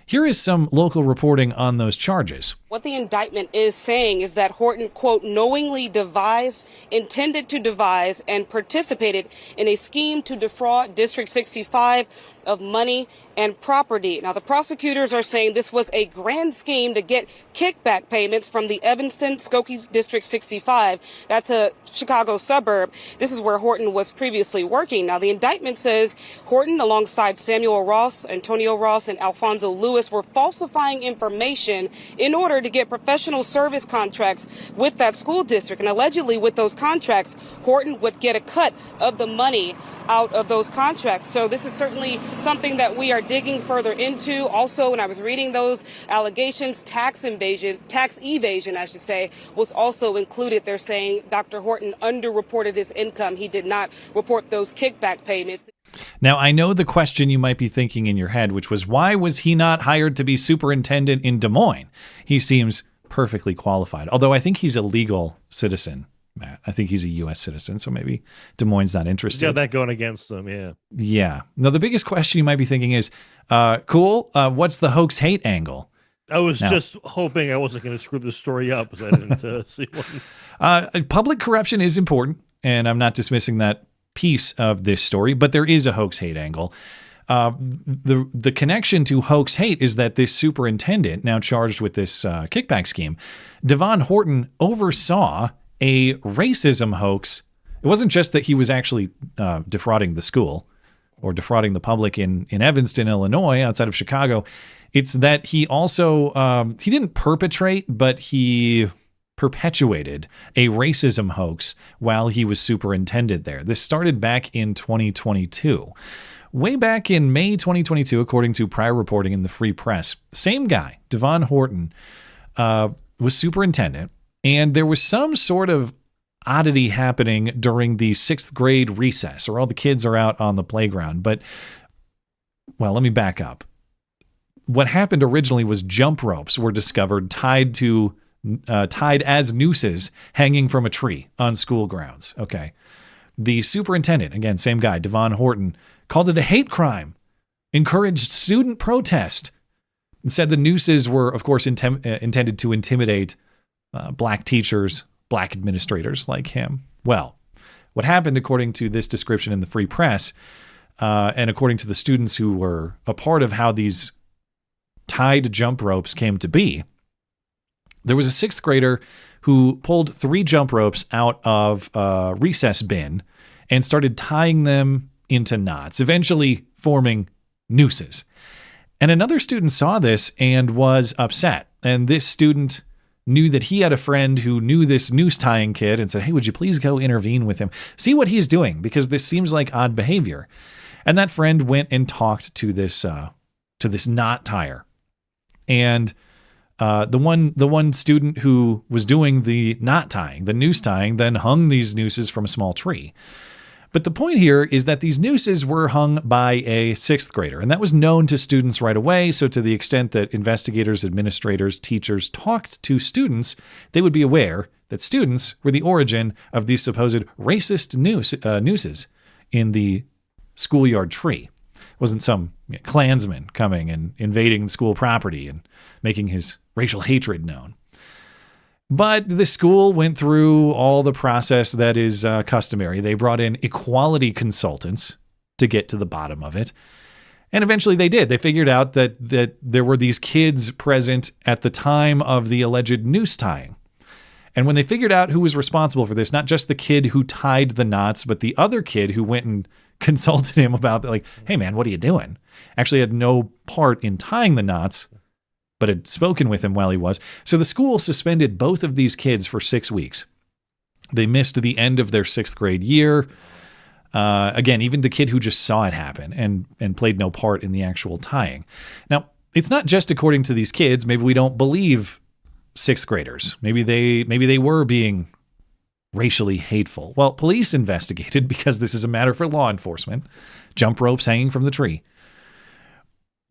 Here is some local reporting on those charges. What the indictment is saying is that Horton, quote, knowingly devised, intended to devise, and participated in a scheme to defraud District 65 of money and property. Now, the prosecutors are saying this was a grand scheme to get kickback payments from the Evanston-Skokie District 65. That's a Chicago suburb. This is where Horton was previously working. Now, the indictment says Horton, alongside Samuel Ross, Antonio Ross, and Alfonso Lewis, were falsifying information in order to get professional service contracts with that school district. And allegedly, with those contracts, Horton would get a cut of the money out of those contracts. So this is certainly something that we are digging further into. Also, when I was reading those allegations, tax evasion, I should say, was also included. They're saying Dr. Horton underreported his income. He did not report those kickback payments. Now, I know the question you might be thinking in your head, which was, why was he not hired to be superintendent in Des Moines? He seems perfectly qualified, although I think he's a legal citizen, Matt. I think he's a U.S. citizen, so maybe Des Moines not interested. He's got that going against them, yeah. Yeah. Now, the biggest question you might be thinking is, what's the hoax hate angle? I was just hoping I wasn't going to screw this story up because I didn't see one. Public corruption is important, and I'm not dismissing that piece of this story, but there is a hoax hate angle. The connection to hoax hate is that this superintendent, now charged with this kickback scheme, Devon Horton, oversaw a racism hoax. It wasn't just that he was actually defrauding the school or defrauding the public in Evanston, Illinois, outside of Chicago. It's that he also, he didn't perpetrate, but he perpetuated a racism hoax while he was superintendent there. This started back in 2022. Way back in May 2022, according to prior reporting in the Free Press, same guy, Devon Horton, was superintendent, and there was some sort of oddity happening during the 6th grade recess, or all the kids are out on the playground. But, well, let me back up. What happened originally was jump ropes were discovered tied as nooses hanging from a tree on school grounds. Okay. The superintendent, again, same guy, Devon Horton, called it a hate crime, encouraged student protest, and said the nooses were, of course, intended to intimidate black teachers, black administrators like him. Well, what happened, according to this description in the Free Press, and according to the students who were a part of how these tied jump ropes came to be, there was a 6th grader who pulled 3 jump ropes out of a recess bin and started tying them into knots, eventually forming nooses. And another student saw this and was upset. And this student knew that he had a friend who knew this noose tying kid and said, hey, would you please go intervene with him? See what he's doing, because this seems like odd behavior. And that friend went and talked to this knot tire. And the one student who was doing the knot tying, the noose tying, then hung these nooses from a small tree. But the point here is that these nooses were hung by a 6th grader, and that was known to students right away. So to the extent that investigators, administrators, teachers talked to students, they would be aware that students were the origin of these supposed racist nooses in the schoolyard tree. It wasn't some Klansman coming and invading the school property and making his racial hatred known. But the school went through all the process that is customary. They brought in equality consultants to get to the bottom of it. And eventually they did. They figured out that there were these kids present at the time of the alleged noose tying. And when they figured out who was responsible for this, not just the kid who tied the knots, but the other kid who went and consulted him about, like, hey man, what are you doing? Actually had no part in tying the knots, but had spoken with him while he was. So the school suspended both of these kids for 6 weeks. They missed the end of their 6th grade year. Again, even the kid who just saw it happen and played no part in the actual tying. Now, it's not just according to these kids. Maybe we don't believe 6th graders. Maybe they were being racially hateful. Well, police investigated, because this is a matter for law enforcement. Jump ropes hanging from the tree.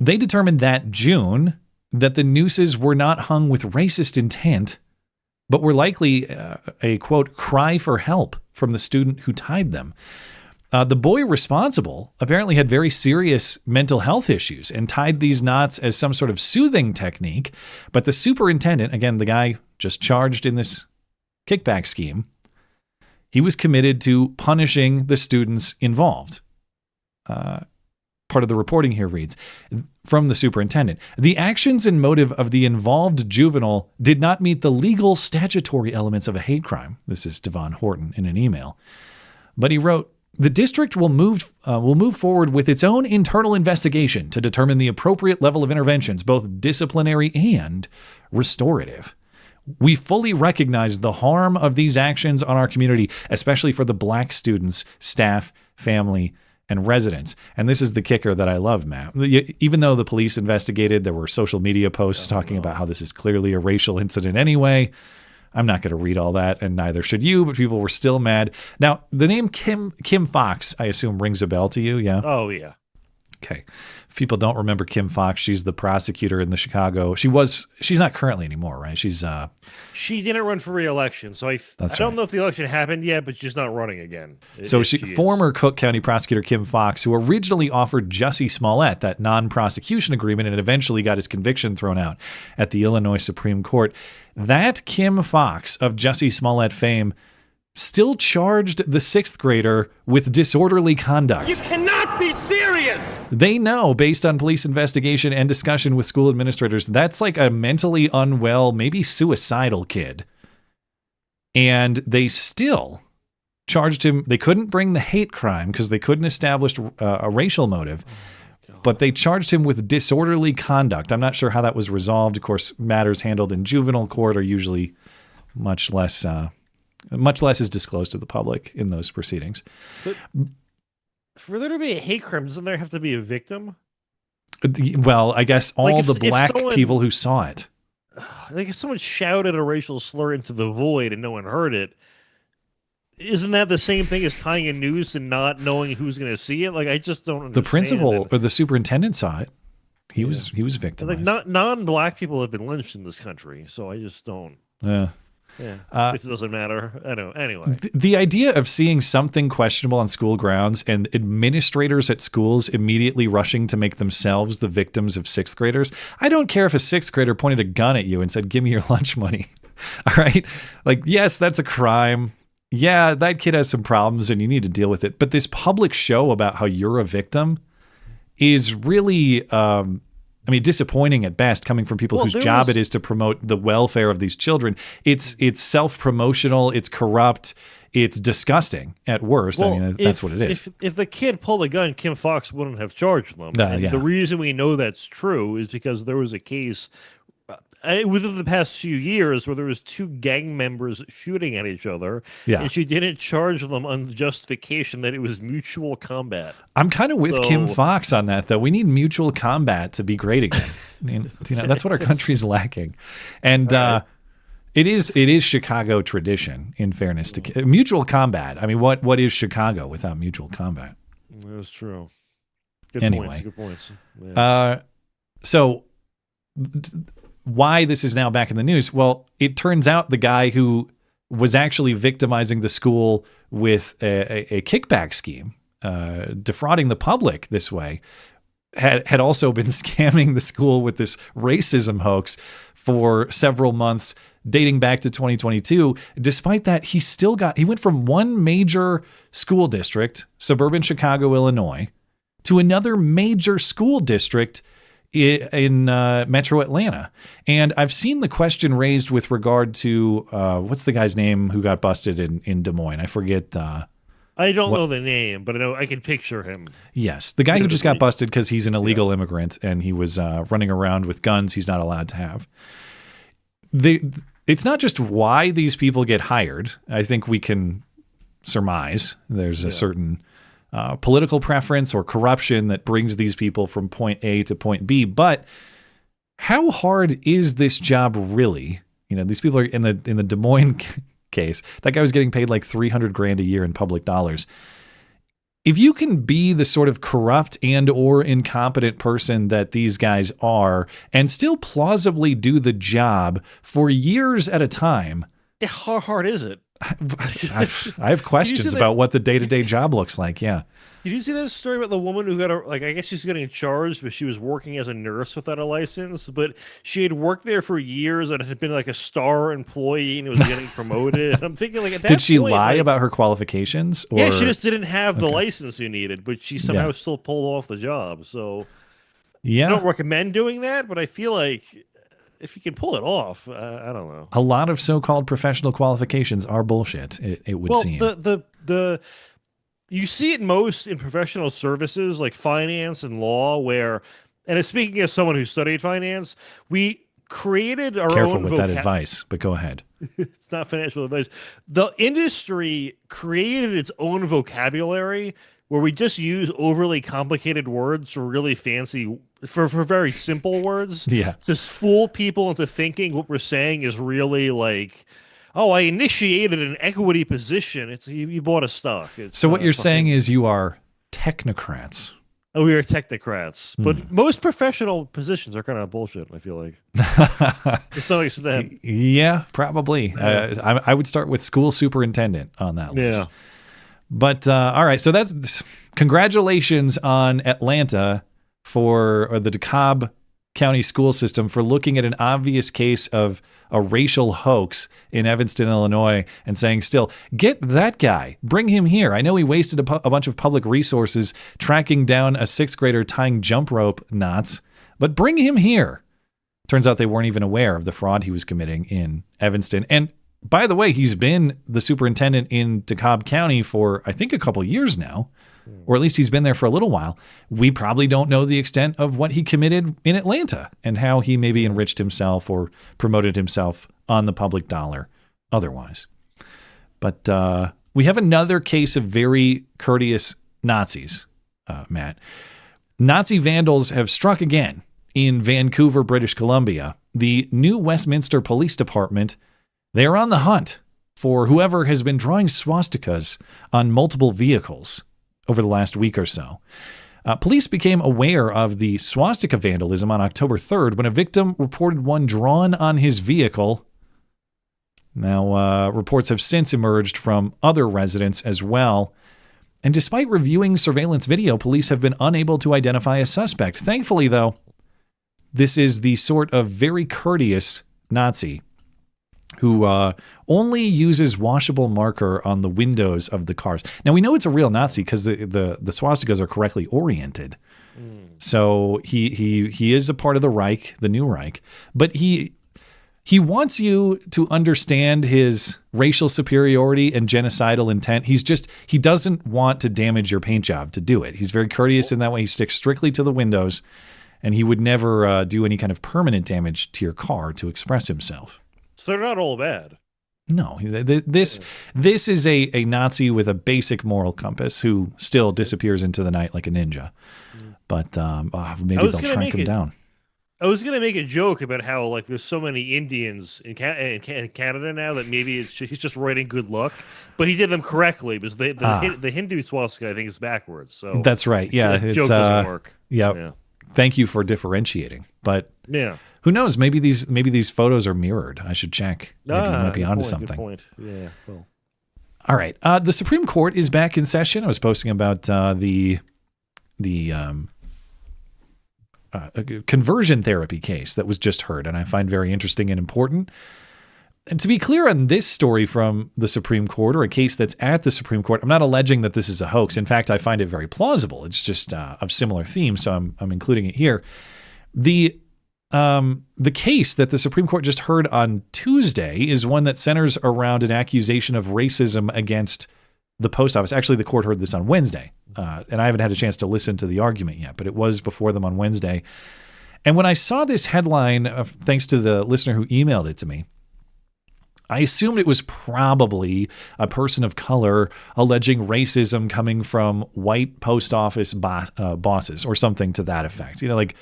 They determined that June that the nooses were not hung with racist intent, but were likely a, quote, cry for help from the student who tied them. The boy responsible apparently had very serious mental health issues and tied these knots as some sort of soothing technique. But the superintendent, again, the guy just charged in this kickback scheme, he was committed to punishing the students involved. Part of the reporting here reads, from the superintendent, the actions and motive of the involved juvenile did not meet the legal statutory elements of a hate crime. This is Devon Horton in an email. But he wrote, the district will move forward with its own internal investigation to determine the appropriate level of interventions, both disciplinary and restorative. We fully recognize the harm of these actions on our community, especially for the black students, staff, family, and residents. And this is the kicker that I love, Matt. Even though the police investigated, there were social media posts talking about how this is clearly a racial incident anyway. I'm not going to read all that, and neither should you, but people were still mad. Now, the name Kim Foxx, I assume, rings a bell to you, yeah? Oh, yeah. Okay. If people don't remember Kim Foxx, she's the prosecutor in the Chicago. She's not currently anymore, right? She didn't run for re-election, so I don't know if the election happened yet, but she's not running again. Former Cook County prosecutor Kim Foxx, who originally offered Jussie Smollett that non-prosecution agreement and eventually got his conviction thrown out at the Illinois Supreme Court. That Kim Foxx of Jussie Smollett fame still charged the sixth grader with disorderly conduct. You cannot be serious! They know, based on police investigation and discussion with school administrators, that's like a mentally unwell, maybe suicidal kid. And they still charged him. They couldn't bring the hate crime because they couldn't establish a racial motive. But they charged him with disorderly conduct. I'm not sure how that was resolved. Of course, matters handled in juvenile court are usually much less is disclosed to the public in those proceedings. But for there to be a hate crime, doesn't there have to be a victim? Well, I guess all the black people who saw it. Like if someone shouted a racial slur into the void and no one heard it, isn't that the same thing as tying a noose and not knowing who's going to see it? Like, I just don't understand. The principal or the superintendent saw it. He was victimized. Like, non-black people have been lynched in this country, so I just don't. Yeah. This doesn't matter. I know. Anyway, the idea of seeing something questionable on school grounds and administrators at schools immediately rushing to make themselves the victims of sixth graders. I don't care if a sixth grader pointed a gun at you and said, "Give me your lunch money." All right. Like, yes, that's a crime. Yeah, that kid has some problems and you need to deal with it. But this public show about how you're a victim is really, disappointing at best, coming from people whose job it is to promote the welfare of these children. It's self-promotional. It's corrupt. It's disgusting at worst. Well, that's what it is. If the kid pulled a gun, Kim Foxx wouldn't have charged them. The reason we know that's true is because there was a case within the past few years where there was two gang members shooting at each other, and she didn't charge them on the justification that it was mutual combat. I'm kind of with Kim Foxx on that, though. We need mutual combat to be great again. That's what our country's lacking. And it is Chicago tradition, in fairness to mutual combat. I mean, what is Chicago without mutual combat? That's true. Good points. Yeah. So why this is now back in the news? Well, it turns out the guy who was actually victimizing the school with a kickback scheme, defrauding the public this way, had also been scamming the school with this racism hoax for several months, dating back to 2022. Despite that, he went from one major school district, suburban Chicago, Illinois, to another major school district in Metro Atlanta. And I've seen the question raised with regard to what's the guy's name who got busted in Des Moines? I forget. I don't know the name, but I know I can picture him. Yes, the guy who just got busted because he's an illegal immigrant and he was running around with guns he's not allowed to have. It's not just why these people get hired. I think we can surmise there's a certain political preference or corruption that brings these people from point A to point B. But how hard is this job really? These people are in the Des Moines case. That guy was getting paid like $300,000 a year in public dollars. If you can be the sort of corrupt and or incompetent person that these guys are and still plausibly do the job for years at a time, how hard is it? I have questions about what the day-to-day job looks like. Yeah. Did you see that story about the woman who got I guess she's getting charged, but she was working as a nurse without a license, but she had worked there for years and had been like a star employee and was getting promoted. I'm thinking at that Did she point, lie about her qualifications? Or? Yeah, she just didn't have the license you needed, but she somehow still pulled off the job. So I don't recommend doing that, but I feel like if you can pull it off, I don't know. A lot of so-called professional qualifications are bullshit. It would seem. You see it most in professional services like finance and law, where, and speaking as someone who studied finance, we created our own. Careful with that advice, but go ahead. It's not financial advice. The industry created its own vocabulary where we just use overly complicated words for really fancy, for very simple words. Yeah. Just fool people into thinking what we're saying is really like, oh, I initiated an equity position. It's you bought a stock. So what you're saying is you are technocrats. Oh, we are technocrats. But most professional positions are kind of bullshit, I feel like. To some extent. Yeah, probably. I would start with school superintendent on that list. Yeah. But all right, so that's congratulations on Atlanta or the DeKalb County school system for looking at an obvious case of a racial hoax in Evanston, Illinois, and saying, still, get that guy, bring him here. I know he wasted a bunch of public resources tracking down a sixth grader tying jump rope knots, but bring him here. Turns out they weren't even aware of the fraud he was committing in Evanston. And by the way, he's been the superintendent in DeKalb County for, I think, a couple years now, or at least he's been there for a little while. We probably don't know the extent of what he committed in Atlanta and how he maybe enriched himself or promoted himself on the public dollar otherwise. But we have another case of very courteous Nazis, Matt. Nazi vandals have struck again in Vancouver, British Columbia. The New Westminster Police Department, they are on the hunt for whoever has been drawing swastikas on multiple vehicles over the last week or so. Police became aware of the swastika vandalism on October 3rd when a victim reported one drawn on his vehicle. Now, reports have since emerged from other residents as well. And despite reviewing surveillance video, police have been unable to identify a suspect. Thankfully, though, this is the sort of very courteous Nazi who only uses washable marker on the windows of the cars. Now, we know it's a real Nazi because the swastikas are correctly oriented. So he is a part of the Reich, the new Reich, but he wants you to understand his racial superiority and genocidal intent. He doesn't want to damage your paint job to do it. He's very courteous in that way. He sticks strictly to the windows, and he would never do any kind of permanent damage to your car to express himself. So they're not all bad. No, this is a Nazi with a basic moral compass who still disappears into the night like a ninja. But maybe they'll track him down. I was going to make a joke about how like there's so many Indians in Canada now that maybe he's just writing good luck, but he did them correctly because the Hindu swastika I think is backwards. So that's right. Yeah, the joke doesn't work. Yeah. Thank you for differentiating. But yeah. Who knows? Maybe these photos are mirrored. I should check. Maybe you might be onto something. Good point. Yeah. Well. All right. The Supreme Court is back in session. I was posting about the conversion therapy case that was just heard, and I find very interesting and important. And to be clear on this story from the Supreme Court, or a case that's at the Supreme Court, I'm not alleging that this is a hoax. In fact, I find it very plausible. It's just of similar theme, so I'm including it here. The case that the Supreme Court just heard on Tuesday is one that centers around an accusation of racism against the post office. Actually, the court heard this on Wednesday, and I haven't had a chance to listen to the argument yet, but it was before them on Wednesday. And when I saw this headline, thanks to the listener who emailed it to me, I assumed it was probably a person of color alleging racism coming from white post office bosses or something to that effect. You know, like,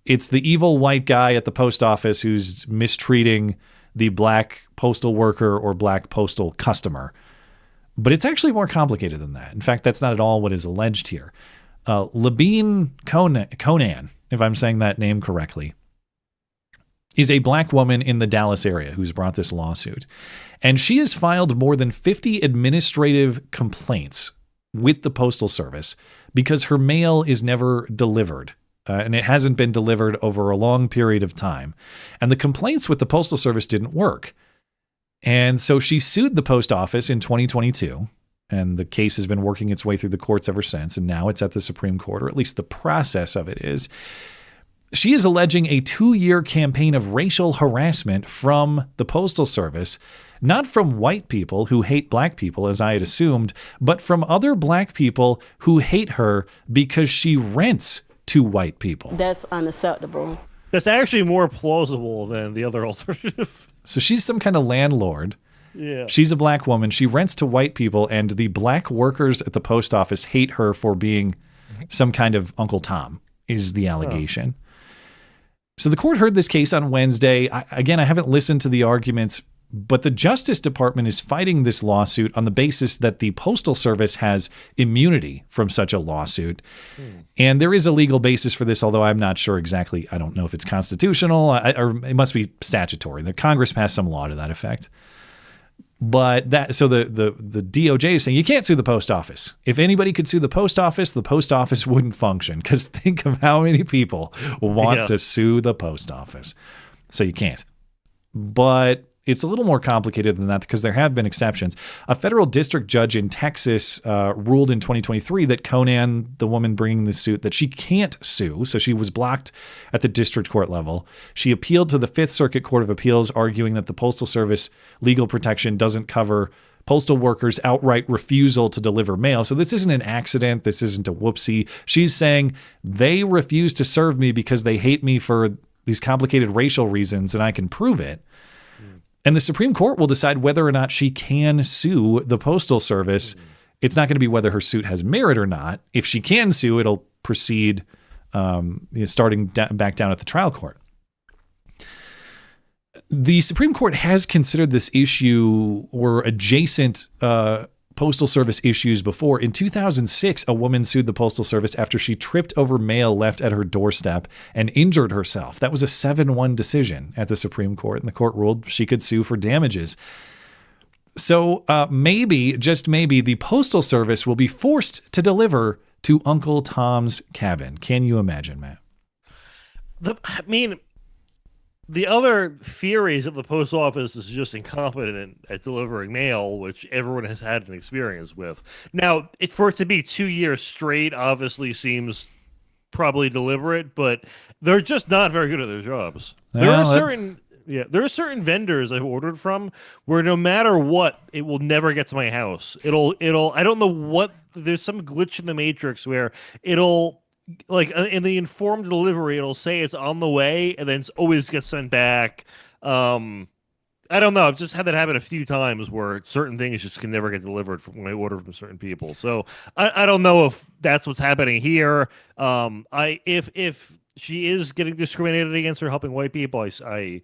it's the evil white guy at the post office who's mistreating the black postal worker or black postal customer. But it's actually more complicated than that. In fact, that's not at all what is alleged here. Labine Conan, if I'm saying that name correctly, is a black woman in the Dallas area who's brought this lawsuit. And she has filed more than 50 administrative complaints with the Postal Service because her mail is never delivered. And it hasn't been delivered over a long period of time. And the complaints with the Postal Service didn't work. And so she sued the post office in 2022. And the case has been working its way through the courts ever since. And now it's at the Supreme Court, or at least the process of it is. She is alleging a 2-year campaign of racial harassment from the Postal Service, not from white people who hate black people, as I had assumed, but from other black people who hate her because she rents to white people. That's unacceptable. That's actually more plausible than the other alternative. So she's some kind of landlord. Yeah. She's a black woman. She rents to white people, and the black workers at the post office hate her for being some kind of Uncle Tom, is the allegation. So the court heard this case on Wednesday. I haven't listened to the arguments, but the Justice Department is fighting this lawsuit on the basis that the Postal Service has immunity from such a lawsuit. And there is a legal basis for this, although I'm not sure exactly. I don't know if it's constitutional or it must be statutory. The Congress passed some law to that effect. But the DOJ is saying you can't sue the post office. If anybody could sue the post office wouldn't function, because think of how many people want to sue the post office. So you can't. But it's a little more complicated than that because there have been exceptions. A federal district judge in Texas ruled in 2023 that Conan, the woman bringing the suit, that she can't sue. So she was blocked at the district court level. She appealed to the Fifth Circuit Court of Appeals, arguing that the Postal Service legal protection doesn't cover postal workers' outright refusal to deliver mail. So this isn't an accident. This isn't a whoopsie. She's saying they refuse to serve me because they hate me for these complicated racial reasons, and I can prove it. And the Supreme Court will decide whether or not she can sue the Postal Service. It's not going to be whether her suit has merit or not. If she can sue, it'll proceed starting back down at the trial court. The Supreme Court has considered this issue or adjacent Postal Service issues before. In 2006, a woman sued the Postal Service after she tripped over mail left at her doorstep and injured herself. That was a 7-1 decision at the Supreme Court, and the court ruled she could sue for damages. So maybe, just maybe, the Postal Service will be forced to deliver to Uncle Tom's Cabin. Can you imagine, Matt? The other theory is that the post office is just incompetent at delivering mail, which everyone has had an experience with. Now, for it to be 2 years straight obviously seems probably deliberate, but they're just not very good at their jobs. There are certain vendors I've ordered from where no matter what, it will never get to my house. It'll I don't know what, there's some glitch in the matrix where it'll, like in the informed delivery, it'll say it's on the way and then it always gets sent back. I don't know. I've just had that happen a few times where certain things just can never get delivered when I order from certain people. So I don't know if that's what's happening here. If she is getting discriminated against for helping white people, I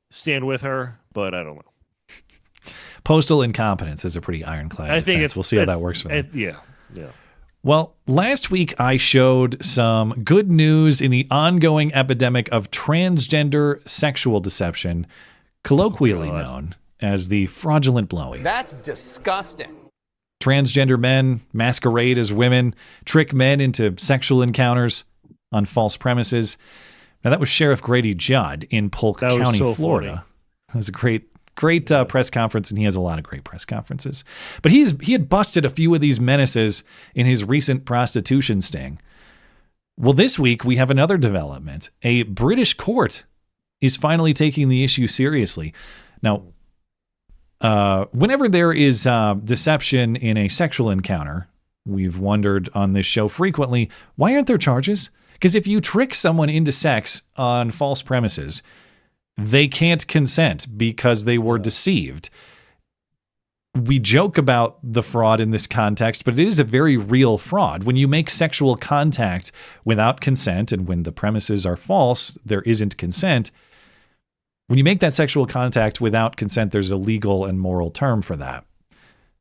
stand with her, but I don't know. Postal incompetence is a pretty ironclad defense. We'll see how that works for them. Yeah. Well, last week I showed some good news in the ongoing epidemic of transgender sexual deception, colloquially known as the fraudulent blowy. That's disgusting. Transgender men masquerade as women, trick men into sexual encounters on false premises. Now, that was Sheriff Grady Judd in Polk County, Florida. That was a great press conference, and he has a lot of great press conferences. But he had busted a few of these menaces in his recent prostitution sting. Well, this week we have another development. A British court is finally taking the issue seriously. Now, whenever there is deception in a sexual encounter, we've wondered on this show frequently, why aren't there charges? Because if you trick someone into sex on false premises, they can't consent because they were deceived. We joke about the fraud in this context, but it is a very real fraud. When you make sexual contact without consent, and when the premises are false, there isn't consent. When you make that sexual contact without consent, there's a legal and moral term for that.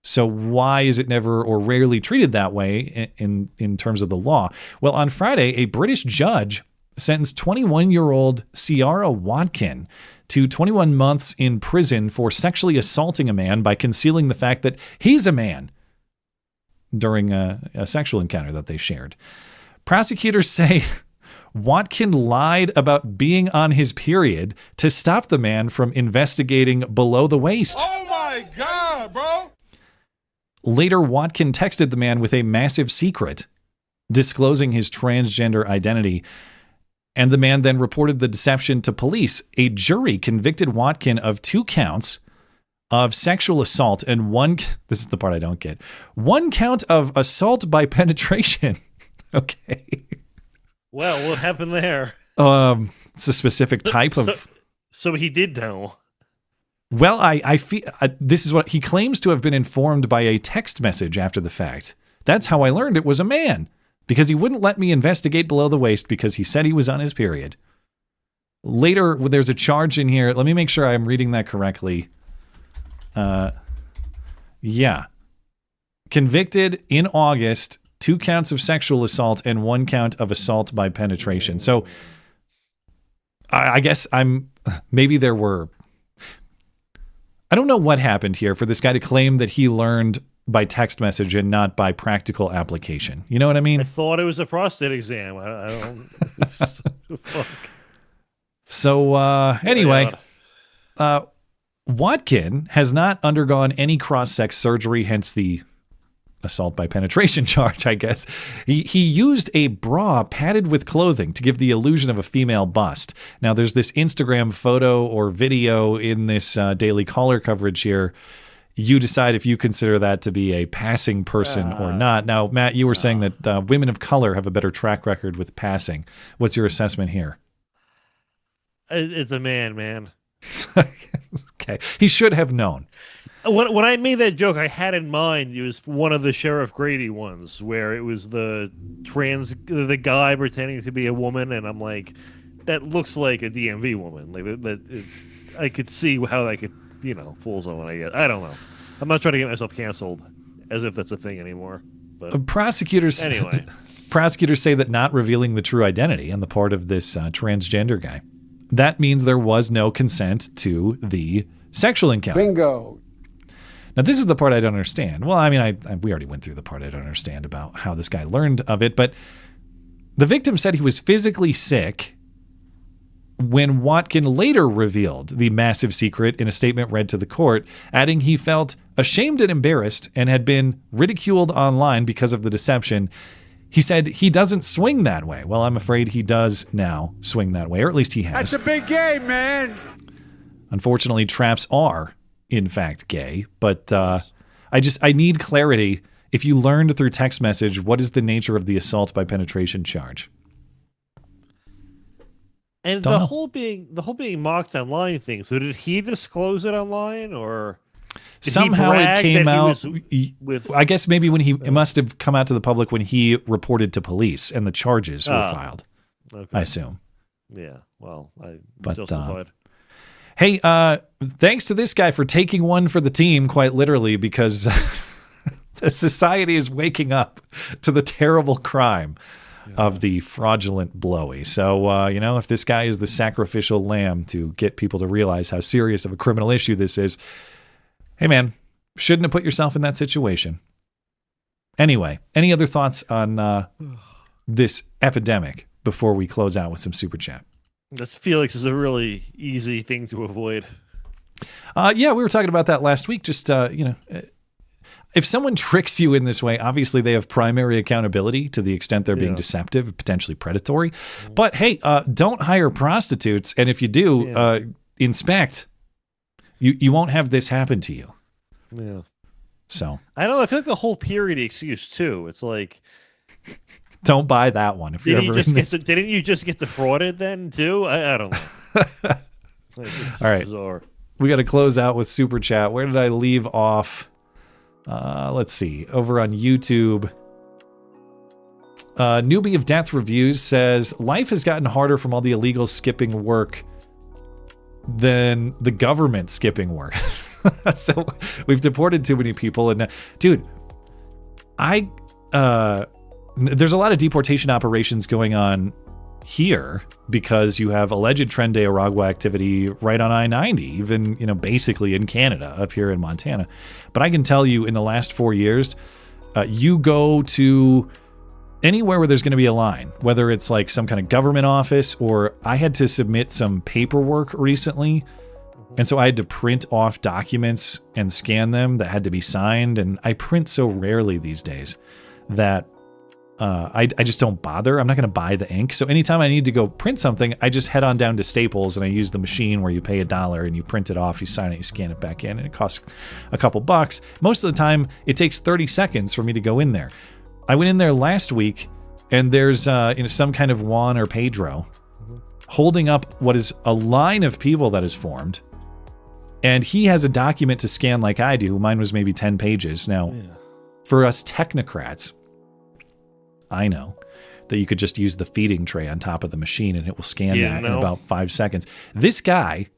So why is it never or rarely treated that way in terms of the law? Well, on Friday, a British judge sentenced 21-year-old Ciara Watkin to 21 months in prison for sexually assaulting a man by concealing the fact that he's a man during a sexual encounter that they shared. Prosecutors say Watkin lied about being on his period to stop the man from investigating below the waist. Oh my God, bro! Later, Watkin texted the man with a massive secret, disclosing his transgender identity, and the man then reported the deception to police. A jury convicted Watkin of 2 counts of sexual assault and this is the part I don't get, 1 count of assault by penetration. Okay. Well, what happened there? It's a specific type of... So he did know. Well, I feel this is what he claims to have been informed by a text message after the fact. That's how I learned it was a man, because he wouldn't let me investigate below the waist because he said he was on his period. Later, there's a charge in here. Let me make sure I'm reading that correctly. Yeah. Convicted in August, 2 counts of sexual assault and 1 count of assault by penetration. So I guess maybe there were... I don't know what happened here for this guy to claim that he learned by text message and not by practical application. You know what I mean? I thought it was a prostate exam. I don't... Fuck. So, anyway, Watkin has not undergone any cross-sex surgery, hence the assault by penetration charge, I guess. He used a bra padded with clothing to give the illusion of a female bust. Now, there's this Instagram photo or video in this Daily Caller coverage here. You decide if you consider that to be a passing person or not. Now, Matt, you were saying that women of color have a better track record with passing. What's your assessment here? It's a man. Okay. He should have known. When I made that joke, I had in mind it was one of the Sheriff Grady ones where it was the guy pretending to be a woman, and I'm like, that looks like a DMV woman. Like I could see how that could, fool someone. I don't know. I'm not trying to get myself canceled, as if that's a thing anymore. But prosecutors say that not revealing the true identity on the part of this transgender guy, that means there was no consent to the sexual encounter. Bingo. Now, this is the part I don't understand. Well, I mean, we already went through the part I don't understand about how this guy learned of it, but the victim said he was physically sick when Watkin later revealed the massive secret in a statement read to the court, adding he felt ashamed and embarrassed and had been ridiculed online because of the deception. He said he doesn't swing that way. Well, I'm afraid he does now swing that way, or at least he has. That's a big game, man. Unfortunately, traps are, in fact, gay, but I need clarity. If you learned through text message, what is the nature of the assault by penetration charge? And the whole being mocked online thing. So did he disclose it online, or did somehow it came out? With... I guess maybe when it must have come out to the public when he reported to police and the charges were filed. Okay. I assume. Yeah. Well, justified. Hey, thanks to this guy for taking one for the team, quite literally, because the society is waking up to the terrible crime of the fraudulent blowy. So, if this guy is the sacrificial lamb to get people to realize how serious of a criminal issue this is, hey, man, shouldn't have put yourself in that situation. Anyway, any other thoughts on this epidemic before we close out with some super chat? This Felix is a really easy thing to avoid. Yeah, we were talking about that last week. Just, if someone tricks you in this way, obviously they have primary accountability to the extent they're being deceptive, potentially predatory. But hey, don't hire prostitutes. And if you do, inspect. You won't have this happen to you. Yeah. So I don't know. I feel like the whole period excuse too. It's like, don't buy that one. If you're ever in this. Didn't you just get defrauded then too? I don't know. All right. Bizarre. We got to close out with super chat. Where did I leave off? Let's see. Over on YouTube. Newbie of Death Reviews says, life has gotten harder from all the illegals skipping work than the government skipping work. So we've deported too many people. And dude, there's a lot of deportation operations going on here because you have alleged Tren de Aragua activity right on I-90, even, basically in Canada, up here in Montana. But I can tell you in the last 4 years, you go to anywhere where there's going to be a line, whether it's like some kind of government office, or I had to submit some paperwork recently. And so I had to print off documents and scan them that had to be signed. And I print so rarely these days that I just don't bother. I'm not going to buy the ink. So anytime I need to go print something, I just head on down to Staples and I use the machine where you pay $1 and you print it off, you sign it, you scan it back in, and it costs a couple bucks. Most of the time, it takes 30 seconds for me to go in there. I went in there last week, and there's some kind of Juan or Pedro holding up what is a line of people that is formed, and he has a document to scan like I do. Mine was maybe 10 pages. Now, for us technocrats, I know that you could just use the feeding tray on top of the machine, and it will scan that in about 5 seconds. This guy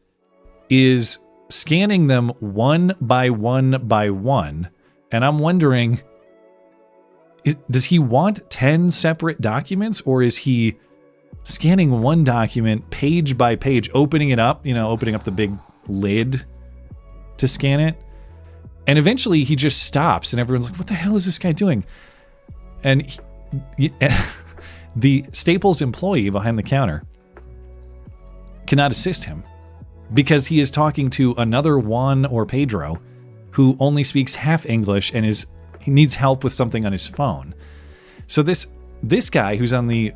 is scanning them one by one by one, and I'm wondering, does he want 10 separate documents, or is he scanning one document page by page, opening it up, opening up the big lid to scan it? And eventually he just stops and everyone's like, what the hell is this guy doing? And the Staples employee behind the counter cannot assist him because he is talking to another Juan or Pedro who only speaks half English and he needs help with something on his phone. So this guy who's on the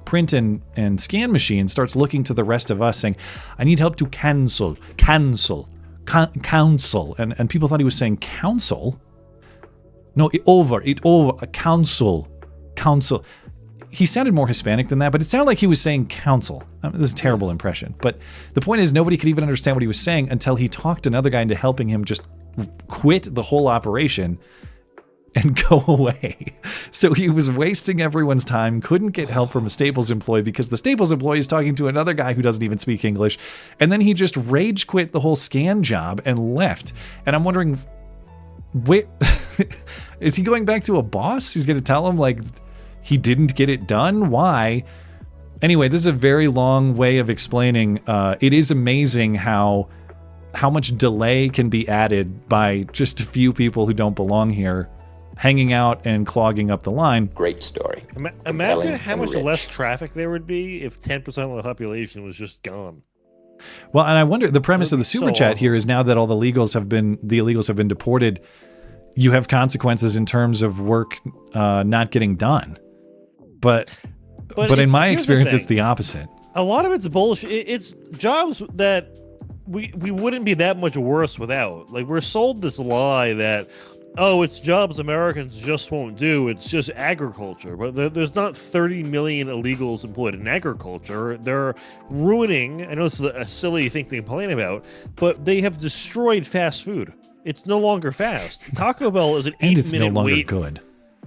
print and scan machine starts looking to the rest of us saying, I need help to counsel. And people thought he was saying counsel. No, counsel. He sounded more Hispanic than that, but it sounded like he was saying counsel. This is a terrible impression. But the point is, nobody could even understand what he was saying until he talked another guy into helping him just quit the whole operation and go away. So he was wasting everyone's time, couldn't get help from a Staples employee because the Staples employee is talking to another guy who doesn't even speak English. And then he just rage quit the whole scan job and left. And I'm wondering, wait, is he going back to a boss? He's going to tell him like he didn't get it done? Why? Anyway, this is a very long way of explaining. It is amazing how much delay can be added by just a few people who don't belong here hanging out and clogging up the line. Great story. Imagine how much less traffic there would be if 10% of the population was just gone. Well, and I wonder, the premise of the super chat here is now that all the illegals have been deported, you have consequences in terms of work not getting done. But in my experience, it's the opposite. A lot of it's bullshit. It's jobs that we wouldn't be that much worse without. Like, we're sold this lie that, oh, it's jobs Americans just won't do. It's just agriculture. But there's not 30 million illegals employed in agriculture. They're ruining, I know this is a silly thing to complain about, but they have destroyed fast food. It's no longer fast. Taco Bell is an 8-minute wait. And it's no longer good.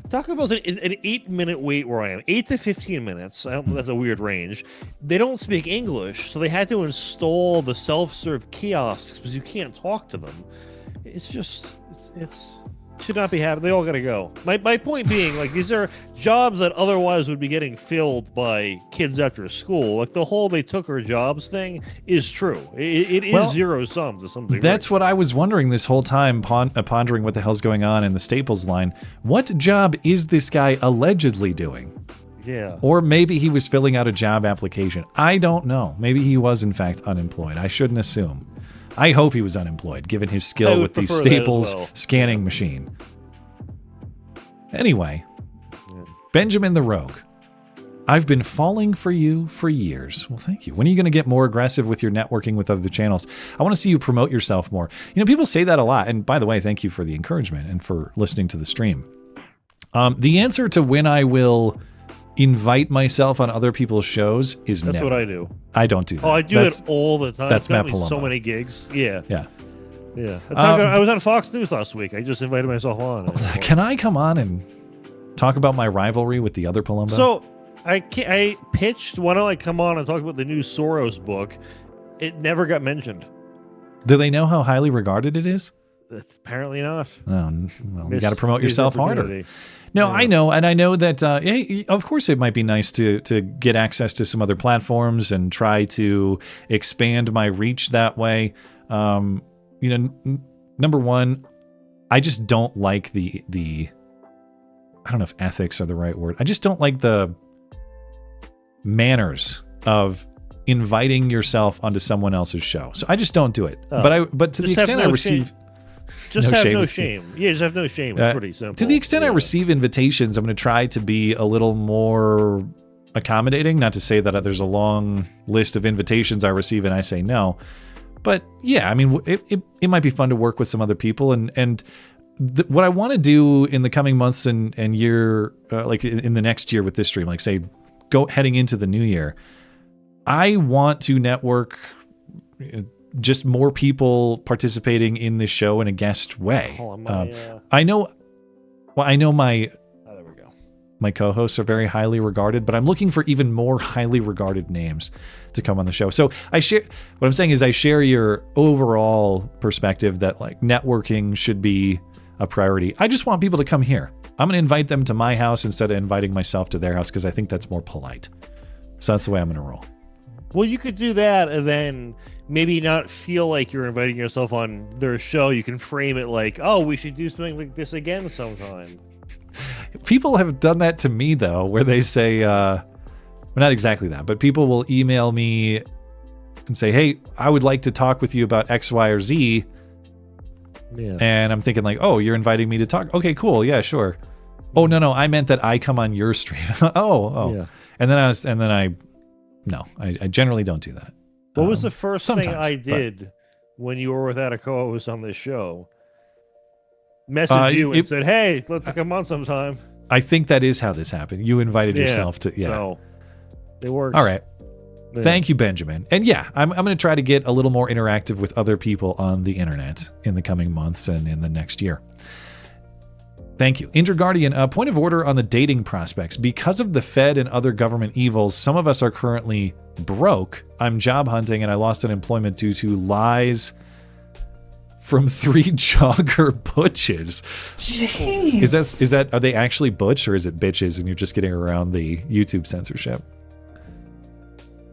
Taco Bell's an 8-minute wait where I am. 8 to 15 minutes. I don't know, that's a weird range. They don't speak English, so they had to install the self-serve kiosks because you can't talk to them. It's just, it's should not be happening. They all got to go. My point being, like, these are jobs that otherwise would be getting filled by kids after school. Like, the whole they took our jobs thing is true. It is zero sum to some degree. That's what I was wondering this whole time, pondering what the hell's going on in the Staples line. What job is this guy allegedly doing? Yeah. Or maybe he was filling out a job application. I don't know. Maybe he was, in fact, unemployed. I shouldn't assume. I hope he was unemployed, given his skill with the Staples scanning machine. Anyway, Benjamin the Rogue. I've been falling for you for years. Well, thank you. When are you going to get more aggressive with your networking with other channels? I want to see you promote yourself more. You know, people say that a lot. And by the way, thank you for the encouragement and for listening to the stream. The answer to when I will invite myself on other people's shows is never. That's what I do. I don't do that. Oh, I do it all the time. That's Matt Palumbo. So Palumbo. many gigs. Yeah. Yeah. Yeah. That's how I was on Fox News last week. I just invited myself on. Can I come on and talk about my rivalry with the other Palumbo? So I pitched, why don't I come on and talk about the new Soros book? It never got mentioned. Do they know how highly regarded it is? That's apparently not. Well, you got to promote yourself harder. Opportunity. No, I know, and I know that. Hey, of course, it might be nice to get access to some other platforms and try to expand my reach that way. Number one, I just don't like the. I don't know if ethics are the right word. I just don't like the manners of inviting yourself onto someone else's show. So I just don't do it. But to the extent I receive. Just have no shame. Yeah, just have no shame. It's pretty simple. To the extent I receive invitations, I'm going to try to be a little more accommodating. Not to say that there's a long list of invitations I receive and I say no. But yeah, I mean, it might be fun to work with some other people. And what I want to do in the coming months and year, like in the next year with this stream, like say, heading into the new year, I want to network just more people participating in this show in a guest way. I know my co-hosts are very highly regarded, but I'm looking for even more highly regarded names to come on the show. So I share your overall perspective that like networking should be a priority. I just want people to come here. I'm going to invite them to my house instead of inviting myself to their house because I think that's more polite. So that's the way I'm going to roll. Well, you could do that and then maybe not feel like you're inviting yourself on their show. You can frame it like, oh, we should do something like this again sometime. People have done that to me, though, where they say, well, not exactly that, but people will email me and say, hey, I would like to talk with you about X, Y, or Z. Yeah. And I'm thinking like, oh, you're inviting me to talk. Okay, cool. Yeah, sure. Oh, no, I meant that I come on your stream. oh. Yeah. And then I generally don't do that. What was the first thing I did when you were without a co-host on this show? Message you and said, hey, let's come on sometime. I think that is how this happened. You invited yourself to, So it works. All right. Yeah. Thank you, Benjamin. And yeah, I'm going to try to get a little more interactive with other people on the internet in the coming months and in the next year. Thank you. Injured Guardian, point of order on the dating prospects. Because of the Fed and other government evils, some of us are currently broke. I'm job hunting and I lost unemployment due to lies from 3 jogger butches. Jeez. Is that are they actually butch or is it bitches and you're just getting around the YouTube censorship?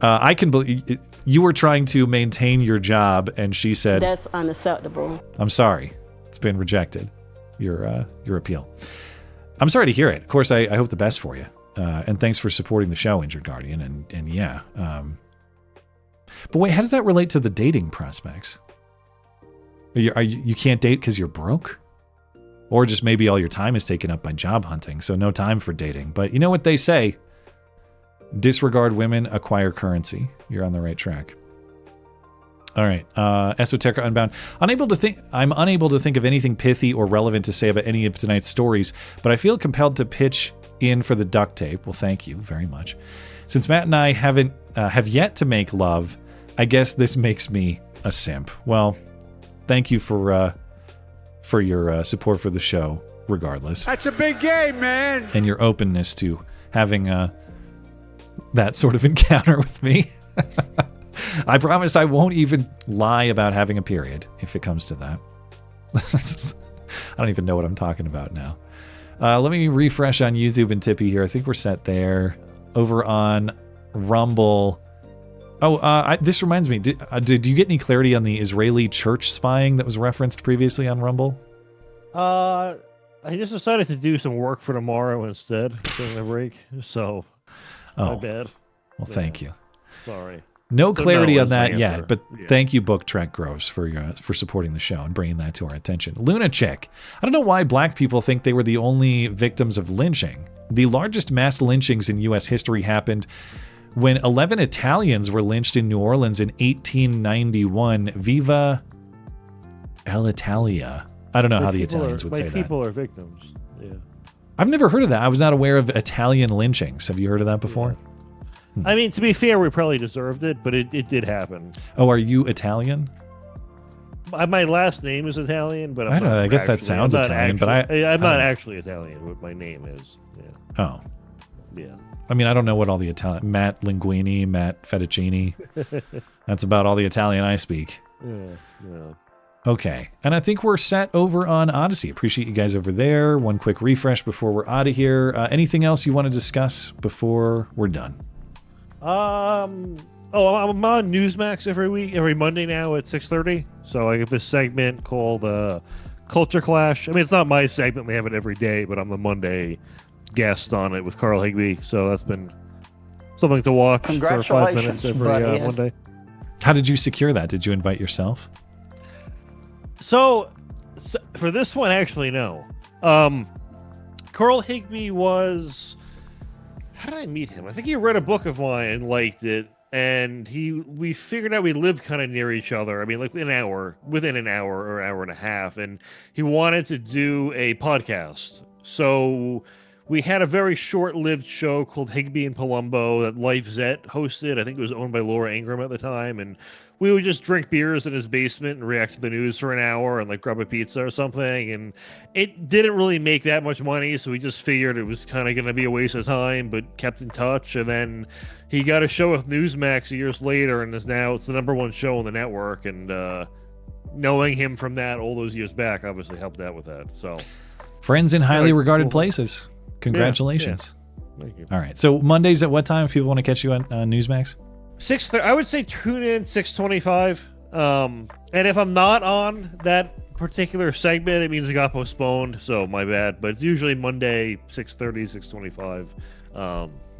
I can believe you were trying to maintain your job and she said, that's unacceptable. I'm sorry. It's been rejected. Your appeal. I'm sorry to hear it. Of course, I hope the best for you. And thanks for supporting the show, Injured Guardian. And yeah. But wait, how does that relate to the dating prospects? You can't date because you're broke? Or just maybe all your time is taken up by job hunting, so no time for dating. But you know what they say? Disregard women, acquire currency. You're on the right track. All right. Esoterica Unbound. I'm unable to think of anything pithy or relevant to say about any of tonight's stories, but I feel compelled to pitch in for the duct tape. Well, thank you very much. Since Matt and I have yet to make love, I guess this makes me a simp. Well, thank you for your support for the show, regardless. That's a big game, man. And your openness to having that sort of encounter with me. I promise I won't even lie about having a period if it comes to that. I don't even know what I'm talking about now. Let me refresh on YouTube and Tippy here. I think we're set there. Over on Rumble. Oh, this reminds me. Did you get any clarity on the Israeli church spying that was referenced previously on Rumble? I just decided to do some work for tomorrow instead during the break. So, my bad. Well, thank you. Sorry. No clarity on that yet, but thank you, Book Trek Groves, for supporting the show and bringing that to our attention. Luna Chick. I don't know why black people think they were the only victims of lynching. The largest mass lynchings in U.S. history happened when 11 Italians were lynched in New Orleans in 1891. Viva El Italia. I don't know how the Italians would say that. People are victims. Yeah. I've never heard of that. I was not aware of Italian lynchings. Have you heard of that before? Yeah. I mean, to be fair, we probably deserved it, but it did happen. Oh, are you Italian? My last name is Italian, but I don't know. I guess that sounds Italian, but I'm not actually Italian. What my name is. Yeah. Oh. Yeah. I mean, I don't know what all the Italian... Matt Linguini, Matt Fettuccini. That's about all the Italian I speak. Yeah. Okay. And I think we're set over on Odyssey. Appreciate you guys over there. One quick refresh before we're out of here. Anything else you want to discuss before we're done? I'm on Newsmax every Monday now at 6:30. So I have this segment called Culture Clash. I mean, it's not my segment. We have it every day, but I'm the Monday guest on it with Carl Higbie. So that's been something to watch for 5 minutes every Monday. How did you secure that? Did you invite yourself? So for this one, actually, no. Carl Higbie was... How did I meet him? I think he read a book of mine and liked it. And we figured out we lived kind of near each other. I mean, like within an hour or hour and a half. And he wanted to do a podcast. So we had a very short-lived show called Higbie and Palumbo that Life Zet hosted. I think it was owned by Laura Ingraham at the time. And we would just drink beers in his basement and react to the news for an hour and like grab a pizza or something. And it didn't really make that much money. So we just figured it was kind of going to be a waste of time, but kept in touch. And then he got a show with Newsmax years later, and it's the #1 show on the network. And knowing him from that all those years back obviously helped out with that. So friends in highly regarded places. Congratulations. Yeah. Thank you. All right. So Mondays at what time if people want to catch you on Newsmax? 6:30. I would say tune in 6:25. And if I'm not on that particular segment, it means it got postponed. So my bad. But it's usually Monday 6:30, 6:25.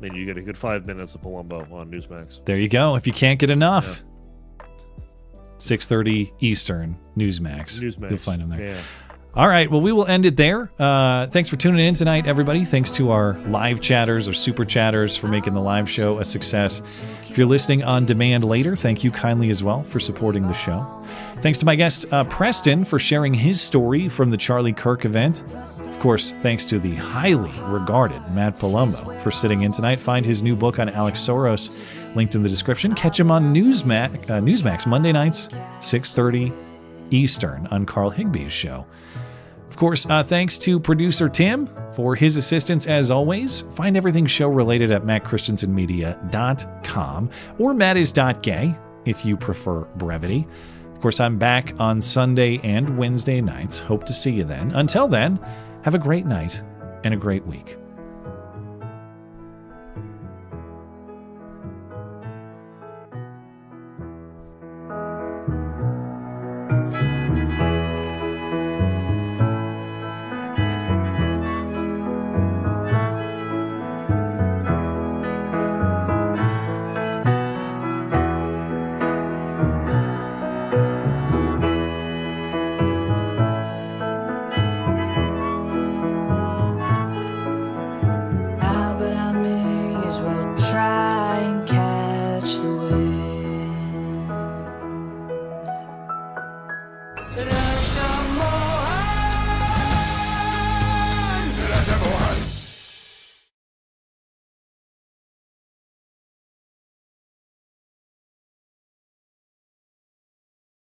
Then you get a good 5 minutes of Palumbo on Newsmax. There you go. If you can't get enough, 6:30 Eastern Newsmax. You'll find them there. Yeah. All right. Well, we will end it there. Thanks for tuning in tonight, everybody. Thanks to our live chatters or super chatters for making the live show a success. If you're listening on demand later, thank you kindly as well for supporting the show. Thanks to my guest, Preston, for sharing his story from the Charlie Kirk event. Of course, thanks to the highly regarded Matt Palumbo for sitting in tonight. Find his new book on Alex Soros linked in the description. Catch him on Newsmax Monday nights, 6:30 Eastern on Carl Higbie's show. Of course, thanks to producer Tim for his assistance as always. Find everything show related at mattchristiansenmedia.com or mattis.gay if you prefer brevity. Of course, I'm back on Sunday and Wednesday nights. Hope to see you then. Until then, have a great night and a great week.